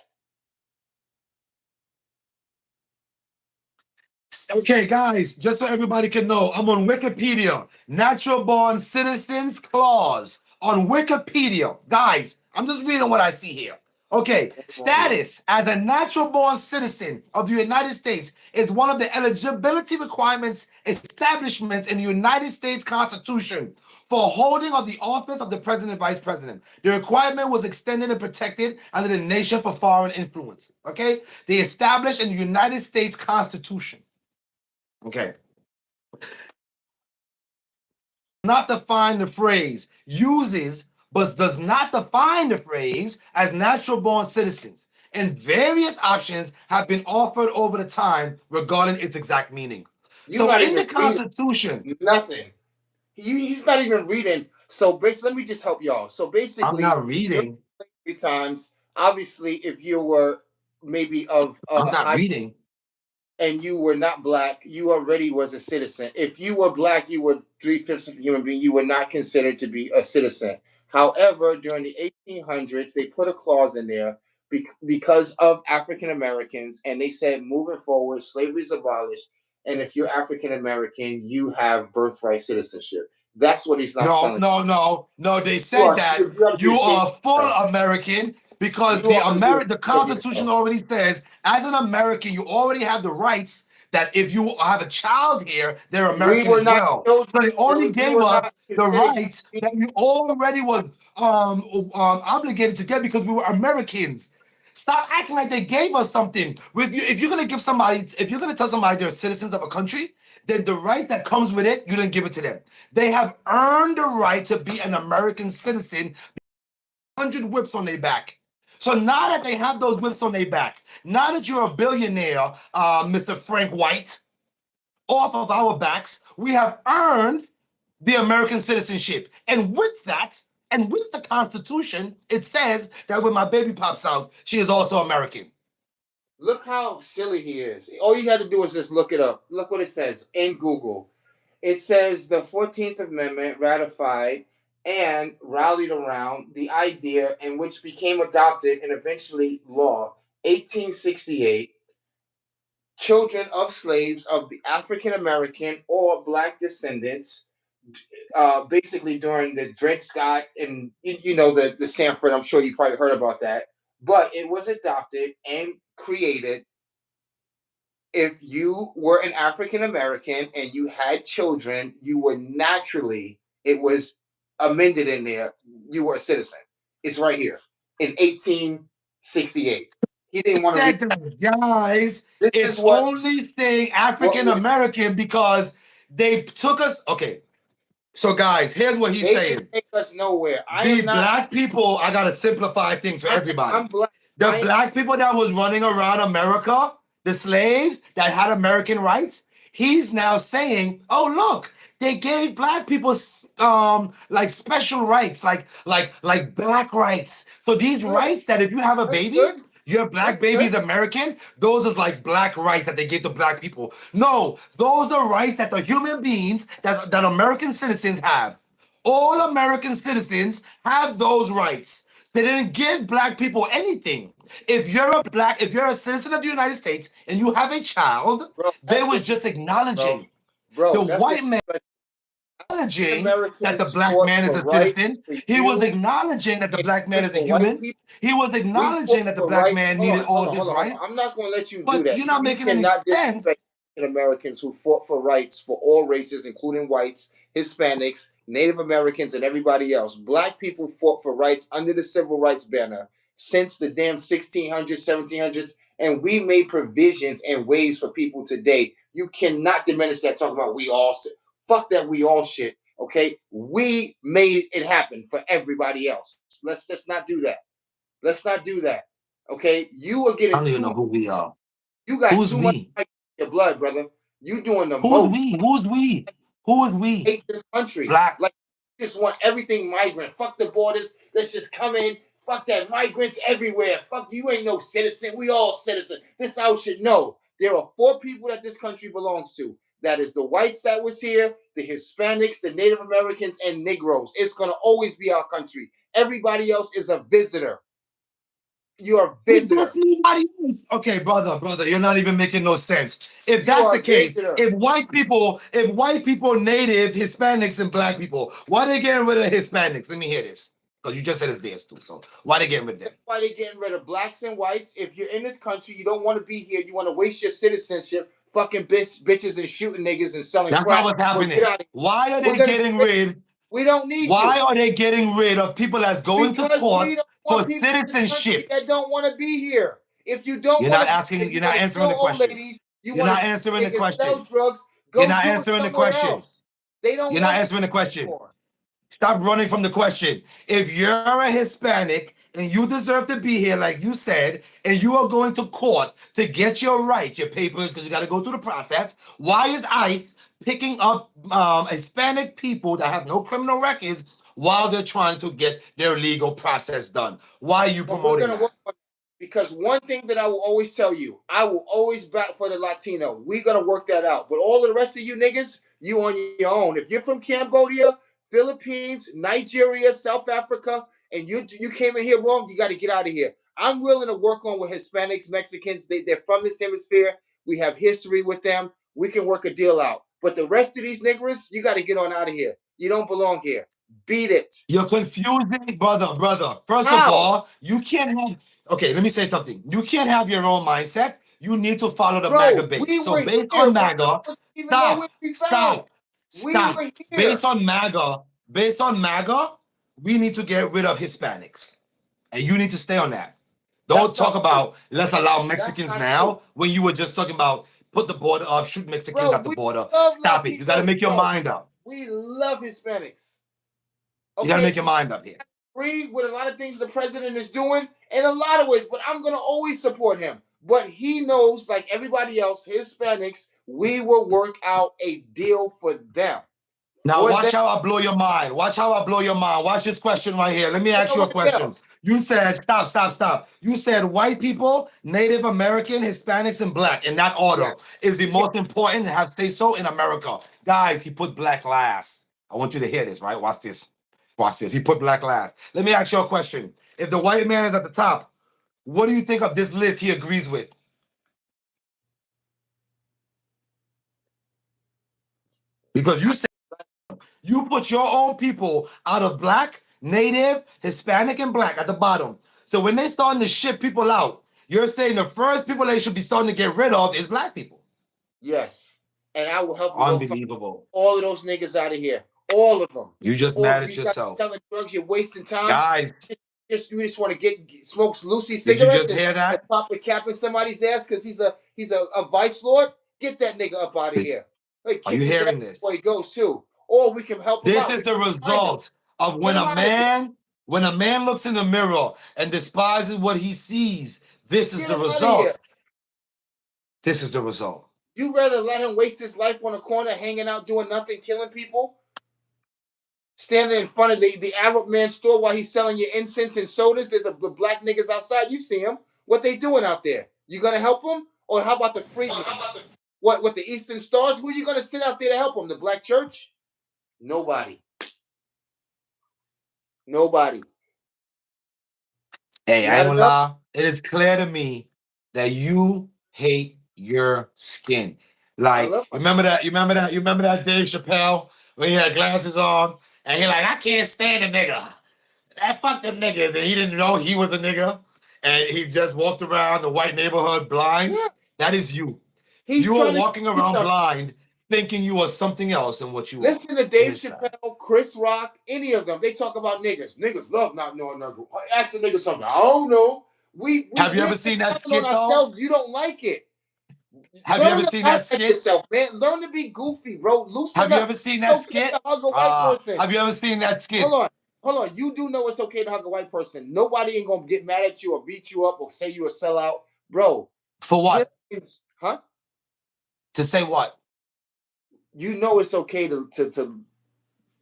Okay, guys, just so everybody can know, I'm on Wikipedia. Natural Born Citizens Clause on Wikipedia. Guys, I'm just reading what I see here. Okay, status as a natural born citizen of the United States is one of the eligibility requirements establishments in the United States Constitution for holding of the office of the president and vice president. The requirement was extended and protected under the Nation for Foreign Influence. Okay, they established in the United States Constitution. Okay. Not define the phrase uses, but does not define the phrase as natural born citizens. And various options have been offered over the time regarding its exact meaning. You're So not in even the reading Constitution, nothing. He's not even reading. So basically, let me just help y'all. So I'm basically, not during reading. slavery times, obviously, if you were maybe of I'm a not high reading. and you were not black, you already was a citizen. If you were black, you were 3/5 of a human being. You were not considered to be a citizen. However, during the 1800s, they put a clause in there because of African Americans, and they said moving forward, slavery is abolished, and if you're African American, you have birthright citizenship. That's what he's not telling No. They you. said that You ought to be you ashamed are of full yourself. American because You ought to be the ashamed of Constitution yourself. already says, as an American, you already have the rights that if you have a child here, they're We American were as not well. children, So they only Billy. We gave were us not the considered rights human that we already was obligated to get because we were Americans. Stop acting like they gave us something. If you're gonna give somebody, if you're gonna tell somebody they're citizens of a country, then the rights that comes with it, you didn't give it to them. They have earned the right to be an American citizen. 100 whips on their back. So now that they have those whips on their back, now that you're a billionaire, Mr. Frank White, off of our backs, we have earned the American citizenship. And with that, and with the Constitution, it says that when my baby pops out, she is also American. Look how silly he is. All you had to do is just look it up. Look what it says in Google. It says the 14th Amendment ratified and rallied around the idea in which became adopted and eventually law 1868. Children of slaves of the African American or black descendants, basically during the Dred Scott and the Sanford. I'm sure you probably heard about that, but it was adopted and created. If you were an African American and you had children, you were naturally, it was amended in there, you were a citizen. It's right here in 1868. He didn't want to read. Said that, guys, This is it's only saying what African was American because they took us. Okay, so guys, here's what he's they didn't saying. take us nowhere. I The am not. black people, I gotta simplify things for I'm everybody. black. The I am black people that was running around America, the slaves that had American rights, he's now saying, "Oh, look, they gave black people like special rights, like black rights. So these good. rights that if you have a That's baby, good. your That's black baby good, is American. Those are like black rights that they gave to black people. No, those are rights that the human beings that American citizens have. All American citizens have those rights. They didn't give black people anything. If you're a citizen of the United States and you have a child, bro. they That's were just, just bro. acknowledging the Bro, that's just. white man acknowledging that the Americans black fought man is for a rights citizen. for He was you acknowledging that the and black man is a for white human. people. He was We fought acknowledging that the for black rights. man Hold needed on, hold all on, his hold on, hold on. rights. I'm not going to let you do But that. you're not You making any cannot sense. disrespect African Americans who fought for rights for all races, including whites, Hispanics, Native Americans, and everybody else. Black people fought for rights under the Civil Rights banner since the damn 1600s, 1700s, and we made provisions and ways for people today. You cannot diminish that talking about we all. Fuck that we all shit. Okay, we made it happen for everybody else. Let's not do that. Let's not do that. Okay, you are I getting don't even too. know who we are. You got Who's too much we? in your blood, brother. You doing the Who's most. we? Who's we? Who is we? Hate this country. Black. Like you just want everything migrant. Fuck the borders. Let's just come in. Fuck that. Migrants everywhere. Fuck you. Ain't no citizen. We all citizen. This house should know. There are four people that this country belongs to. That is the whites that was here, the Hispanics, the Native Americans, and Negroes. It's gonna always be our country. Everybody else is a visitor. You're a If visitor. that's nobody else. Okay, brother, you're not even making no sense. If You that's are the a case, visitor. if white people, native, Hispanics, and black people, why they getting rid of Hispanics? Let me hear this. Because you just said it's theirs too. So why they getting rid of them? That's why they're getting rid of blacks and whites. If you're in this country, you don't want to be here. You want to waste your citizenship, fucking bitches and shooting niggas and selling That's not crack. what's Well, get happening. out of here. Why are We're they gonna getting get. rid? We don't need Why you are they getting rid of people that's going to because court we don't want for people in this country citizenship? that don't want to be here. If you don't You're want not to be here, asking, you you're not want to answering kill the old question. ladies, you You're want not to answering the and sell question. drugs, You're go not do it answering the somewhere question. else. They don't You're not want answering the you question. anymore. Stop running from the question. If you're a Hispanic and you deserve to be here, like you said, and you are going to court to get your rights, your papers, because you got to go through the process, why is ICE picking up Hispanic people that have no criminal records while they're trying to get their legal process done? Why are you But we're promoting gonna work that? on it. Because one thing that I will always tell you, I will always back for the Latino. We're gonna work that out. But all of the rest of you niggas, you on your own. If you're from Cambodia, Philippines, Nigeria, South Africa, and you came in here wrong, you got to get out of here. I'm willing to work on with Hispanics, Mexicans. They're from this hemisphere. We have history with them. We can work a deal out. But the rest of these niggers, you got to get on out of here. You don't belong here. Beat it. You're confusing, brother. First of How? all, you can't have. Okay, let me say something. You can't have your own mindset. you need to follow the MAGA Bro, base. we So were based here. on Obama MAGA, wasn't even nowhere stop, to be found. stop, We stop. were Based here. on MAGA, based on MAGA, we need to get rid of Hispanics. And you need to stay on that. Don't That's talk not true. about let's allow That's Mexicans not true. now when you were just talking about put the border up, shoot Mexicans Bro, at the we border. love Stop it. You got to Latinos, make your bro. mind up. We love Hispanics. You got to make Okay? your mind up here. Agree with a lot of things the president is doing in a lot of ways, but I'm gonna always support him. But he knows, like everybody else, Hispanics, we will work out a deal for them. Now For watch them. how I blow your mind. Watch how I blow your mind. Watch this question right here. Let me ask you a Everybody question. else. You said stop, stop, stop. You said white people, Native American, Hispanics, and black in that Yeah. order is the Yeah. most important to have say so in America. Guys, he put black last. I want you to hear this, right? Watch this. Watch this. He put black last. Let me ask you a question. If the white man is at the top, what do you think of this list he agrees with? Because you said you put your own people out of black, native, Hispanic, and black at the bottom. So when they starting to ship people out, you're saying the first people they should be starting to get rid of is black people. Yes. And I will help you go find Unbelievable. all of those niggas out of here. All of them. You just Or mad if at you got yourself. selling drugs, you're wasting time. Guys, You just want to get smoke Lucy did you cigarettes just hear and that? pop a cap in somebody's ass because he's a vice lord. Get that nigga up out of here. Like Are you kick his ass hearing this? before he goes too. Or we can help him This out. is We the can find him. result of Get him out of here. when a man looks in the mirror and despises what he sees. This is Get the him out of here. result. This is the result. You rather let him waste his life on a corner, hanging out, doing nothing, killing people, standing in front of the Arab man store while he's selling you incense and sodas. There's the black niggas outside. You see them. What they doing out there? You gonna help them? Or how about the Freedmans? What the Eastern Stars? Who you gonna sit out there to help them? The black church? Nobody. Nobody. Hey, You I had ain't gonna enough? lie. It is clear to me that you hate your skin. I Like, love my remember that? You remember that? You remember that Dave Chappelle when he had glasses on and he like, I can't stand a nigga. I fuck them niggas, and he didn't know he was a nigga, and he just walked around the white neighborhood blind. yeah. That is you. He's You are trying to walking do around something. blind, thinking you are something else than what you are Listen to Dave inside. Chappelle, Chris Rock, any of them. They talk about niggas. Niggas love not knowing nothing. Ask a nigga something. I don't know. Have you We're ever seen that telling on skit though? ourselves. You don't like it. Have you Learn ever to seen that laugh at skit? yourself, man. Learn to be goofy, bro. Loosen Have you up. ever seen that It's okay skit? to hug a white person. Have you ever seen that skit? Hold on. Hold on. You do know it's okay to hug a white person. Nobody ain't gonna get mad at you or beat you up or say you a sellout. Bro, For just what? huh? To say what? You know it's okay to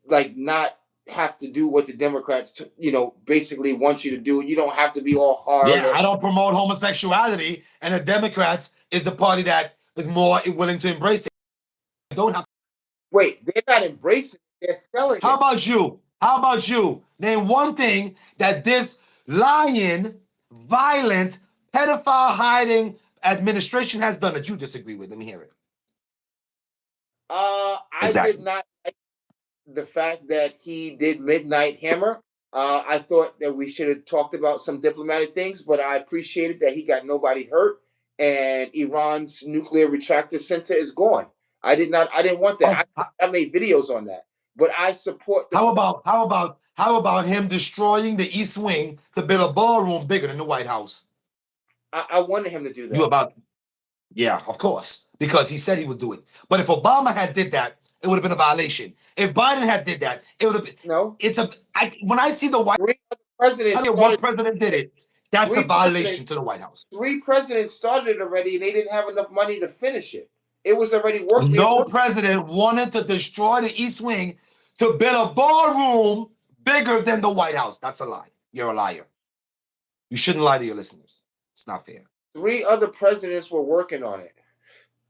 like not have to do what the Democrats basically want you to do. You don't have to be all hard Yeah, or I don't promote homosexuality, and the Democrats is the party that is more willing to embrace it. I don't have. wait, they're not embracing it, they're selling How it. about you? How about you? Name one thing that this lying, violent, pedophile hiding administration has done that you disagree with. Let me hear it. I did Exactly. not like the fact that he did Midnight Hammer. I thought that we should have talked about some diplomatic things, but I appreciated that he got nobody hurt and Iran's nuclear retractor center is gone. I didn't want that. Oh, I made videos on that. But I support the how about him destroying the East Wing to build a ballroom bigger than the White House? I wanted him to do You that. about Yeah, of course, because he said he would do it. But if Obama had did that, it would have been a violation. If Biden had did that, it would have been. No. When I see the White Three other presidents House, one started president did it, that's a three violation presidents to the White House. three presidents started it already and they didn't have enough money to finish it. It was already being No worked. president wanted to destroy the East Wing to build a ballroom bigger than the White House. That's a lie. You're a liar. You shouldn't lie to your listeners. It's not fair. Three other presidents were working on it.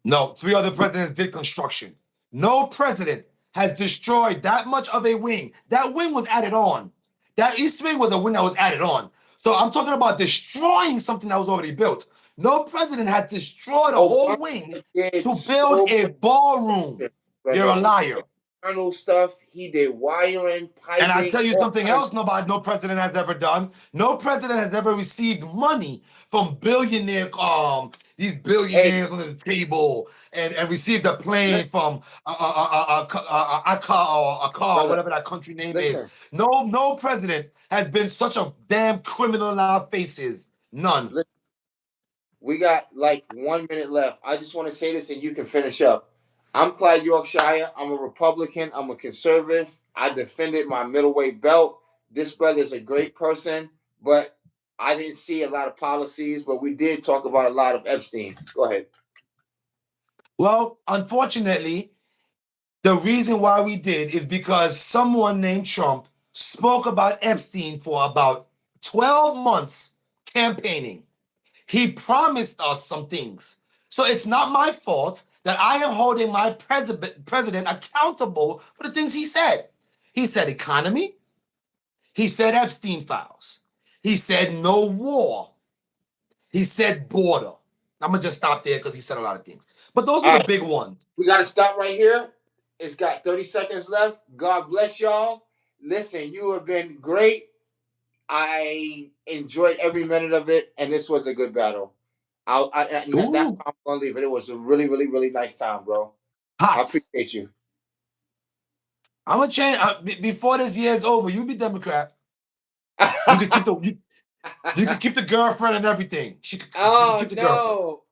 No, 3 other presidents did construction. No president has destroyed that much of a wing. That wing was added on. That East Wing was a wing that was added on. So I'm talking about destroying something that was already built. No president had destroyed a whole wing to build a ballroom. You're a liar. internal stuff. He did wiring, And I piping, tell you all something kinds. else no president has ever done. No president has ever received money from these Hey, billionaires under the table and received a plane listen, from a car, brother, whatever that country name is. listen. No president has been such a damn criminal in our faces. None. Listen. We got like 1 minute left. I just want to say this, and you can finish up. I'm Clyde Yorkshire. I'm a Republican. I'm a conservative. I defended my middleweight belt. This brother is a great person, but I didn't see a lot of policies. But we did talk about a lot of Epstein. Go ahead. Well, unfortunately, the reason why we did is because someone named Trump spoke about Epstein for about 12 months campaigning. He promised us some things. So it's not my fault that I am holding my president accountable for the things he said. He said economy. He said Epstein files. He said no war. He said border. I'm going to just stop there because he said a lot of things. But those were All the right. big ones. We got to stop right here. It's got 30 seconds left. God bless y'all. Listen, you have been great. I enjoyed every minute of it, and this was a good battle. That's Ooh, how I'm gonna leave it. It was a really, really, really nice time, bro. I hot. appreciate you. I'm gonna change before this year is over. You be Democrat. You could keep the you could keep the girlfriend and everything. You could Oh keep the girlfriend. no.